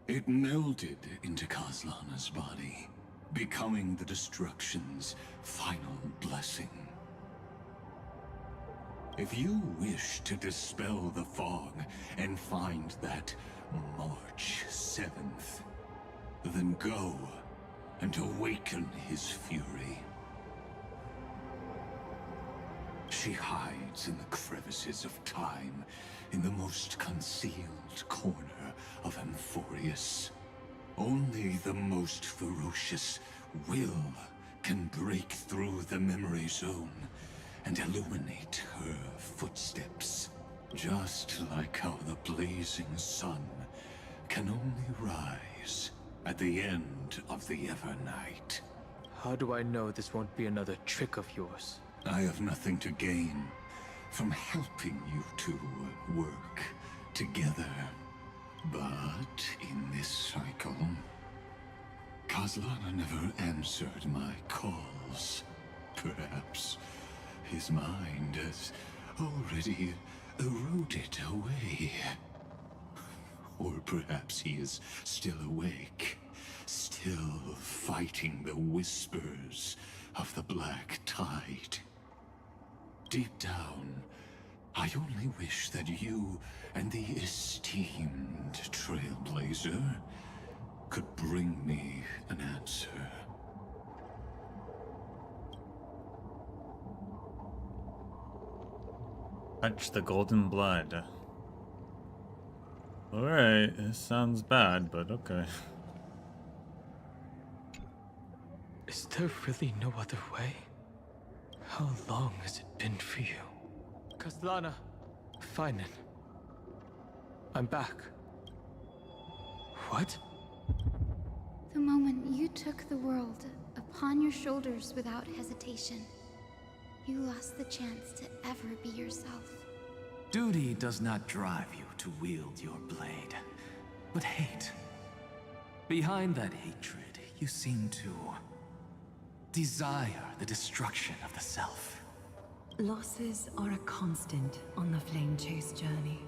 It melded into Kaslana's body, becoming the destruction's final blessing. If you wish to dispel the fog and find that March 7th, then go and awaken his fury. She hides in the crevices of time, in the most concealed corner of Amphorius. Only the most ferocious will can break through the memory zone and illuminate her footsteps. Just like how the blazing sun can only rise at the end of the Evernight. How do I know this won't be another trick of yours? I have nothing to gain from helping you two work together. But in this cycle, Kaslana never answered my calls. Perhaps his mind has already eroded away. Or perhaps he is still awake, still fighting the whispers of the Black Tide. Deep down, I only wish that you and the esteemed Trailblazer could bring me an answer. Touch the golden blood. Alright, it sounds bad, but okay. Is there really no other way? How long has it been for you? Kaslana, Finan. I'm back. What? The moment you took the world upon your shoulders without hesitation, you lost the chance to ever be yourself. Duty does not drive you to wield your blade, but hate. Behind that hatred, you seem to desire the destruction of the self. Losses are a constant on the Flame Chase journey.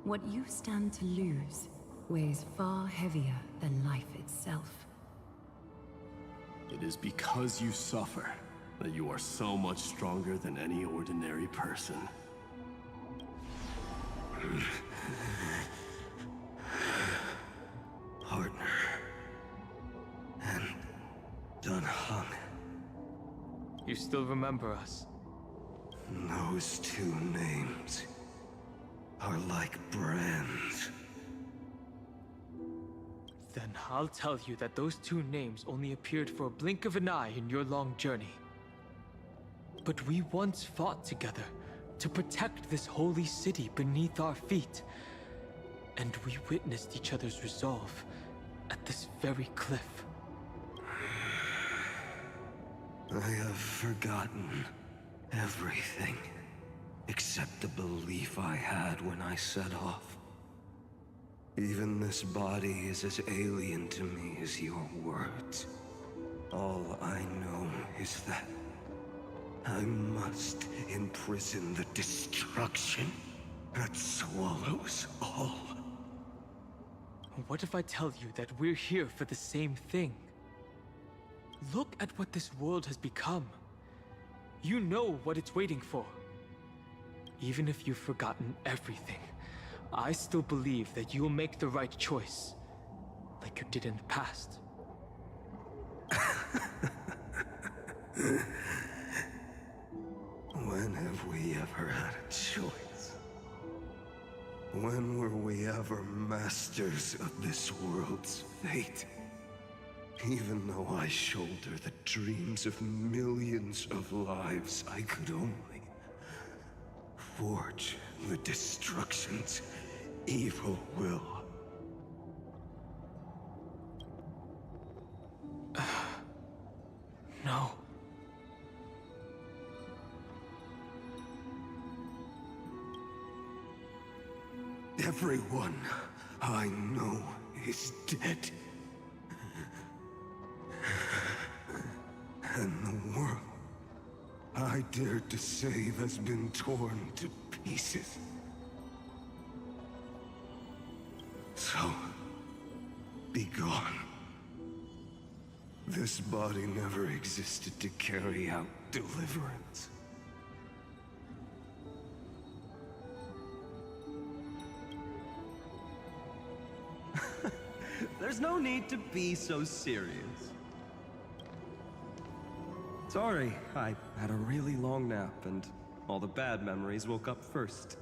What you stand to lose weighs far heavier than life itself. It is because you suffer that you are so much stronger than any ordinary person. Partner. And Dunhung. You still remember us? Those two names are like brands. Then I'll tell you that those two names only appeared for a blink of an eye in your long journey. But we once fought together to protect this holy city beneath our feet. And we witnessed each other's resolve at this very cliff. I have forgotten everything except the belief I had when I set off. Even this body is as alien to me as your words. All I know is that I must imprison the destruction that swallows all. What if I tell you that we're here for the same thing? Look at what this world has become. You know what it's waiting for. Even if you've forgotten everything, I still believe that you'll make the right choice, like you did in the past. When have we ever had a choice? When were we ever masters of this world's fate? Even though I shoulder the dreams of millions of lives, I could only forge the destruction's evil will. No. Everyone I know is dead. And the world I dared to save has been torn to pieces. So, be gone. This body never existed to carry out deliverance. There's no need to be so serious. Sorry, I had a really long nap, and all the bad memories woke up first.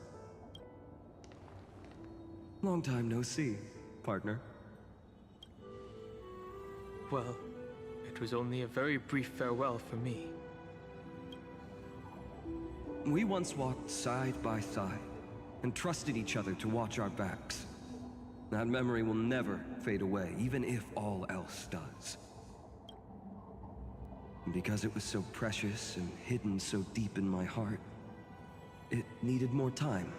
Long time no see, partner. Well, it was only a very brief farewell for me. We once walked side by side, and trusted each other to watch our backs. That memory will never fade away, even if all else does. And because it was so precious and hidden so deep in my heart, it needed more time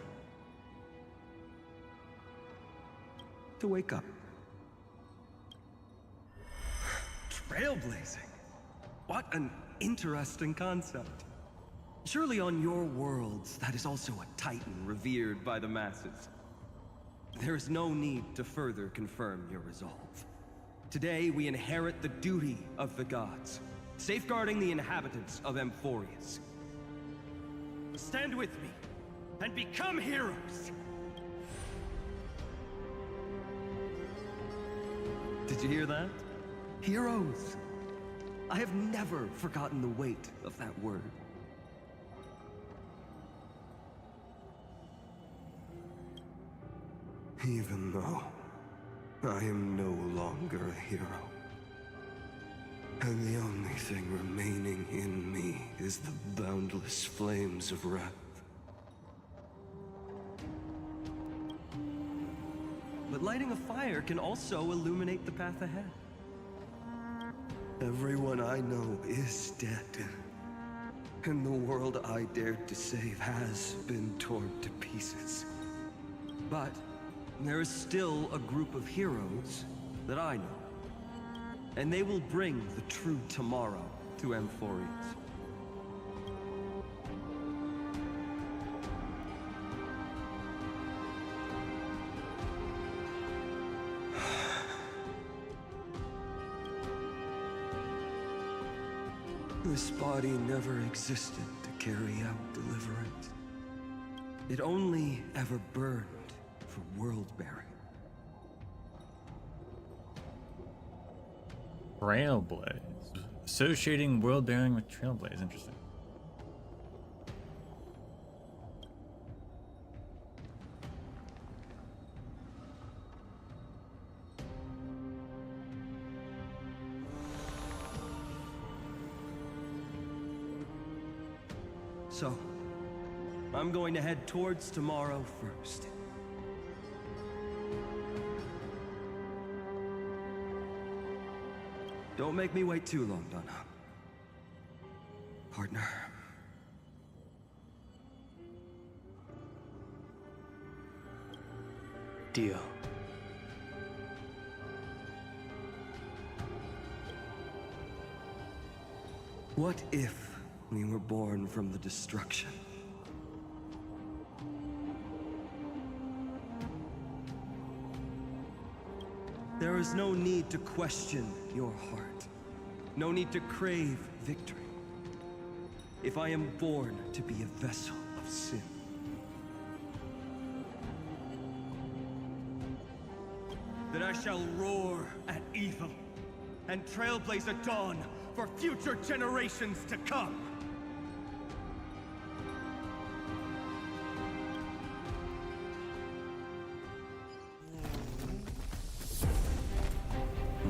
to wake up. Trailblazing? What an interesting concept. Surely on your worlds, that is also a titan revered by the masses. There is no need to further confirm your resolve. Today, we inherit the duty of the gods, safeguarding the inhabitants of Amphorius. Stand with me, and become heroes! Did you hear that? Heroes! I have never forgotten the weight of that word. Even though I am no longer a hero, and the only thing remaining in me is the boundless flames of wrath. But lighting a fire can also illuminate the path ahead. Everyone I know is dead, and the world I dared to save has been torn to pieces. But there is still a group of heroes that I know, and they will bring the true tomorrow to Amphorius. This body never existed to carry out deliverance. It only ever burned for world-bearing. Trailblaze. Associating world bearing with Trailblaze. Interesting. So, I'm going to head towards tomorrow first. Don't make me wait too long, Donna. Partner. Deal. What if we were born from the destruction? There is no need to question your heart. No need to crave victory. If I am born to be a vessel of sin, then I shall roar at evil and trailblaze a dawn for future generations to come.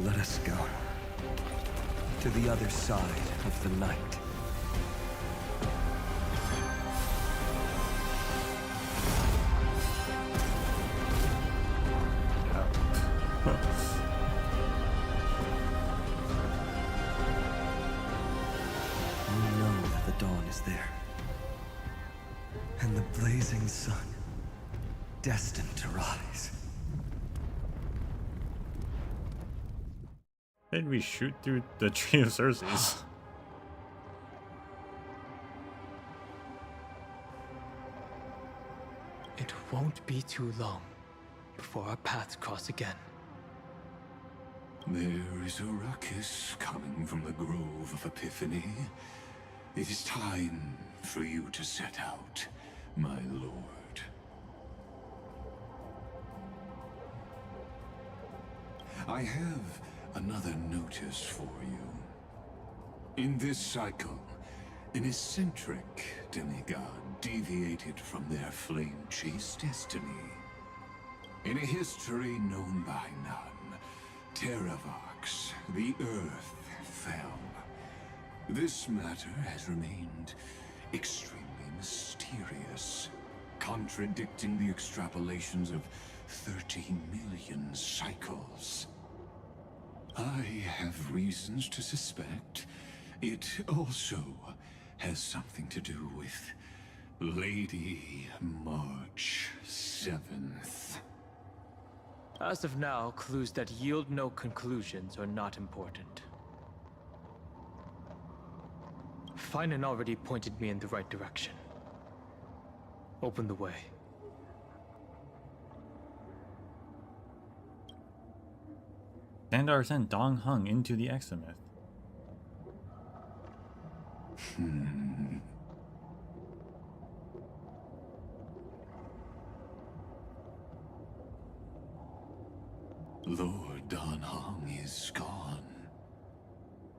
Let us go to the other side of the night. We know that the dawn is there, and the blazing sun destined to rise. Did we shoot through the tree of Circes? won't be too long before our paths cross again. There is a ruckus coming from the Grove of Epiphany. It is time for you to set out, my lord. I have another notice for you. In this cycle, an eccentric demigod deviated from their flame-chased destiny. In a history known by none, Terravox, the Earth, fell. This matter has remained extremely mysterious, contradicting the extrapolations of 30 million cycles. I have reasons to suspect it also has something to do with Lady March 7th. As of now, clues that yield no conclusions are not important. Finan already pointed me in the right direction. Open the way. Xandar sent Dong Hung into the Exomyth. Lord Don Hong is gone.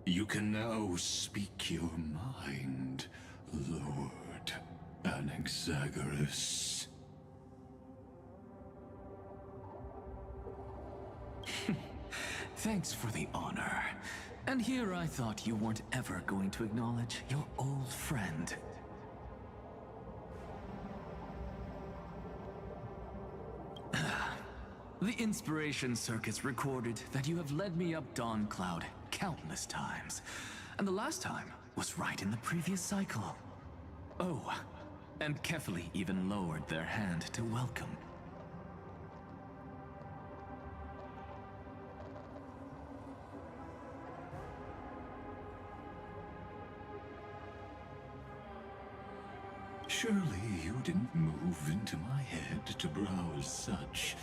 You can now speak your mind, Lord Anaxagoras. Thanks for the honor. And here I thought you weren't ever going to acknowledge your old friend. The Inspiration Circuits recorded that you have led me up Dawn Cloud countless times. And the last time was right in the previous cycle. Oh, and Kefali even lowered their hand to welcome. Surely you didn't move into my head to browse such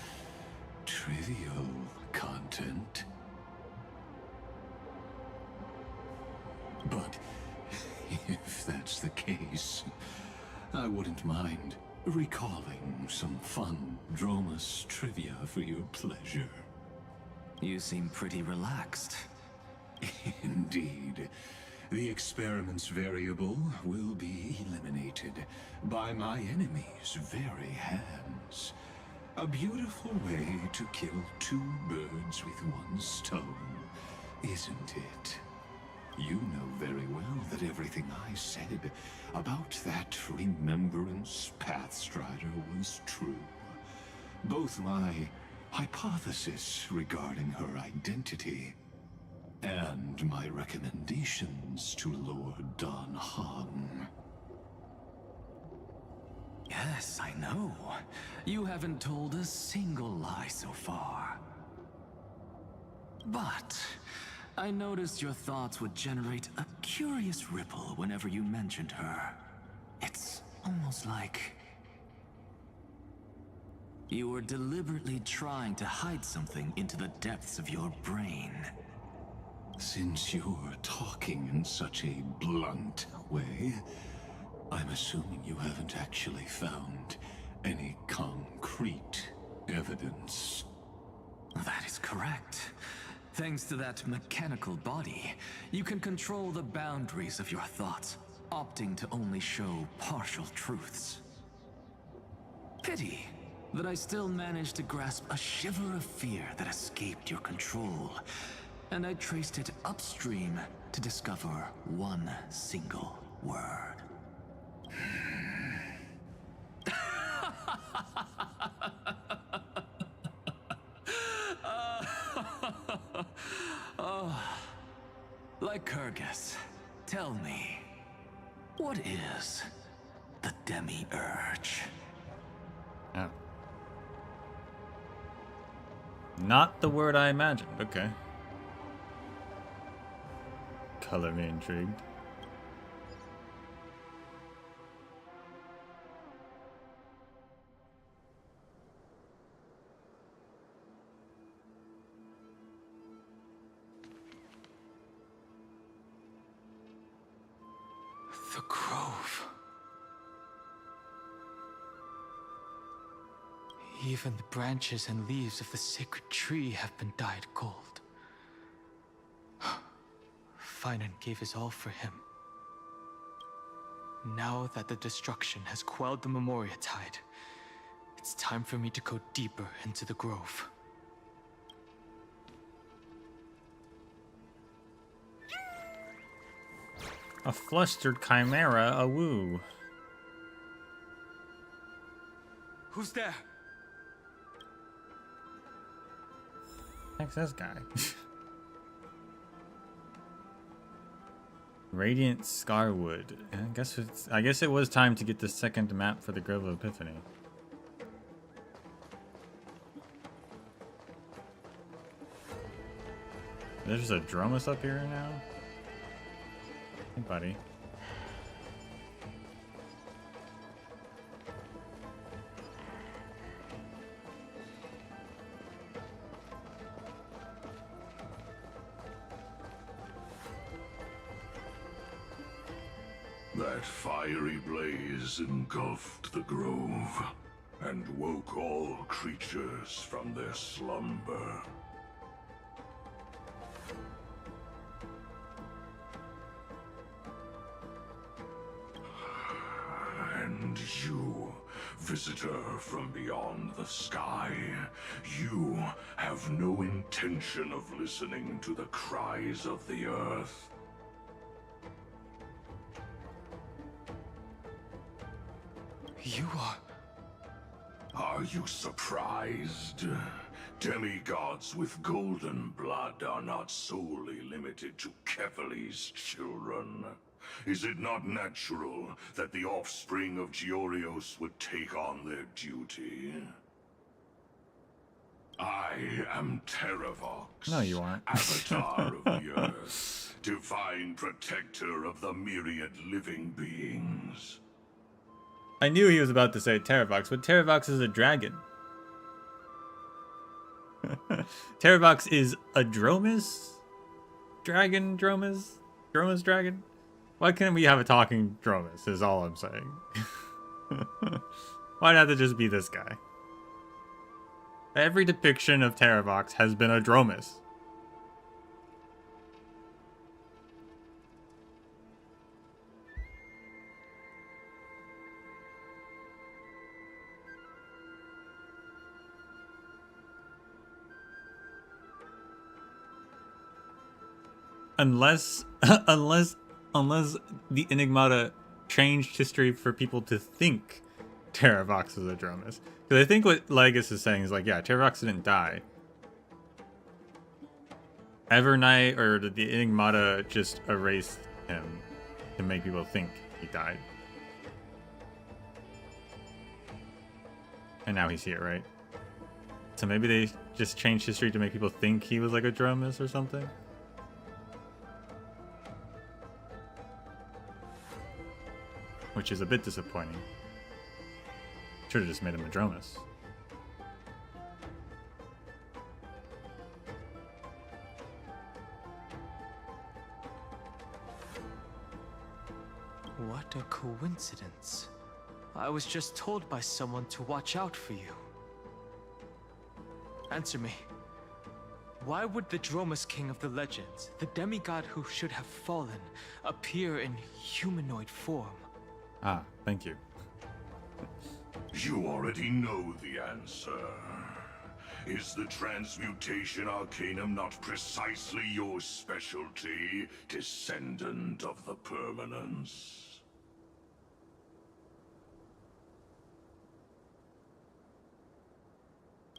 trivial content. But if that's the case, I wouldn't mind recalling some fun Dromus trivia for your pleasure. You seem pretty relaxed. Indeed. The experiment's variable will be eliminated by my enemy's very hands. A beautiful way to kill two birds with one stone, isn't it? You know very well that everything I said about that Remembrance Pathstrider was true. Both my hypothesis regarding her identity and my recommendations to Lord Don Hong. Yes, I know. You haven't told a single lie so far. But I noticed your thoughts would generate a curious ripple whenever you mentioned her. It's almost like you were deliberately trying to hide something into the depths of your brain. Since you're talking in such a blunt way, I'm assuming you haven't actually found any concrete evidence. That is correct. Thanks to that mechanical body, you can control the boundaries of your thoughts, opting to only show partial truths. Pity that I still managed to grasp a shiver of fear that escaped your control, and I traced it upstream to discover one single word. Lycurgus, tell me, what is the Demi-Urge? Oh. Not the word I imagined. Okay. Color me intrigued. The grove. Even the branches and leaves of the sacred tree have been dyed gold. Finan gave his all for him. Now that the destruction has quelled the Memoria tide, it's time for me to go deeper into the grove. A flustered chimera, a woo. Who's there? Heck's this guy? Radiant Scarwood. I guess it was time to get the second map for the Grove of Epiphany. There's just a Dromus up here now? Hey, buddy. That fiery blaze engulfed the grove and woke all creatures from their slumber. And you, visitor from beyond the sky, you have no intention of listening to the cries of the earth. You are... Are you surprised? Demigods with golden blood are not solely limited to Kefali's children. Is it not natural that the offspring of Georios would take on their duty? I am Terravox. No, you aren't. Avatar of the Earth, divine protector of the myriad living beings. I knew he was about to say Terravox, but Terravox is a dragon. Terravox is a Dromus? Dragon Dromus? Dromus dragon? Why can't we have a talking Dromus, is all I'm saying. Why'd it have to just be this guy? Every depiction of Terravox has been a Dromus. Unless the Enigmata changed history for people to think Terravox is a Dromus. Because I think what Legus is saying is like, yeah, Terravox didn't die. Evernight or the Enigmata just erased him to make people think he died. And now he's here, right? So maybe they just changed history to make people think he was like a Dromus or something? Which is a bit disappointing. Should have just made him a Dromus. What a coincidence. I was just told by someone to watch out for you. Answer me. Why would the Dromus King of the legends, the demigod who should have fallen, appear in humanoid form? Ah, thank you. You already know the answer. Is the Transmutation Arcanum not precisely your specialty, descendant of the Permanence?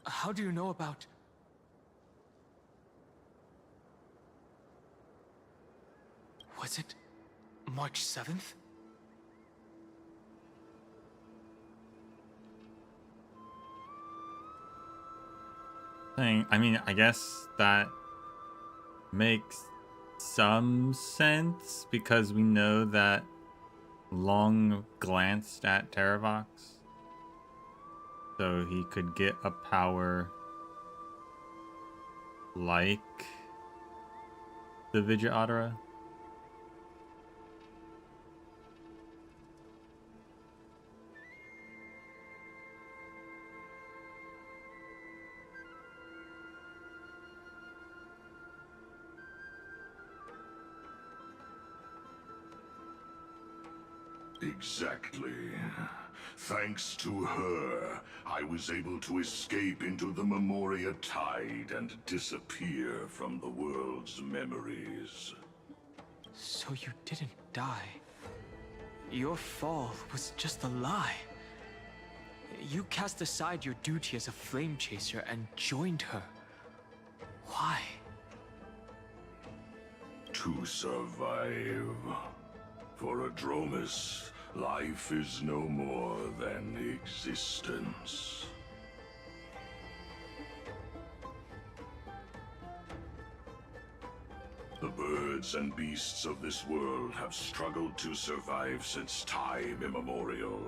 How do you know about... Was it March 7th? I mean, I guess that makes some sense because we know that Long glanced at Terravox, so he could get a power like the Vidya Adara. Exactly. Thanks to her, I was able to escape into the Memoria Tide and disappear from the world's memories. So you didn't die. Your fall was just a lie. You cast aside your duty as a flame chaser and joined her. Why? To survive. For Adromus, life is no more than existence. The birds and beasts of this world have struggled to survive since time immemorial.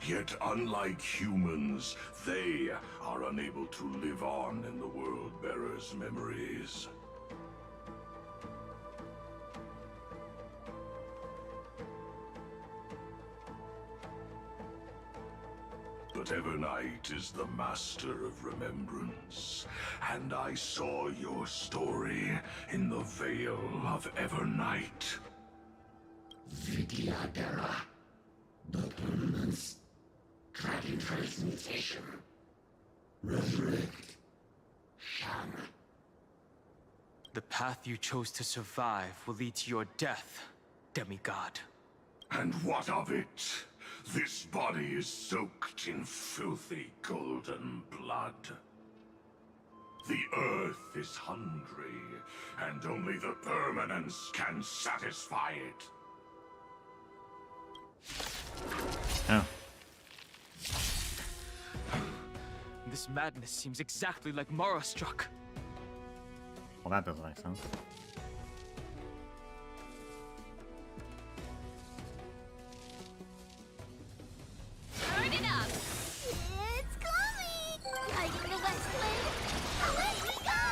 Yet unlike humans, they are unable to live on in the World-Bearer's memories. But Evernight is the master of remembrance, and I saw your story in the Veil of Evernight. Vidyadera. The permanence. Dragon transmutation. Resurrect. Shang. The path you chose to survive will lead to your death, demigod. And what of it? This body is soaked in filthy golden blood. The earth is hungry, and only the permanence can satisfy it. Oh. This madness seems exactly like Mara struck. Well, that doesn't make sense. Turn it up! It's coming! Lighting the west flame! Away we go!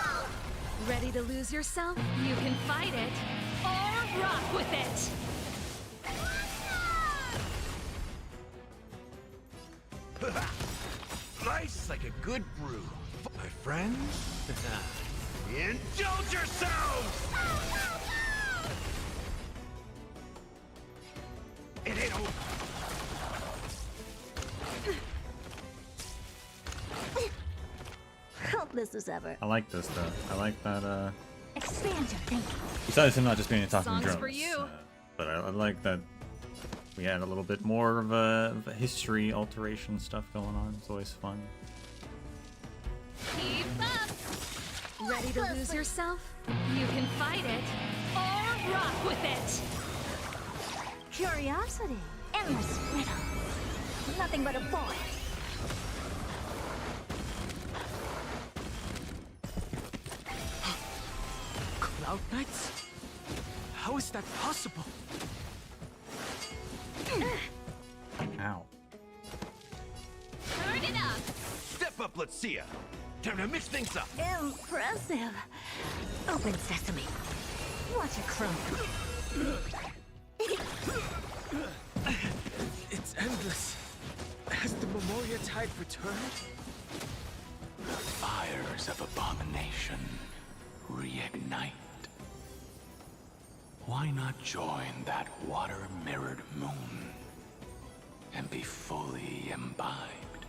Ready to lose yourself? You can fight it, or rock with it! Nice like a good brew. My friends, indulge yourselves! It ain't over. Helpless as ever. I like this though. I like that. Expand your thinking. Besides him not just being a talking Songs drums, for you. But I like that we had a little bit more of a history alteration stuff going on. It's always fun. Keep up! Ready to lose yourself? You can fight it, or rock with it! Curiosity. Endless riddle. Nothing but a void. Cloud Knights? How is that possible? Ow. Turn it up! Step up, let's see ya. Time to mix things up. Impressive. Open sesame. Watch it crumble. It's endless. Has the Memoria Tide returned? The fires of abomination reignite. Why not join that water-mirrored moon and be fully imbibed?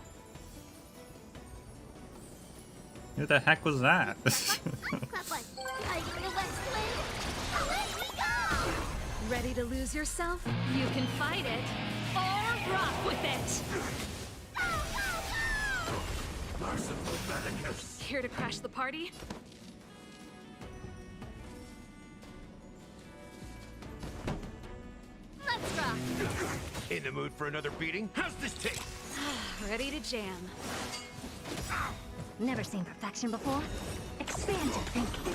Who the heck was that? Ready to lose yourself? You can fight it, or rock with it! Here to crash the party? Let's rock! In the mood for another beating? How's this taste? Ready to jam. Never seen perfection before? Expand your thinking.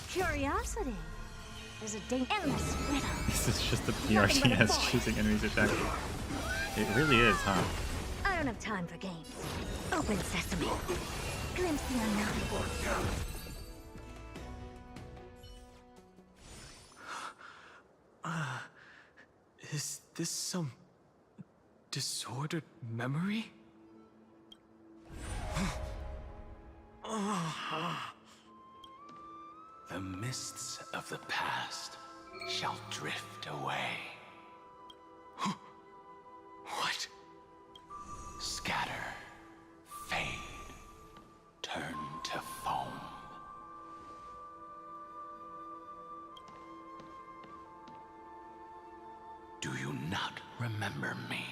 Curiosity. There's a endless riddle. This is just the PRGS choosing enemies attack. It really is, huh? I don't have time for games. Open sesame. Glimpse the unknown. Is this some disordered memory? The mists of the past shall drift away. What? Scatter, fade, turn to foam. Do you not remember me?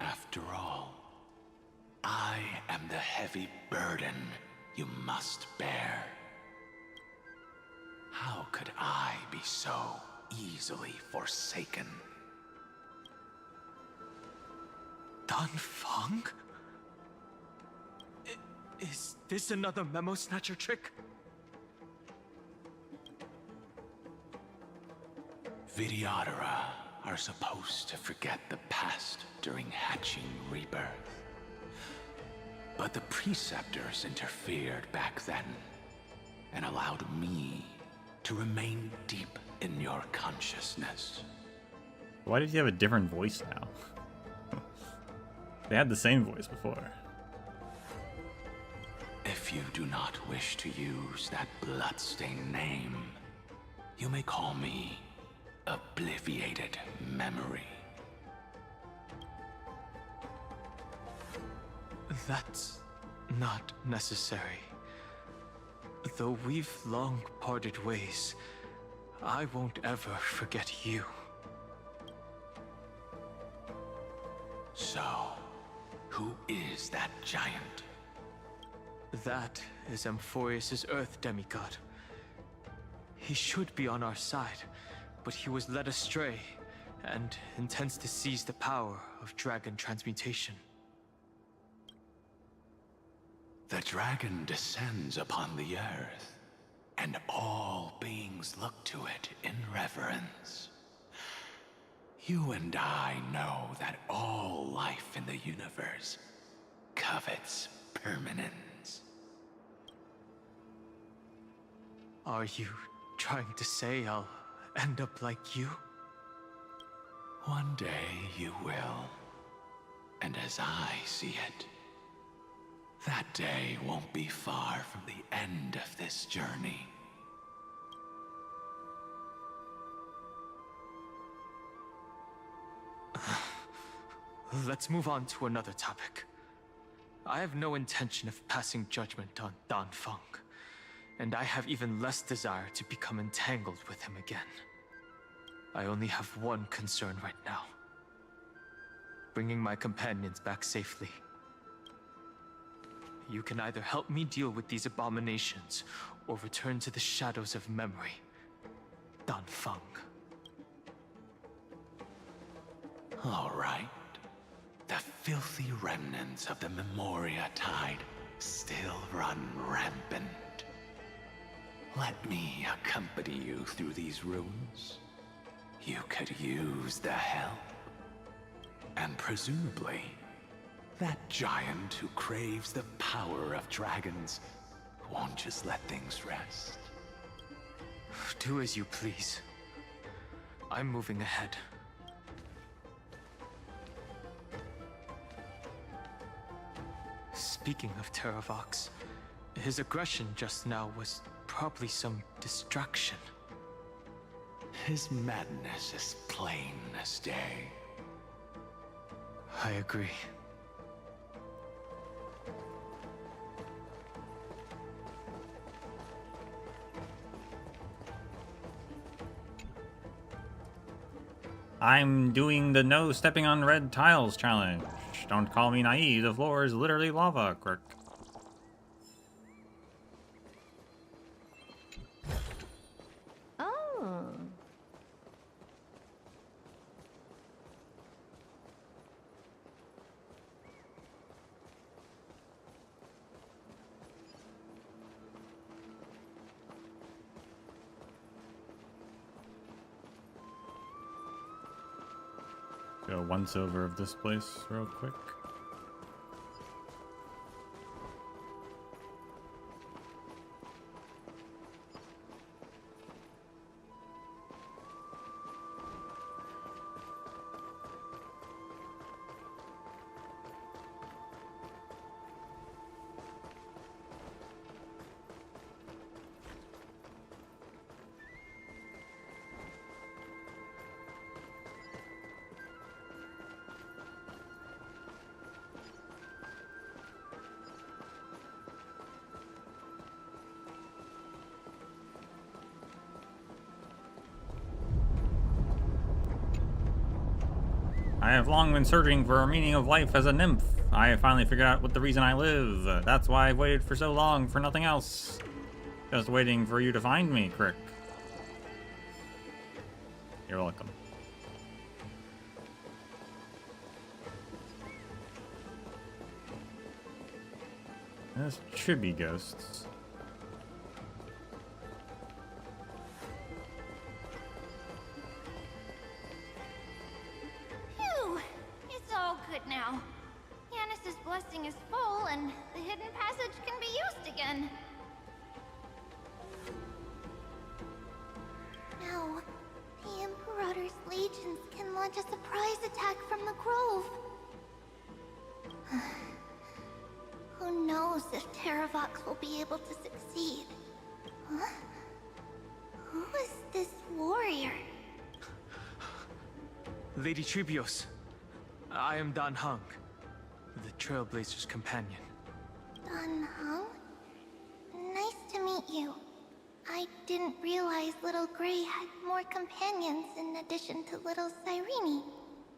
After all, I am the heavy burden you must bear. How could I be so easily forsaken? Dan Feng? Is this another memo snatcher trick? Vidyadhara are supposed to forget the past during hatching rebirth. But the preceptors interfered back then and allowed me to remain deep in your consciousness. Why did you have a different voice now? They had the same voice before. If you do not wish to use that bloodstained name, you may call me Obliviated Memory. That's not necessary. Though we've long parted ways, I won't ever forget you. So, who is that giant? That is Amphorius' Earth demigod. He should be on our side, but he was led astray and intends to seize the power of dragon transmutation. The dragon descends upon the earth, and all beings look to it in reverence. You and I know that all life in the universe covets permanence. Are you trying to say I'll end up like you? One day you will. And as I see it, that day won't be far from the end of this journey. Let's move on to another topic. I have no intention of passing judgment on Dan Feng, and I have even less desire to become entangled with him again. I only have one concern right now: bringing my companions back safely. You can either help me deal with these abominations, or return to the shadows of memory. Dan Feng. All right. The filthy remnants of the Memoria tide still run rampant. Let me accompany you through these ruins. You could use the help. And presumably, that giant who craves the power of dragons won't just let things rest. Do as you please. I'm moving ahead. Speaking of Terravox, his aggression just now was probably some distraction. His madness is plain as day. I agree. I'm doing the no stepping on red tiles challenge. Don't call me naive, the floor is literally lava, Quirk. Oh. Go once over of this place real quick. I have long been searching for a meaning of life as a nymph. I have finally figured out what the reason I live. That's why I've waited for so long for nothing else. Just waiting for you to find me, Crick. You're welcome. There's chibi ghosts. Phew! It's all good now. Yanis's blessing is full, and the hidden passage can be used again. Now, the Imperator's legions can launch a surprise attack from the Grove. Who knows if Terravox will be able to succeed? Huh? Who is this warrior? Lady Trebios, I am Dan Heng, the Trailblazer's companion. Dan Heng? Nice to meet you. I didn't realize Little Gray had more companions in addition to Little Cyrene.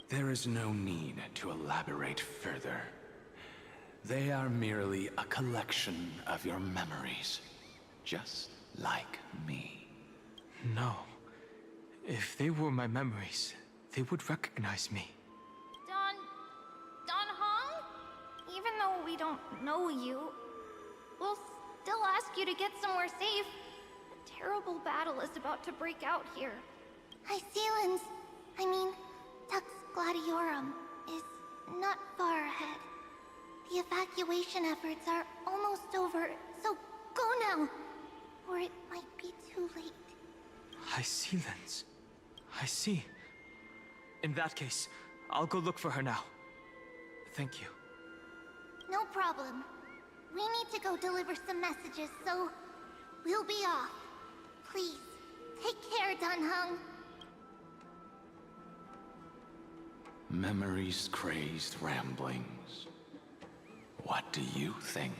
There is no need to elaborate further. They are merely a collection of your memories, just like me. No. If they were my memories, they would recognize me. Dan Heng? Even though we don't know you, we'll still ask you to get somewhere safe. A terrible battle is about to break out here. Hycelans, Tux Gladiorum, is not far ahead. The evacuation efforts are almost over, so go now, or it might be too late. Hycelans. I see. In that case, I'll go look for her now. Thank you. No problem. We need to go deliver some messages, so we'll be off. Please, take care, Dan Heng. Memories crazed ramblings. What do you think?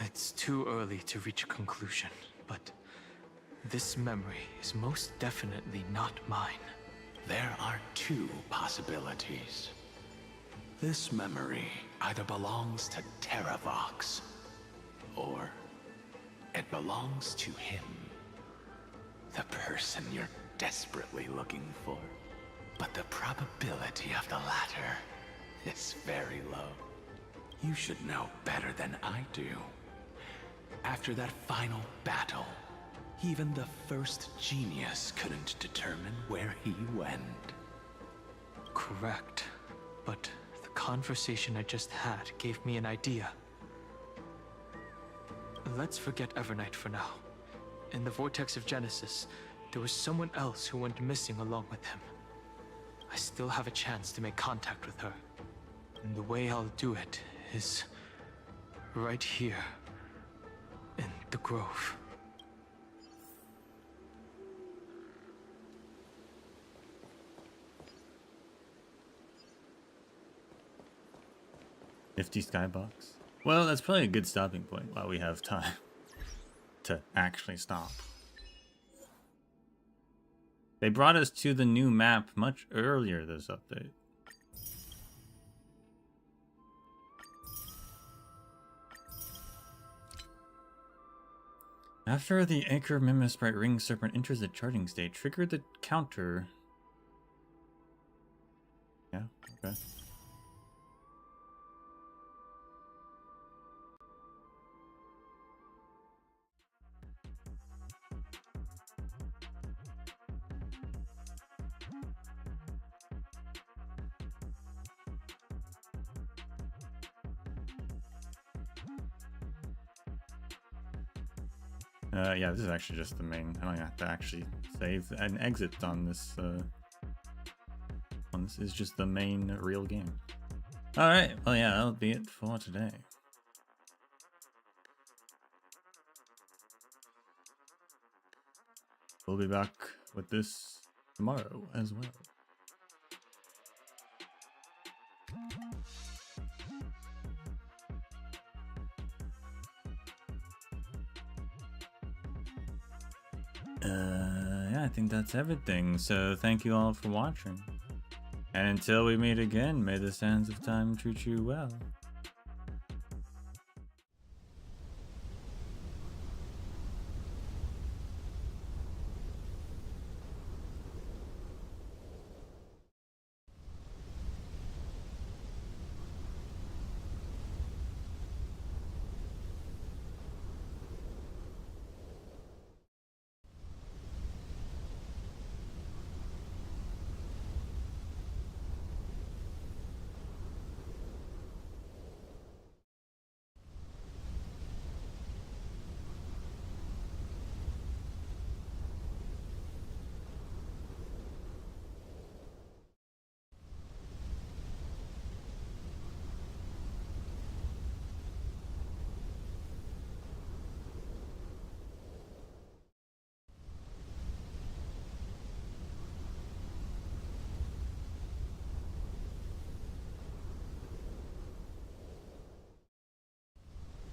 It's too early to reach a conclusion, but this memory is most definitely not mine. There are two possibilities. This memory either belongs to Terravox, or it belongs to him. The person you're desperately looking for. But the probability of the latter is very low. You should know better than I do. After that final battle, even the first genius couldn't determine where he went. Correct. But the conversation I just had gave me an idea. Let's forget Evernight for now. In the Vortex of Genesis, there was someone else who went missing along with him. I still have a chance to make contact with her. And the way I'll do it is right here in the Grove. Nifty skybox. Well, that's probably a good stopping point while we have time to actually stop. They brought us to the new map much earlier this update. After the Anchor Mimosprite Ring Serpent enters the charging state, trigger the counter. Yeah, okay. Yeah, this is actually just the main. I don't have to actually save and exit on this. This is just the main real game. All right. Well, yeah, that'll be it for today. We'll be back with this tomorrow as well. Yeah, I think that's everything. So thank you all for watching. And until we meet again, may the sands of time treat you well.